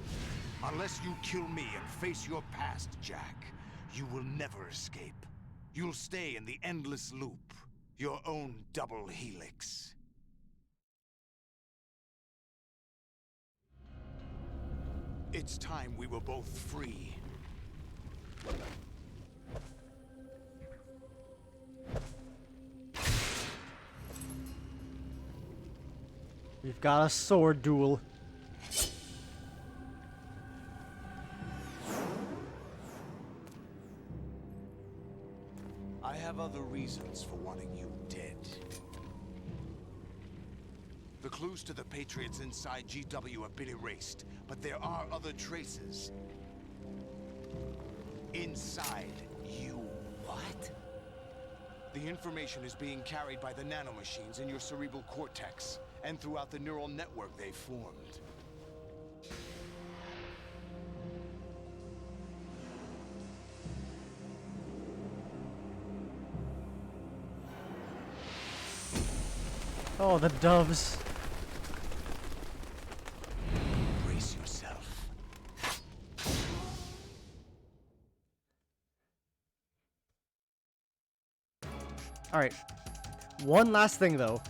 Unless you kill me and face your past, Jack, you will never escape. You'll stay in the endless loop, your own double helix. It's time we were both free. We've got a sword duel. I have other reasons for wanting you dead. The clues to the Patriots inside GW have been erased, but there are other traces. Inside you. What? The information is being carried by the nanomachines in your cerebral cortex, and throughout the neural network they formed. Oh, the doves. Brace yourself. Alright. One last thing, though.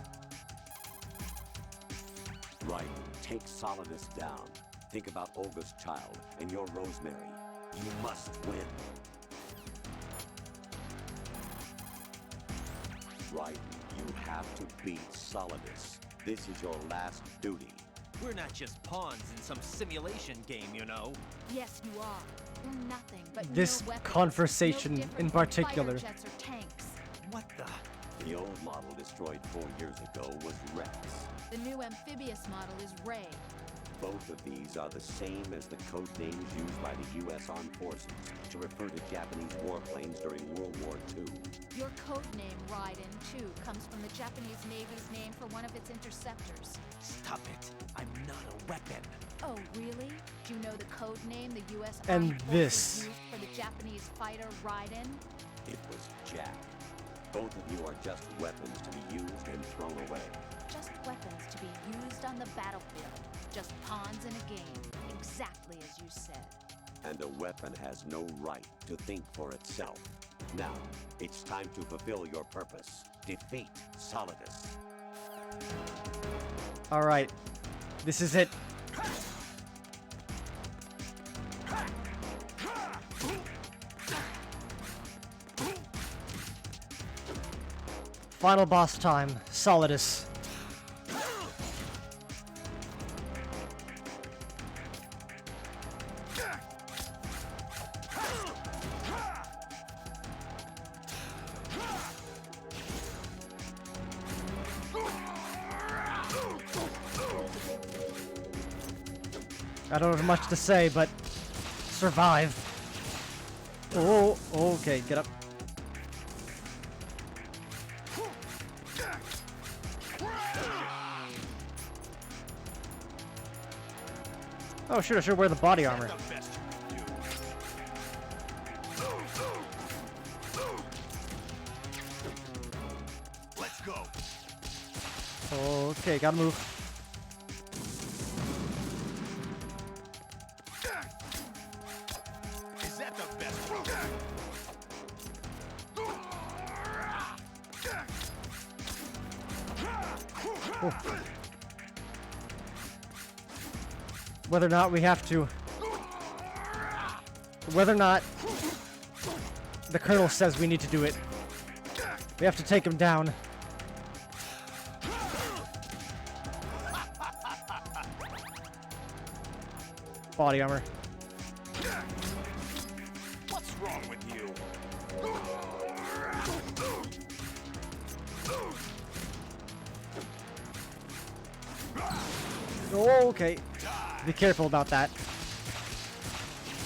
Right, take Solidus down. Think about Olga's child and your Rosemary. You must win. Right, you have to beat Solidus. This is your last duty. We're not just pawns in some simulation game, you know. Yes, you are. You're nothing but This mere weapons, conversation no different in from particular. fighter jets or tanks. What the? The old model destroyed 4 years ago was Rex. The new amphibious model is Ray. Both of these are the same as the code names used by the U.S. Armed Forces to refer to Japanese warplanes during World War II. Your code name, Raiden, too, comes from the Japanese Navy's name for one of its interceptors. Stop it. I'm not a weapon. Oh, really? Do you know the code name the U.S. And Armed Forces this. used for the Japanese fighter Raiden? It was Jack. Both of you are just weapons to be used and thrown away. Just weapons to be used on the battlefield. Just pawns in a game. Exactly as you said. And a weapon has no right to think for itself. Now, it's time to fulfill your purpose. Defeat Solidus. Alright. This is it. Final boss time. Solidus. I don't have much to say, but survive. Oh, okay, get up. Oh, shoot, I should wear the body armor. Let's go. Okay, gotta move. Is that the best? Oh. Whether or not we have to... Whether or not the Colonel says we need to do it, we have to take him down. Body armor. What's wrong with you? Oh, okay. Be careful about that.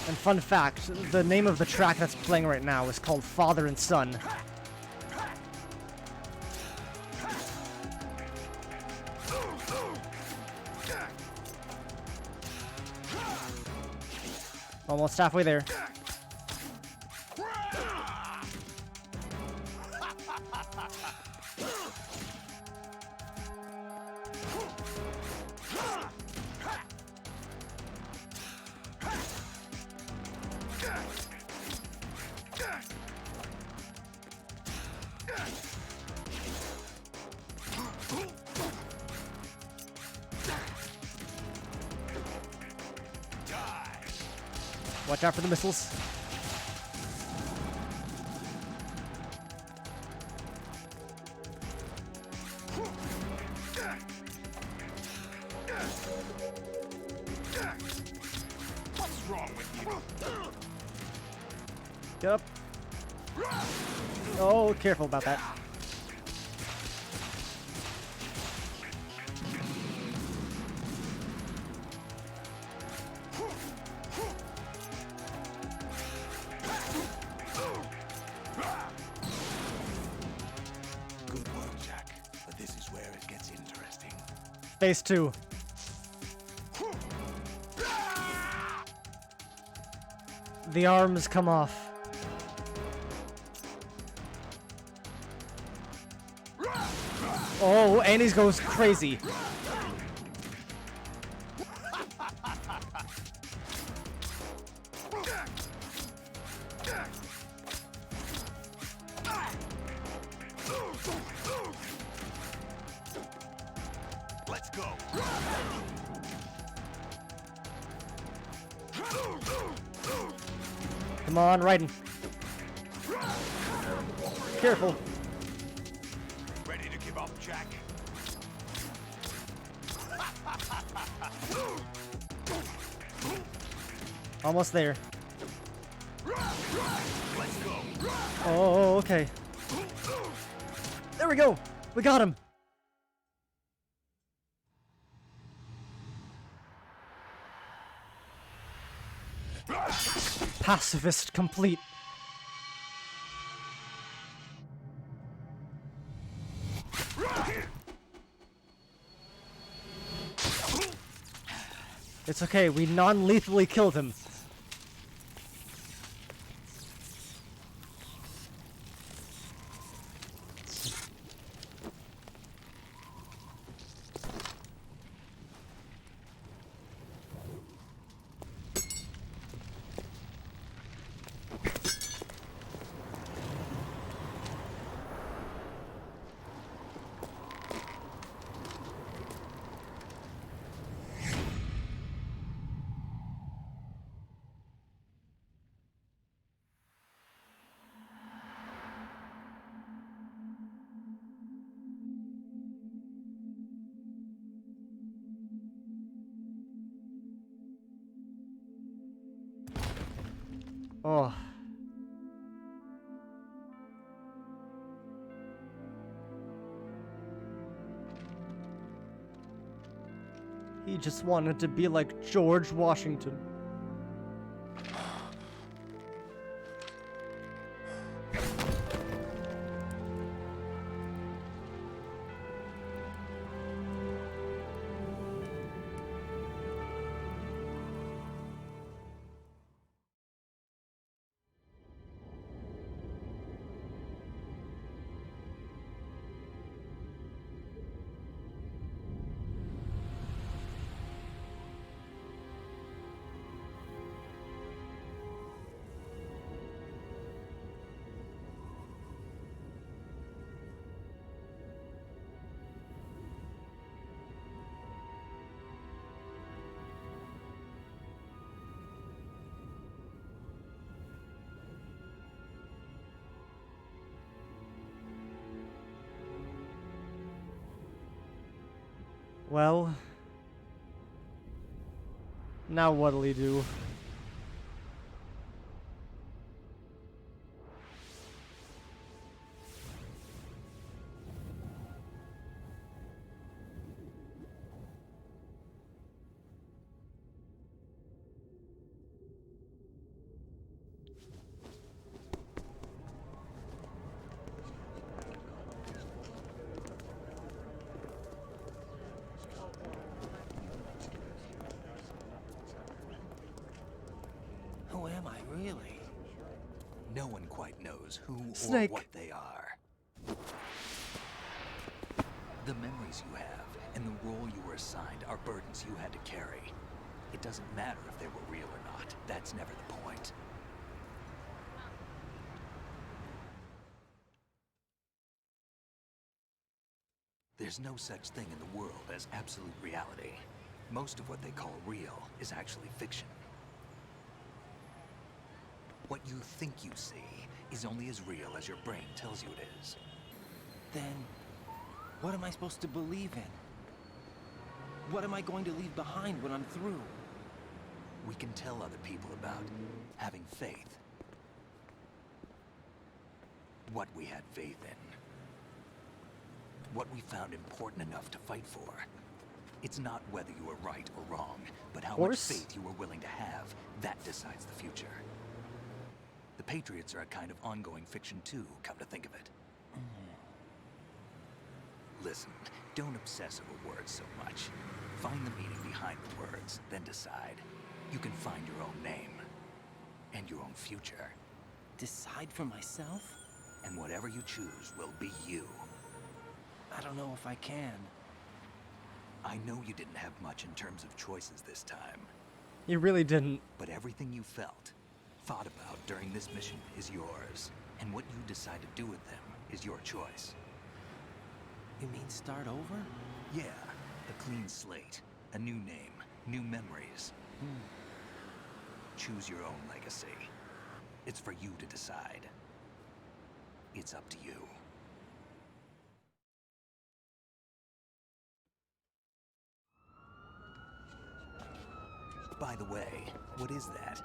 And fun fact, the name of the track that's playing right now is called Father and Son. Almost halfway there. Watch out for the missiles. What's wrong with you? Get up. Oh, careful about that. Good work, Jack. But this is where it gets interesting. Phase 2. The arms come off. Oh, and he goes crazy. Let's go. Come on, Raiden. Careful. Ready to give up, Jack? Almost there. Let's go. Oh, okay. There we go. We got him. Pacifist complete. It's okay, we non-lethally killed him. Oh. He just wanted to be like George Washington. Well, now what'll he do? Who am I, really? No one quite knows who Snake. or what they are. The memories you have and the role you were assigned are burdens you had to carry. It doesn't matter if they were real or not. That's never the point. There's no such thing in the world as absolute reality. Most of what they call real is actually fiction. What you think you see is only as real as your brain tells you it is. Then, what am I supposed to believe in? What am I going to leave behind when I'm through? We can tell other people about having faith. What we had faith in. What we found important enough to fight for. It's not whether you were right or wrong, but how much faith you were willing to have. That decides the future. The Patriots are a kind of ongoing fiction too, come to think of it. Listen, don't obsess over words so much. Find the meaning behind the words, then decide. You can find your own name. And your own future. Decide for myself? And whatever you choose will be you. I don't know if I can. I know you didn't have much in terms of choices this time. You really didn't. But everything you felt, thought about during this mission is yours. And what you decide to do with them is your choice. You mean start over? Yeah, a clean slate, a new name, new memories. Choose your own legacy. It's for you to decide. It's up to you. By the way, what is that?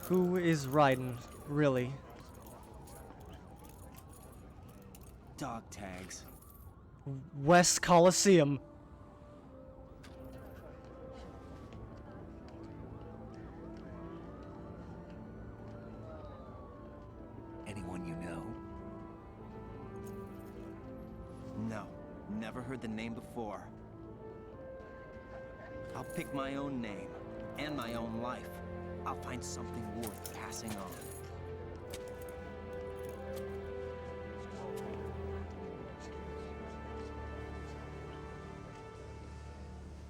Who is Raiden, really? Dog tags. West Colosseum. Anyone you know? No, never heard the name before. I'll Pick my own name and my own life. I'll find something worth passing on.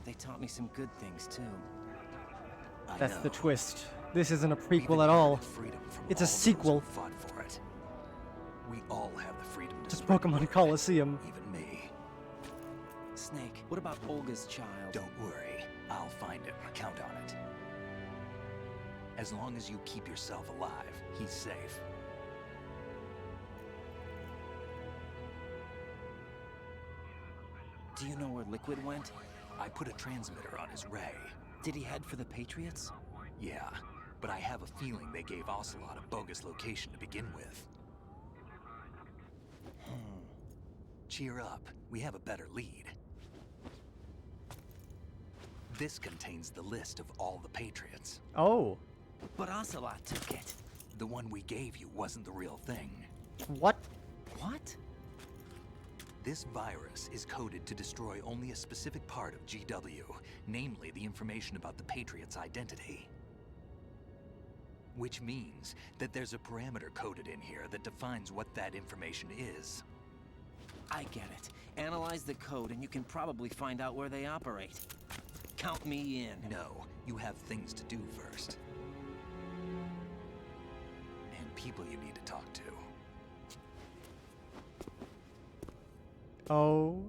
They taught me some good things, too. That's the twist. This isn't a prequel at all. It's a sequel. Fought for it. We all have the freedom to It's Pokémon Colosseum. Even me. Snake, what about Olga's child? Don't worry. I'll find him. Count on it. As long as you keep yourself alive, he's safe. Do you know where Liquid went? I put a transmitter on his ray. Did he head for the Patriots? Yeah, but I have a feeling they gave Ocelot a bogus location to begin with. Cheer up. We have a better lead. This contains the list of all the Patriots. Oh. But Ocelot took it. The one we gave you wasn't the real thing. What? What? This virus is coded to destroy only a specific part of GW, namely the information about the Patriot's identity. Which means that there's a parameter coded in here that defines what that information is. I get it. Analyze the code and you can probably find out where they operate. Count me in. No, you have things to do first. And people you need to talk to. Oh.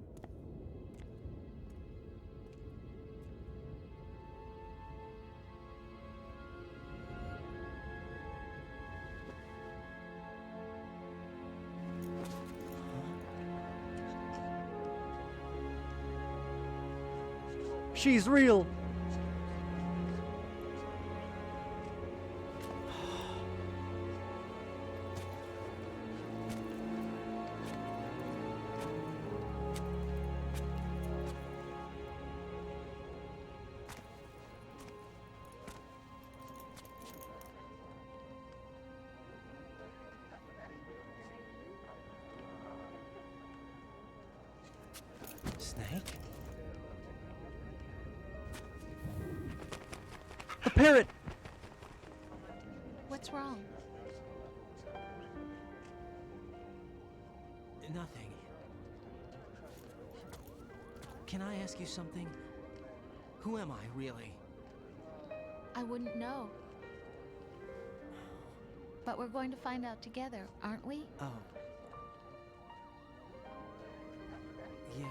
She's real. Snake? The parrot! What's wrong? Nothing. Can I ask you something? Who am I, really? I wouldn't know. But we're going to find out together, aren't we? Oh. Yeah.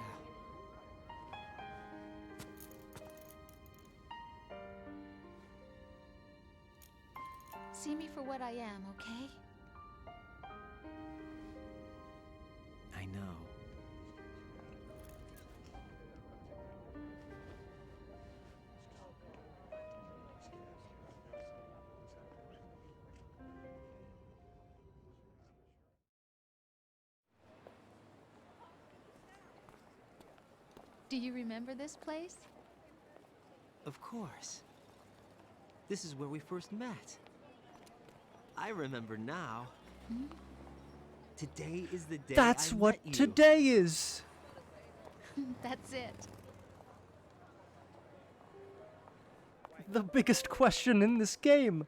See me for what I am, okay? I know. Do you remember this place? Of course. This is where we first met. I remember now. Hmm? Today is the day That's I what met you. today is. That's it. The biggest question in this game.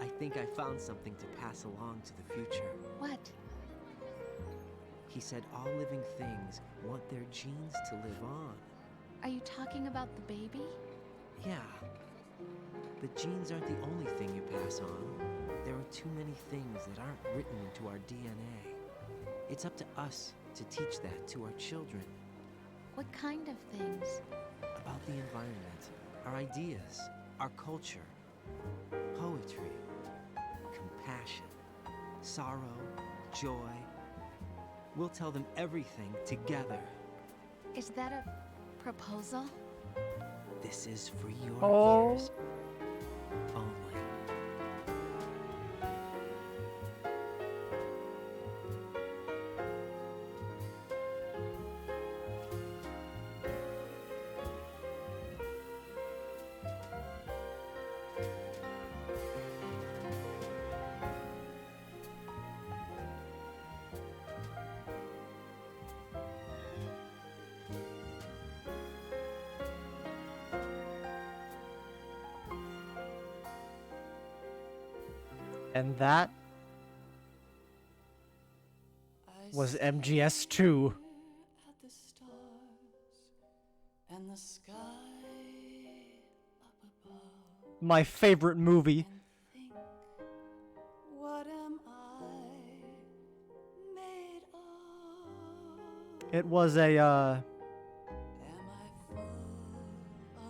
I think I found something to pass along to the future. What? He said all living things want their genes to live on. Are you talking about the baby? Yeah. But genes aren't the only thing you pass on. There are too many things that aren't written into our DNA. It's up to us to teach that to our children. What kind of things? About the environment, our ideas, our culture, poetry, compassion, sorrow, joy. We'll tell them everything together. Is that a proposal? This is for your Oh. ears only. And that was MGS2. At the stars and the sky up above. My favorite movie. Think, what am I made of? It was a, Am I full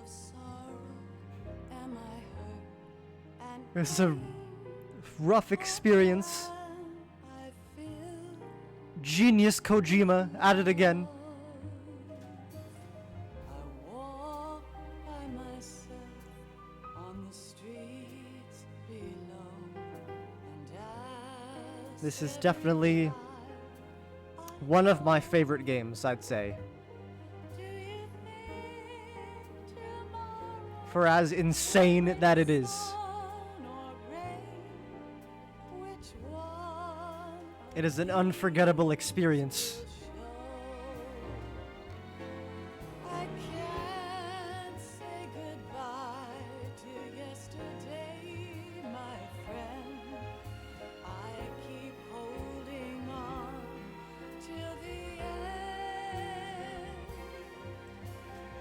of sorrow? Am I hurt and it was a rough experience. I feel Genius Kojima at it again. I walk by myself on the streets below, and as This is definitely one of my favorite games, I'd say. For as insane that it is. It is an unforgettable experience. I can't say goodbye to yesterday, my friend. I keep holding on till the end.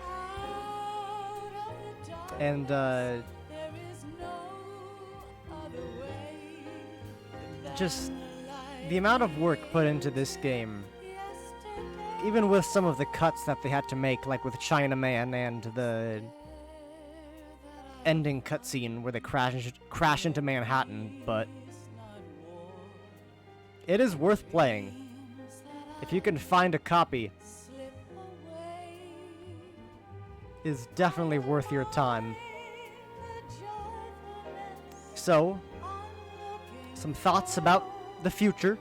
Out of the dark, And, there is no other way than just the amount of work put into this game, even with some of the cuts that they had to make, like with Chinaman and the ending cutscene where they crash into Manhattan, but it is worth playing. If you can find a copy, is definitely worth your time. So, some thoughts about the future.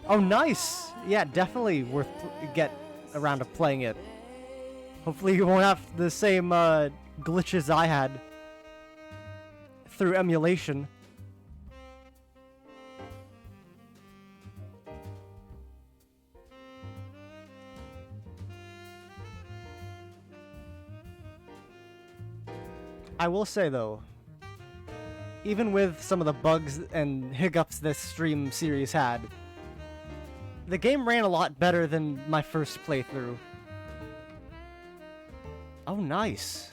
Oh, nice! Yeah, definitely worth get around to playing it. Hopefully you won't have the same glitches I had through emulation. I will say though, even with some of the bugs and hiccups this stream series had, the game ran a lot better than my first playthrough. Oh, nice.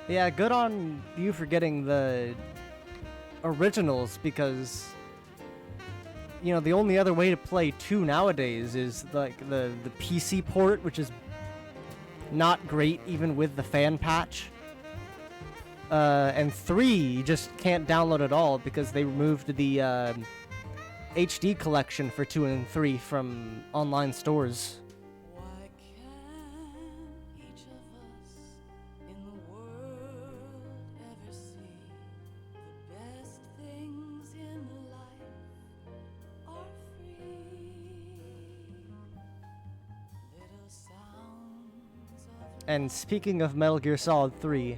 Yeah, good on you for getting the originals, because, you know, the only other way to play 2 nowadays is like the PC port, which is not great even with the fan patch. And 3 you just can't download at all because they removed the HD collection for 2 and 3 from online stores. why can't each of us in the world ever see the best things in life are free? Little sounds of And speaking of Metal Gear Solid 3,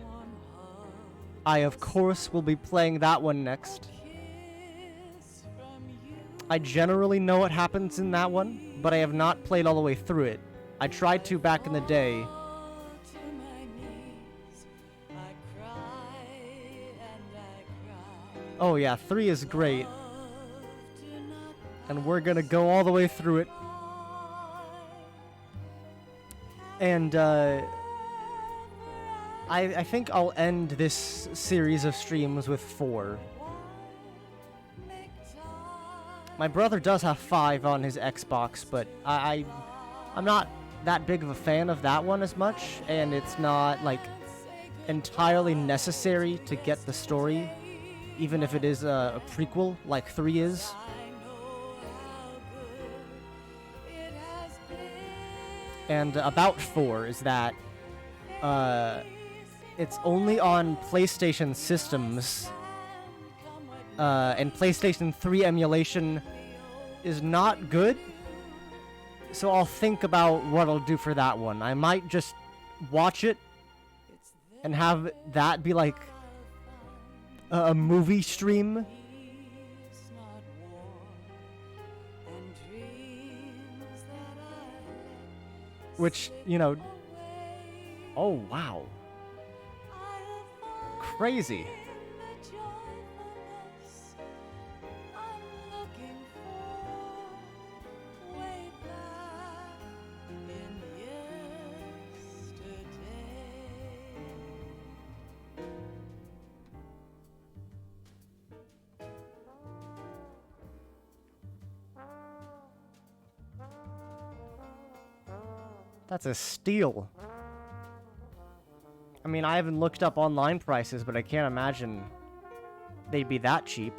I of course will be playing that one next. I generally know what happens in that one, but I have not played all the way through it. I tried to back in the day. to my knees. I cry and I cry. Oh yeah, 3 is great. And we're gonna go all the way through it. And I think I'll end this series of streams with 4. My brother does have 5 on his Xbox, but I'm not that big of a fan of that one as much, and it's not like entirely necessary to get the story, even if it is a prequel like 3 is. And about 4 is that it's only on PlayStation systems, and PlayStation 3 emulation is not good, so I'll think about what I'll do for that one. I might just watch it and have that be like a movie stream. Which, you know... Oh, wow. crazy. That's a steal. I mean, I haven't looked up online prices, but I can't imagine they'd be that cheap.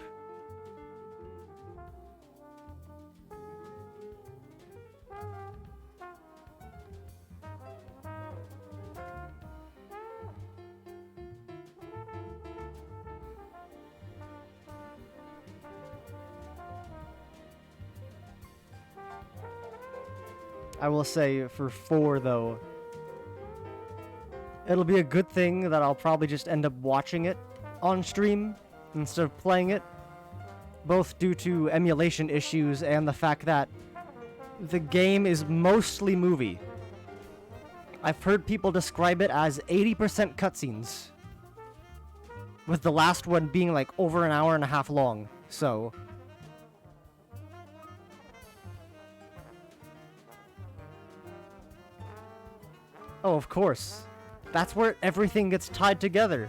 I will say, for 4, though, it'll be a good thing that I'll probably just end up watching it on stream instead of playing it, both due to emulation issues and the fact that the game is mostly movie. I've heard people describe it as 80% cutscenes, with the last one being like over an hour and a half long, so... Oh, of course. That's where everything gets tied together.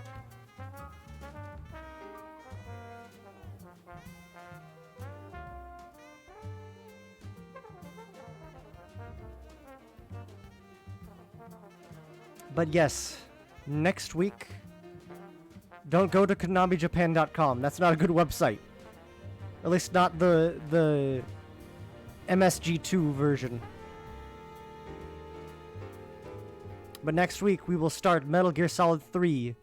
But yes, next week, don't go to KonamiJapan.com. That's not a good website. At least not the MSG2 version. But next week, we will start Metal Gear Solid 3.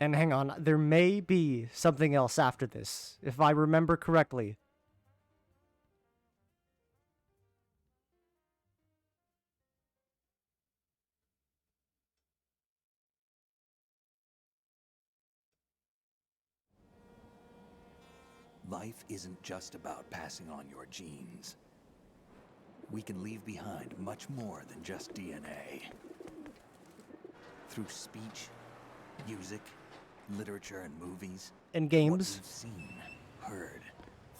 And hang on, there may be something else after this, if I remember correctly. Life isn't just about passing on your genes. We can leave behind much more than just DNA. Through speech, music, literature, and movies. And games. What we've seen, heard,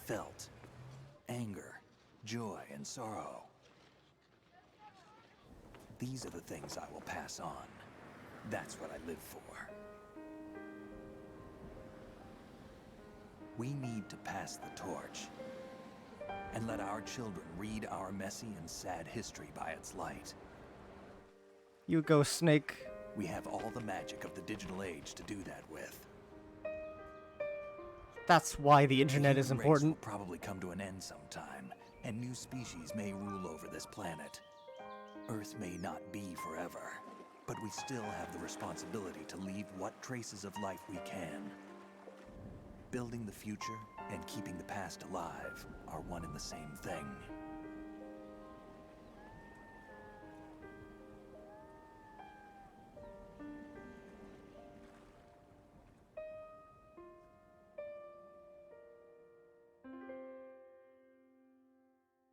felt, anger, joy, and sorrow. These are the things I will pass on. That's what I live for. We need to pass the torch and let our children read our messy and sad history by its light. You go, Snake. We have all the magic of the digital age to do that with. That's why the internet is The human race important. will probably come to an end sometime, and new species may rule over this planet. Earth may not be forever, but we still have the responsibility to leave what traces of life we can. Building the future and keeping the past alive are one and the same thing.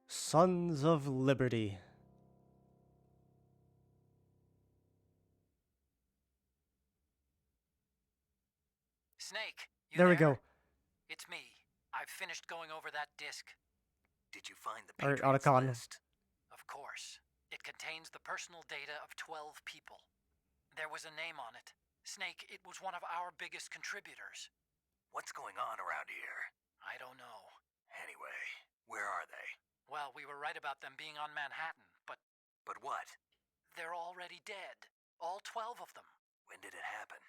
Sons of Liberty. Snake, you There we go. It's me. I've finished going over that disc. Did you find the Alright, Patriots Otacon. list? Of course. It contains the personal data of 12 people. There was a name on it. Snake, it was one of our biggest contributors. What's going on around here? I don't know. Anyway, where are they? Well, we were right about them being on Manhattan, but But what? they're already dead. All 12 of them. When did it happen?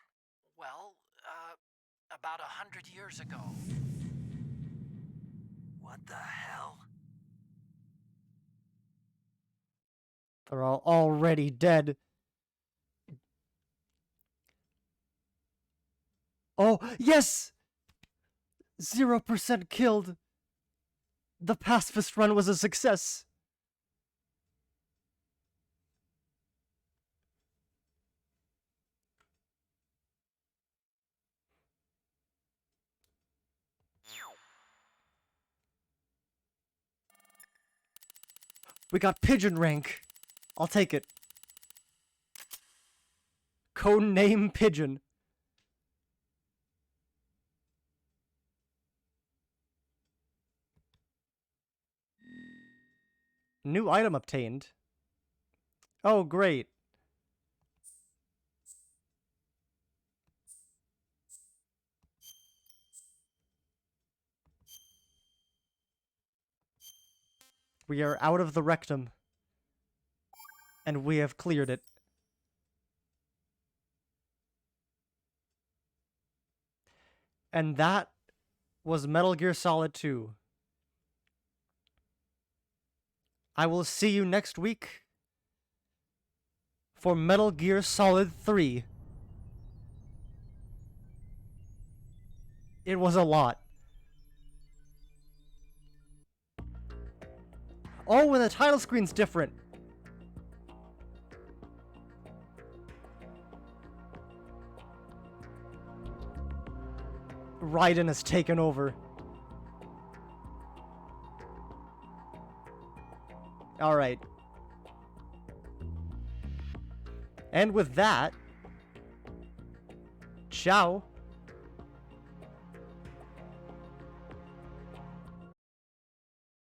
Well, about 100 years ago. What the hell? They're all already dead. Oh, yes! 0% killed. The pacifist run was a success. We got pigeon rank. I'll take it. Codename Pigeon. New item obtained. Oh, great. We are out of the rectum. And we have cleared it. And that was Metal Gear Solid 2. I will see you next week for Metal Gear Solid 3. It was a lot. Oh, and the title screen's different. Raiden has taken over. Alright. And with that, ciao.